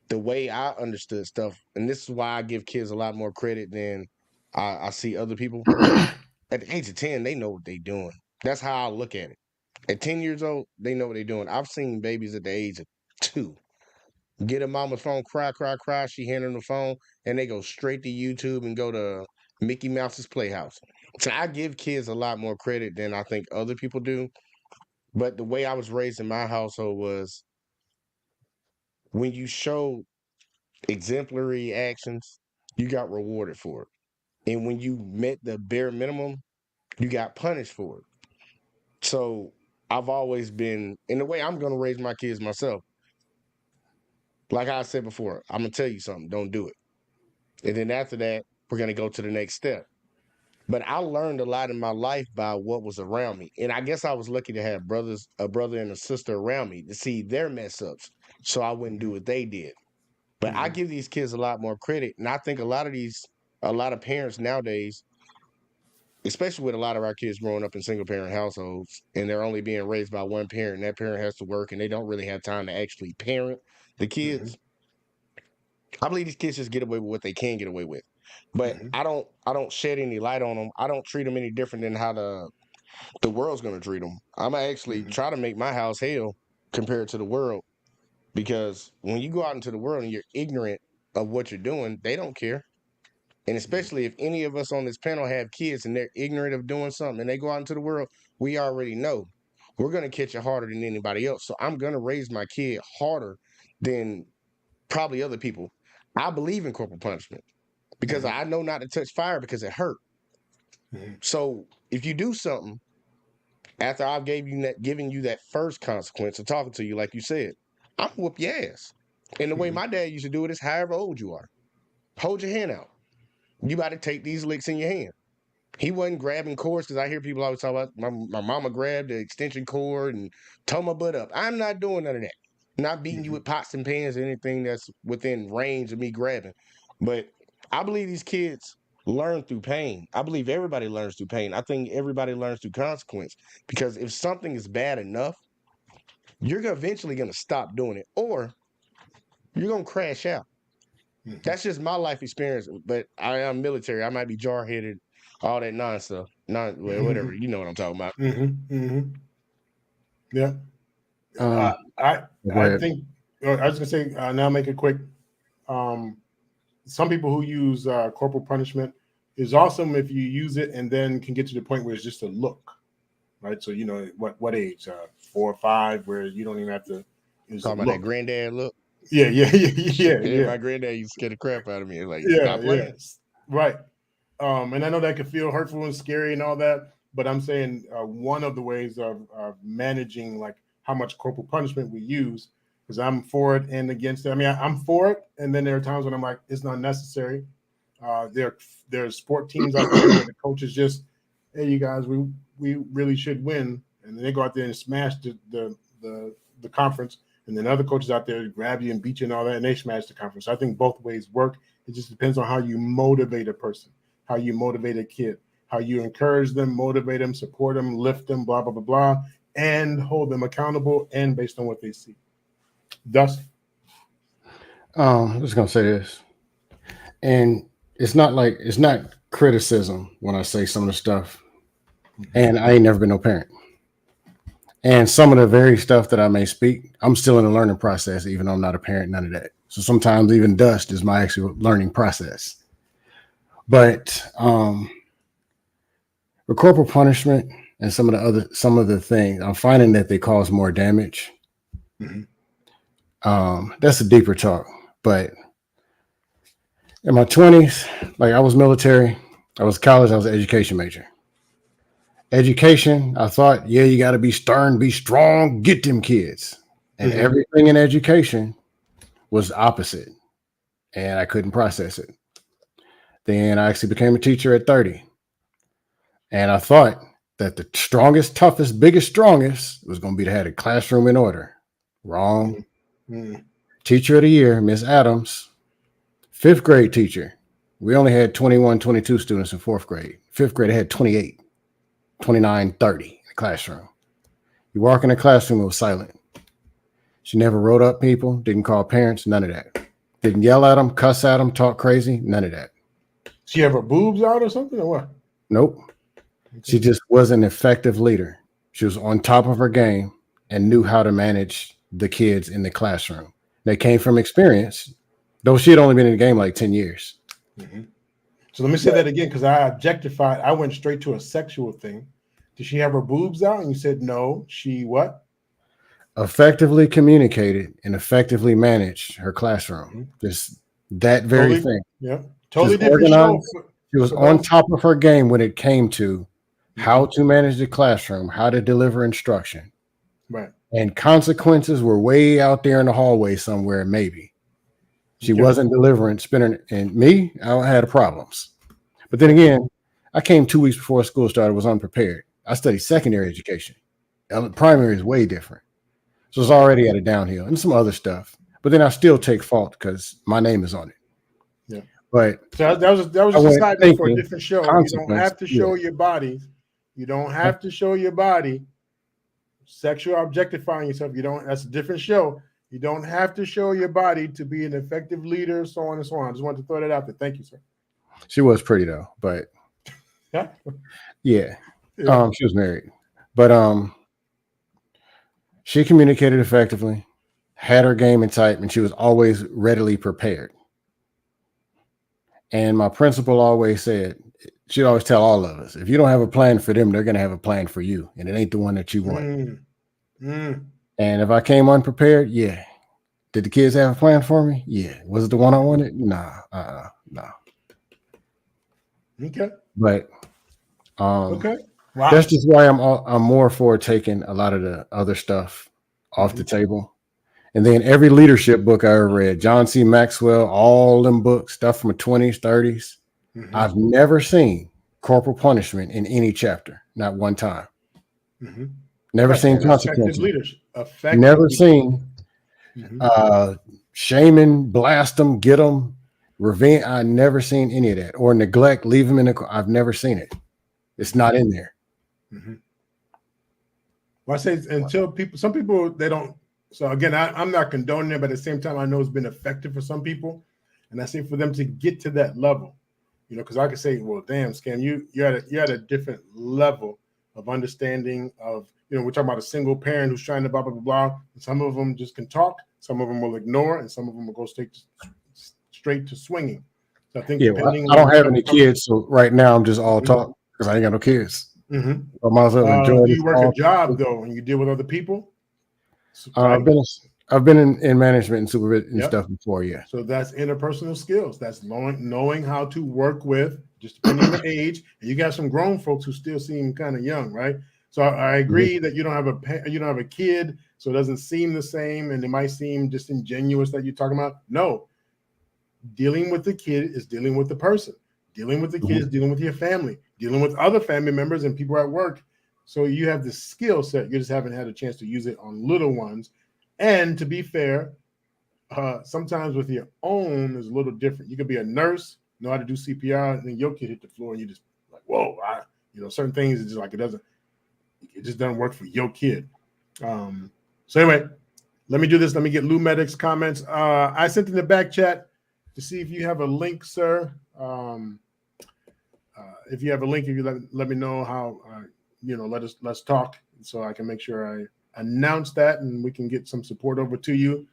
the way I understood stuff, and this is why I give kids a lot more credit than I see other people. At the age of 10, they know what they're doing. That's how I look at it. At 10 years old, they know what they're doing. I've seen babies at the age of 2 get a mama's phone, cry, cry, cry. She hand them the phone, and they go straight to YouTube and go to Mickey Mouse's Playhouse. So I give kids a lot more credit than I think other people do. But the way I was raised in my household was when you show exemplary actions, you got rewarded for it. And when you met the bare minimum, you got punished for it. So I've always been, in the way I'm going to raise my kids myself, like I said before, I'm going to tell you something, don't do it. And then after that, we're going to go to the next step. But I learned a lot in my life by what was around me. And I guess I was lucky to have a brother and a sister around me to see their mess ups so I wouldn't do what they did. But I give these kids a lot more credit. And I think a lot of parents nowadays, especially with a lot of our kids growing up in single parent households, and they're only being raised by one parent, and that parent has to work and they don't really have time to actually parent the kids. I believe these kids just get away with what they can get away with. But I don't shed any light on them. I don't treat them any different than how the world's going to treat them. I'm actually try to make my house hell compared to the world, because when you go out into the world and you're ignorant of what you're doing, they don't care. And especially if any of us on this panel have kids and they're ignorant of doing something and they go out into the world, we already know we're going to catch it harder than anybody else. So I'm going to raise my kid harder than probably other people. I believe in corporal punishment because I know not to touch fire because it hurt. So if you do something after I've giving you that first consequence of talking to you, like you said, I'm gonna whoop your ass. And the way my dad used to do it is however old you are. Hold your hand out. You got to take these licks in your hand. He wasn't grabbing cords, because I hear people always talk about my mama grabbed the extension cord and tore my butt up. I'm not doing none of that. Not beating you with pots and pans or anything that's within range of me grabbing. But I believe these kids learn through pain. I believe everybody learns through pain. I think everybody learns through consequence, because if something is bad enough, you're eventually going to stop doing it, or you're going to crash out. That's just my life experience. But I am military. I might be jar-headed, all that nonsense. Whatever. You know what I'm talking about. Yeah. I think I was gonna say now make it quick. Some people who use corporal punishment is awesome if you use it and then can get to the point where it's just a look, right? So you know what age, 4 or 5, where you don't even have to use Talking about that granddad look. Yeah. My granddad used to scare the crap out of me. Like, yeah, stop playing. Right. And I know that could feel hurtful and scary and all that, but I'm saying one of the ways of managing like how much corporal punishment we use, because I'm for it and against it. I mean, I'm for it, and then there are times when I'm like, it's not necessary. There's sport teams out there where the coaches just, hey, you guys, we really should win, and then they go out there and smash the conference, and then other coaches out there grab you and beat you and all that, and they smash the conference. So I think both ways work. It just depends on how you motivate a person, how you motivate a kid, how you encourage them, motivate them, support them, lift them, blah, blah, blah, blah, and hold them accountable and based on what they see. Dustin? I'm just going to say this. And it's not criticism when I say some of the stuff. And I ain't never been no parent. And some of the very stuff that I may speak, I'm still in the learning process, even though I'm not a parent, none of that. So sometimes even dust is my actual learning process. But with corporal punishment and some of the things, I'm finding that they cause more damage. That's a deeper talk. But in my 20s, like I was military, I was college, I was an education major. Education, I thought, yeah, you got to be stern, be strong, get them kids. And everything in education was opposite. And I couldn't process it. Then I actually became a teacher at 30. And I thought that the strongest, toughest, biggest, strongest was going to be to have the classroom in order. Wrong. Mm. Teacher of the year, Miss Adams, 5th grade teacher. We only had 21, 22 students in 4th grade. 5th grade, I had 28, 29, 30 in the classroom. You walk in the classroom, it was silent. She never wrote up people, didn't call parents, none of that. Didn't yell at them, cuss at them, talk crazy, none of that. She have her boobs out or something or what? Nope. She just was an effective leader. She was on top of her game and knew how to manage the kids in the classroom. They came from experience, though she had only been in the game like 10 years. Mm-hmm. So let me say that again, because I objectified. I went straight to a sexual thing. Did she have her boobs out? And you said no. She what? Effectively communicated and effectively managed her classroom. Just that very thing. Yeah. Totally Just different show. organized. She was on top of her game when it came to how to manage the classroom, how to deliver instruction. Right. And consequences were way out there in the hallway somewhere, maybe. She wasn't delivering, spinning, and me, I had problems. But then again, I came 2 weeks before school started, was unprepared. I studied secondary education. Primary is way different. So it's already at a downhill and some other stuff. But then I still take fault because my name is on it. Yeah. But so that was just a side note for a different show. You don't have to show your body. You don't have to show your body. Sexual objectifying yourself. You don't. That's a different show. You don't have to show your body to be an effective leader, so on and so on. I just wanted to throw that out there. Thank you, sir. She was pretty though, but yeah. She was married, but she communicated effectively, had her game in tight, and she was always readily prepared. And my principal always said, she'd always tell all of us, if you don't have a plan for them, they're going to have a plan for you, and it ain't the one that you want. And if I came unprepared, yeah. Did the kids have a plan for me? Yeah. Was it the one I wanted? Nah. No. Okay. But okay. Wow. That's just why I'm more for taking a lot of the other stuff off the table. And then every leadership book I ever read, John C. Maxwell, all them books, stuff from the 20s, 30s, I've never seen corporal punishment in any chapter, not one time. Never seen consequences. Never seen shaming, blast them, get them, revenge. I never seen any of that. Or neglect, leave them in the. I've never seen it. It's not in there. Well, I say until some people, they don't. So again, I'm not condoning it, but at the same time, I know it's been effective for some people. And I say for them to get to that level, because I could say, well, damn, Scam, you're at a different level of understanding of, we're talking about a single parent who's trying to blah, blah, blah, blah. And some of them just can talk. Some of them will ignore, and some of them will go straight to swinging. So I think I don't have any kids. So right now I'm just all talk because I ain't got no kids. I might as well enjoy do you work a job though, and you deal with other people? I've been in management and supervision and stuff before, yeah. So that's interpersonal skills. That's knowing how to work with, just depending on the age. And you got some grown folks who still seem kind of young, right? So I agree that you don't have a kid, so it doesn't seem the same, and it might seem disingenuous that you're talking about. No, dealing with the kid is dealing with the person. Dealing with the kids, dealing with your family, dealing with other family members and people at work. So you have the skill set. You just haven't had a chance to use it on little ones. And to be fair, sometimes with your own is a little different. You could be a nurse, know how to do CPR, and then your kid hit the floor, and you just like, whoa, certain things is just like it just doesn't work for your kid. So anyway, let me do this. Let me get Lou Medic's comments. I sent in the back chat to see if you have a link, sir. If you have a link, if you let me know how, let's talk so I can make sure I announce that and we can get some support over to you.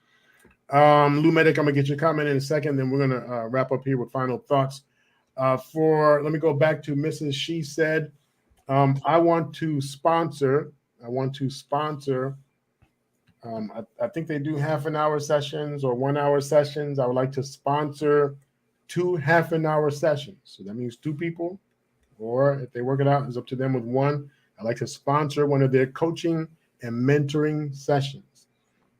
Lou Medic, I'm gonna get your comment in a second, then we're gonna wrap up here with final thoughts. Let me go back to Mrs. She Said, I want to sponsor. I think they do half-an-hour sessions or 1 hour sessions. I would like to sponsor 2 half-an-hour sessions. So that means 2 people, or if they work it out, it's up to them with 1. I'd like to sponsor one of their coaching and mentoring sessions.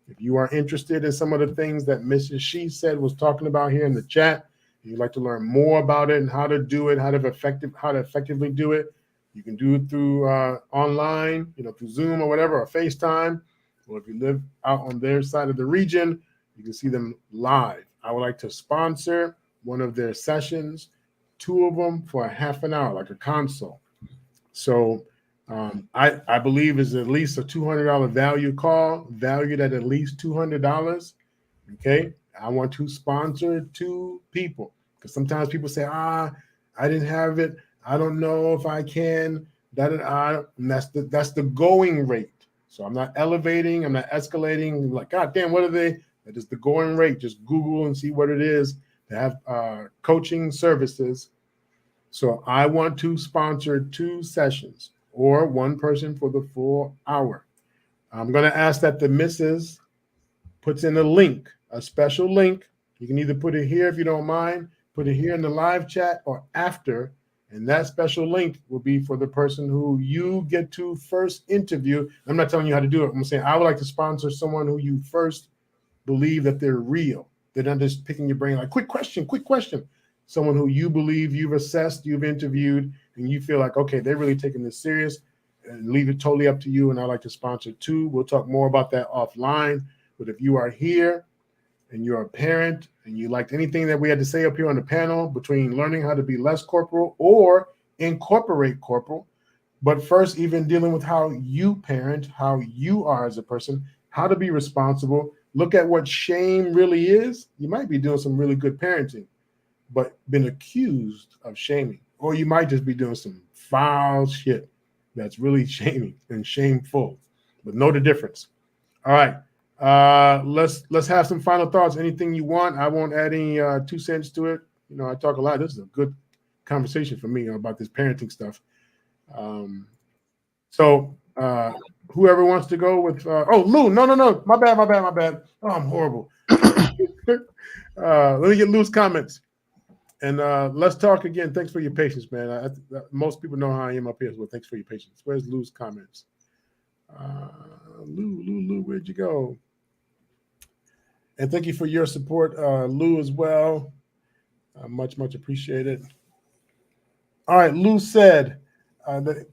If you are interested in some of the things that Mrs. She Said was talking about here in the chat, you'd like to learn more about it and how to do it, how to effectively do it, you can do it through online, through Zoom or whatever, or FaceTime. Or if you live out on their side of the region, you can see them live. I would like to sponsor one of their sessions, 2 of them for a half an hour, like a consult. So I believe is at least a $200 value call, valued at least $200. Okay, I want to sponsor 2 people, because sometimes people say, I didn't have it, I don't know if I can. And that's the going rate. So I'm not elevating, I'm not escalating. Like, God damn, what are they? That is the going rate. Just Google and see what it is to have coaching services. So I want to sponsor 2 sessions or 1 person for the full hour. I'm going to ask that the missus puts in a link, a special link. You can either put it here if you don't mind, put it here in the live chat or after. And that special link will be for the person who you get to first interview. I'm not telling you how to do it. I'm saying I would like to sponsor someone who you first believe that they're real. They're not just picking your brain like, quick question. Someone who you believe you've assessed, you've interviewed, and you feel like, okay, they're really taking this serious, and leave it totally up to you. And I'd like to sponsor 2. We'll talk more about that offline. But if you are here and you're a parent and you liked anything that we had to say up here on the panel between learning how to be less corporal or incorporate corporal, but first even dealing with how you parent, how you are as a person, how to be responsible, look at what shame really is. You might be doing some really good parenting, but been accused of shaming. Or you might just be doing some foul shit that's really shaming and shameful, but know the difference. All right. Let's have some final thoughts. Anything you want. I won't add any 2 cents to it. I talk a lot. This is a good conversation for me about this parenting stuff. So whoever wants to go with Lou. No. My bad. Oh, I'm horrible. Let me get Lou's comments. And let's talk again. Thanks for your patience, man. Most people know how I am up here, so thanks for your patience. Where's Lou's comments? Lou, where'd you go? And thank you for your support, Lou, as well. Much appreciated. All right, Lou said that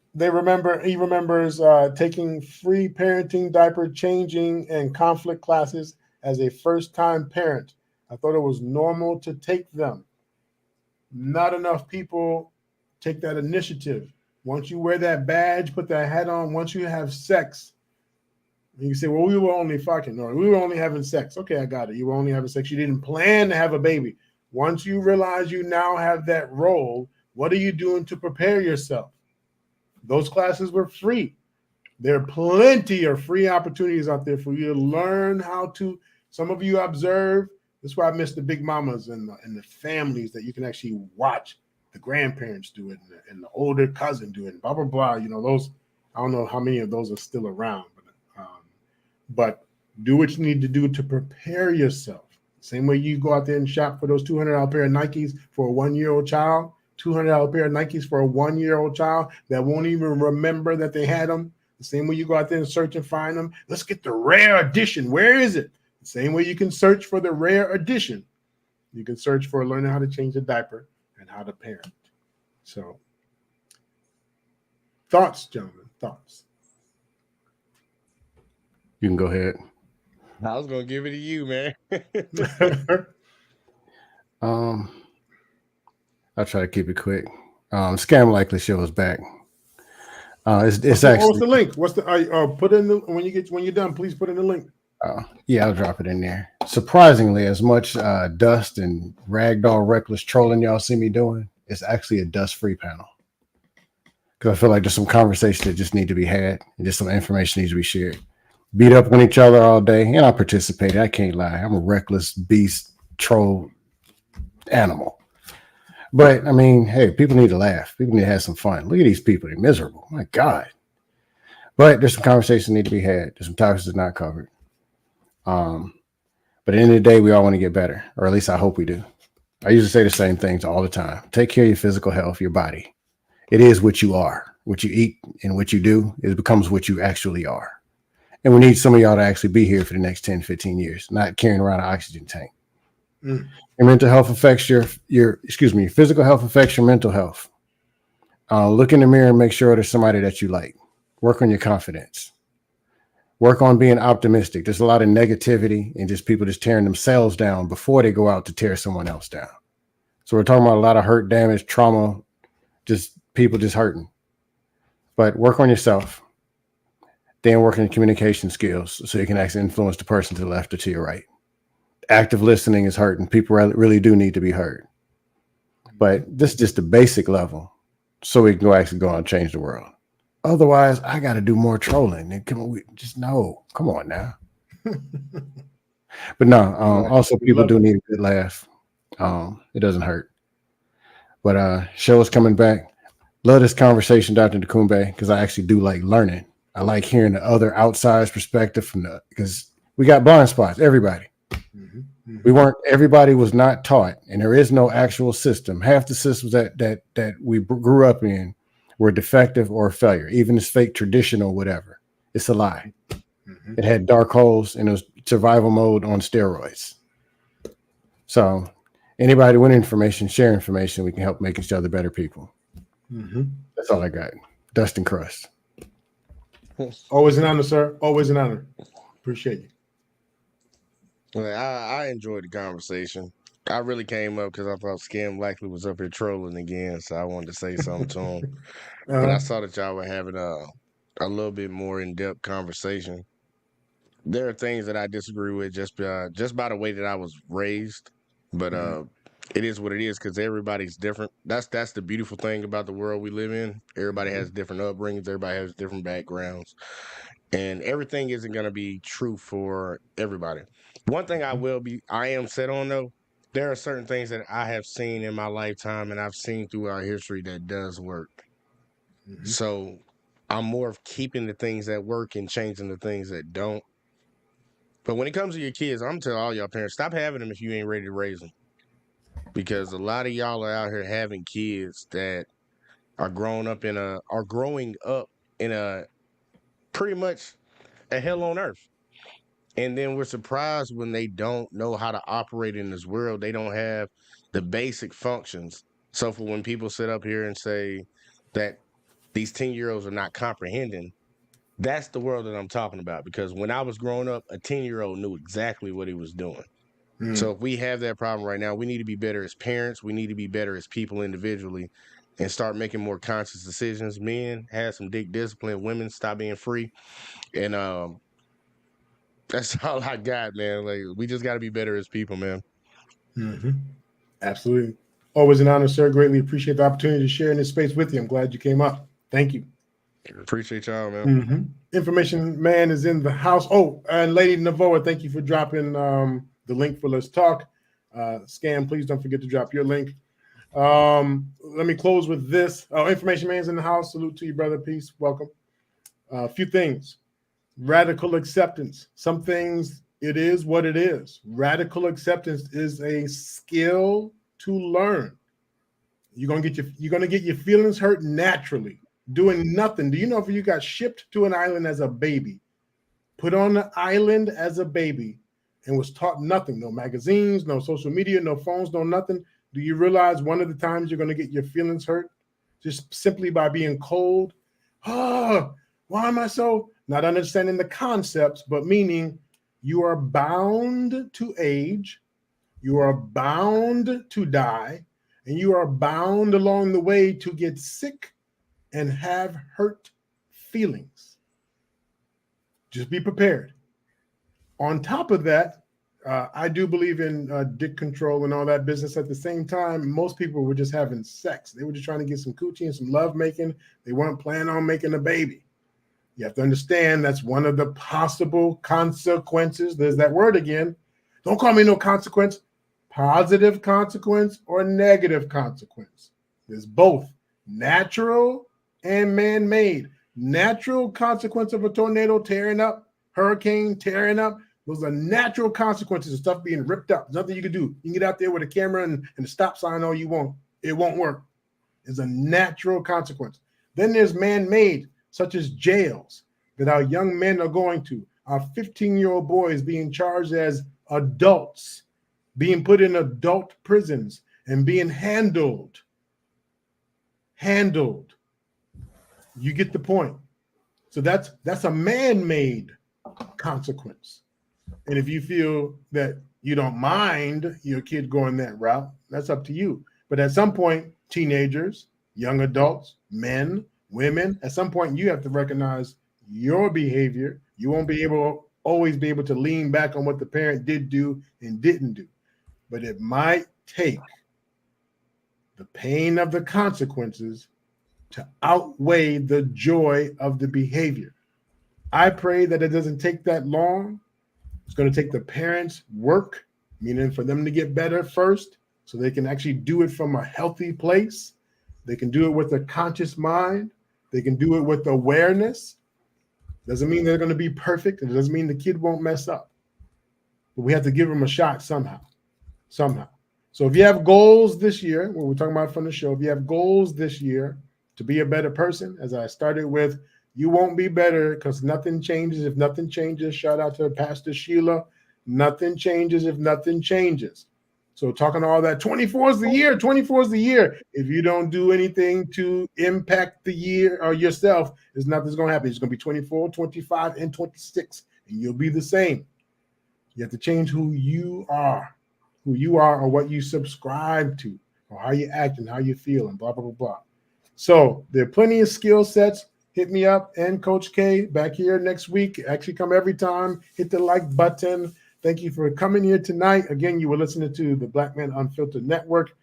he remembers taking free parenting, diaper changing, and conflict classes as a first-time parent. I thought it was normal to take them. Not enough people take that initiative. Once you wear that badge, put that hat on, once you have sex, and you say, well, we were only fucking, or we were only having sex. Okay, I got it. You were only having sex. You didn't plan to have a baby. Once you realize you now have that role, what are you doing to prepare yourself? Those classes were free. There are plenty of free opportunities out there for you to learn how to. Some of you observe. That's why I miss the big mamas and the families that you can actually watch the grandparents do it and the older cousin do it and blah, blah, blah. Those, I don't know how many of those are still around, but do what you need to do to prepare yourself. Same way you go out there and shop for those $200 pair of Nikes for a 1-year-old child, $200 pair of Nikes for a 1-year-old child that won't even remember that they had them. The same way you go out there and search and find them. Let's get the rare edition. Where is it? The same way you can search for the rare edition. You can search for learning how to change a diaper and how to parent. So, thoughts, gentlemen, thoughts. You can go ahead. I was gonna give it to you, man. I'll try to keep it quick. Scam Likely Show is back. It's actually. What's the link? What's the? Put in the when you're done. Please put in the link. Yeah, I'll drop it in there. Surprisingly, as much dust and ragdoll reckless trolling y'all see me doing, it's actually a dust-free panel. Because I feel like there's some conversation that just need to be had, and just some information needs to be shared. Beat up on each other all day, and I participated. I can't lie. I'm a reckless beast, troll, animal. But I mean, hey, people need to laugh. People need to have some fun. Look at these people; they're miserable. My God. But there's some conversation need to be had. There's some topics that's not covered. But at the end of the day, we all want to get better, or at least I hope we do. I usually say the same things all the time. Take care of your physical health, your body. It is what you are. What you eat and what you do, it becomes what you actually are. And we need some of y'all to actually be here for the next 10, 15 years, not carrying around an oxygen tank. Mm. Your mental health affects your physical health affects your mental health. Look in the mirror and make sure there's somebody that you like. Work on your confidence. Work on being optimistic. There's a lot of negativity and just people just tearing themselves down before they go out to tear someone else down. So we're talking about a lot of hurt, damage, trauma, just people just hurting. But work on yourself. Then work on your communication skills so you can actually influence the person to the left or to your right. Active listening is hurting. People really do need to be heard. But this is just the basic level so we can actually go on and change the world. Otherwise, I got to do more trolling. And come on now. But no, also people do need a good laugh. It doesn't hurt. But show is coming back. Love this conversation, Dr. Dikembe, because I actually do like learning. I like hearing the other outside perspective because we got blind spots, everybody. Everybody was not taught, and there is no actual system. Half the systems that we grew up in were defective or a failure, even this fake traditional whatever. It's a lie. It had dark holes and it was survival mode on steroids. So anybody with information, share information, we can help make each other better people. That's all I got. Dust and crust. Always an honor, sir. Always an honor. Appreciate you. Well, I enjoyed the conversation. I really came up because I thought Scam likely was up here trolling again, so I wanted to say something to him. But I saw that y'all were having a little bit more in-depth conversation. There are things that I disagree with just by the way that I was raised, but it is what it is because everybody's different. That's the beautiful thing about the world we live in. Everybody has different upbringings. Everybody has different backgrounds, and everything isn't going to be true for everybody. One thing I am set on though, there are certain things that I have seen in my lifetime and I've seen throughout history that does work. So I'm more of keeping the things that work and changing the things that don't. But when it comes to your kids, I'm telling all y'all parents, stop having them if you ain't ready to raise them. Because a lot of y'all are out here having kids that are growing up in a pretty much a hell on earth. And then we're surprised when they don't know how to operate in this world. They don't have the basic functions. So for when people sit up here and say that these 10-year-olds are not comprehending, that's the world that I'm talking about. Because when I was growing up, a 10-year-old knew exactly what he was doing. So if we have that problem right now, we need to be better as parents. We need to be better as people individually and start making more conscious decisions. Men have some dick discipline. Women stop being free. And that's all I got, man. Like, we just got to be better as people, man. Absolutely. Always an honor, sir. Greatly appreciate the opportunity to share in this space with you. I'm glad you came up. Thank you. Appreciate y'all, man. Information man is in the house. Oh, and Lady Navoa, thank you for dropping the link for Let's Talk. Scam, please don't forget to drop your link. Let me close with this. Information man's in the house. Salute to you, brother. Peace. Welcome. A few things. Radical acceptance. Some things, it is what it is. Radical acceptance is a skill to learn. You're gonna get your feelings hurt naturally, doing nothing. Do you know if you got shipped to an island as a baby, put on the island as a baby, and was taught nothing, no magazines, no social media, no phones, no nothing? Do you realize one of the times you're gonna get your feelings hurt just simply by being cold? Oh, why am I so not understanding the concepts, but meaning you are bound to age, you are bound to die, and you are bound along the way to get sick and have hurt feelings. Just be prepared. On top of that, I do believe in dick control and all that business. At the same time, most people were just having sex. They were just trying to get some coochie and some love making. They weren't planning on making a baby. You have to understand that's one of the possible consequences. There's that word again. Don't call me no consequence. Positive consequence or negative consequence. There's both natural and man-made. Natural consequence of a tornado tearing up, hurricane tearing up. Those are natural consequences of stuff being ripped up. There's nothing you can do. You can get out there with a camera and a stop sign all you want. It won't work. It's a natural consequence. Then there's man-made, such as jails that our young men are going to. Our 15-year-old boys being charged as adults being put in adult prisons and being handled. You get the point. So that's a man-made consequence. And if you feel that you don't mind your kid going that route, that's up to you. But at some point, teenagers, young adults, men, women, at some point you have to recognize your behavior. You won't always be able to lean back on what the parent did do and didn't do. But it might take the pain of the consequences to outweigh the joy of the behavior. I pray that it doesn't take that long. It's going to take the parents' work, meaning for them to get better first, so they can actually do it from a healthy place. They can do it with a conscious mind. They can do it with awareness. Doesn't mean they're going to be perfect. It doesn't mean the kid won't mess up. But we have to give them a shot somehow. So if you have goals this year, what we're talking about from the show, if you have goals this year to be a better person, as I started with, you won't be better because nothing changes if nothing changes. Shout out to Pastor Sheila. Nothing changes if nothing changes. So talking all that, 24 is the year. If you don't do anything to impact the year or yourself, there's nothing's going to happen. It's going to be 24, 25, and 26, and you'll be the same. You have to change who you are or what you subscribe to or how you act and how you feel and blah, blah, blah, blah. So there are plenty of skill sets. Hit me up and Coach K back here next week. Actually come every time. Hit the like button. Thank you for coming here tonight. Again, you were listening to the Black Man Unfiltered Network.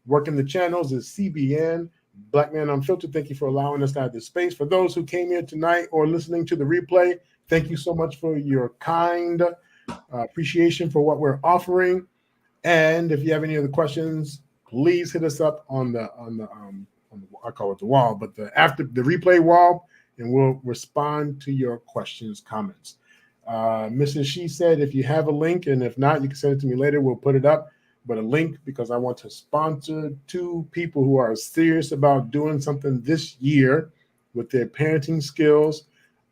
Working the channels is CBN, Black Man Unfiltered. Thank you for allowing us to have this space. For those who came here tonight or listening to the replay, thank you so much for your kind appreciation for what we're offering. And if you have any other questions, please hit us up on the I call it the wall, but after the replay wall, and we'll respond to your questions, comments. Mrs. She said, if you have a link, and if not, you can send it to me later. We'll put it up, but a link because I want to sponsor 2 people who are serious about doing something this year with their parenting skills.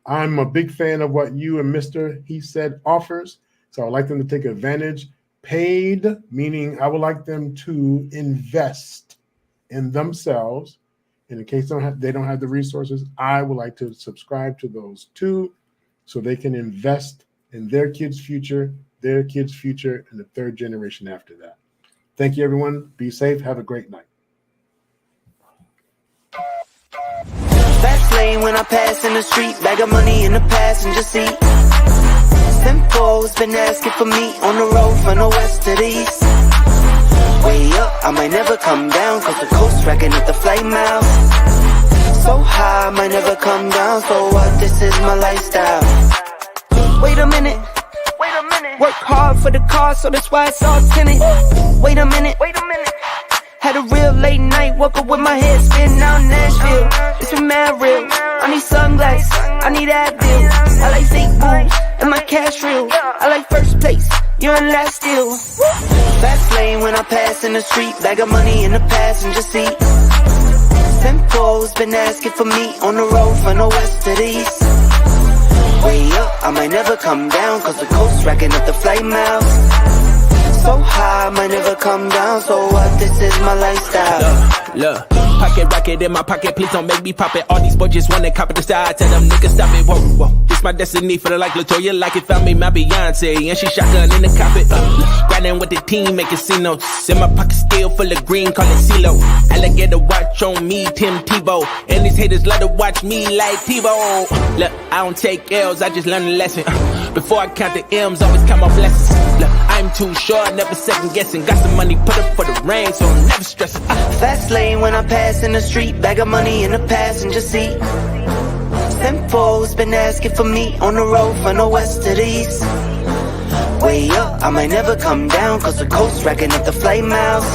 I'm a big fan of what you and Mr. He Said offers, so I'd like them to take advantage. Paid, meaning I would like them to invest in themselves. And in case they don't have the resources, I would like to subscribe to those 2 so they can invest in their kids' future, and the 3rd generation after that. Thank you, everyone. Be safe. Have a great night. Fast lane when I pass in the street, bag of money in the passenger seat. Simcoe's been asking for me on the road from the west to the east. Way up, I might never come down, cause the coast racking up the flight miles. So high, I might never come down, so what, this is my lifestyle. Wait a minute. Work hard for the car, so that's why it's all tinted. Wait a minute. Had a real late night, woke up with my head spinning out in Nashville. It's been mad real. I need sunglasses, I need Advil. I like fake moves, and my cash real. I like first place, you're in last still. Fast lane when I pass in the street, bag of money in the passenger seat. Simcoe's been asking for me on the road from the west to the east. Way up, I might never come down, cause the coast racking up the flight miles. So high, I might never come down, so what, this is my lifestyle. Look, pocket rocket in my pocket, please don't make me pop it. All these boys just wanna copy the style, tell them niggas stop it, whoa. This my destiny, feeling like LaToya, like it found me my Beyonce, and she shotgun in the cockpit. Grinding with the team, making C notes. In my pocket still full of green, call it CeeLo. Alligator watch on me, Tim Tebow. And these haters love to watch me like Tebow. Look, I don't take L's, I just learn a lesson. Before I count the M's, always count my blessings. Look, I'm too short, never second guessing. Got some money, put up for the rain, so I'm never stressing. Fast lane when I pass in the street, bag of money in the passenger seat. Simcoe's been asking for me on the road from the west to the east. Way up, I might never come down, cause the coast racking up the flight miles.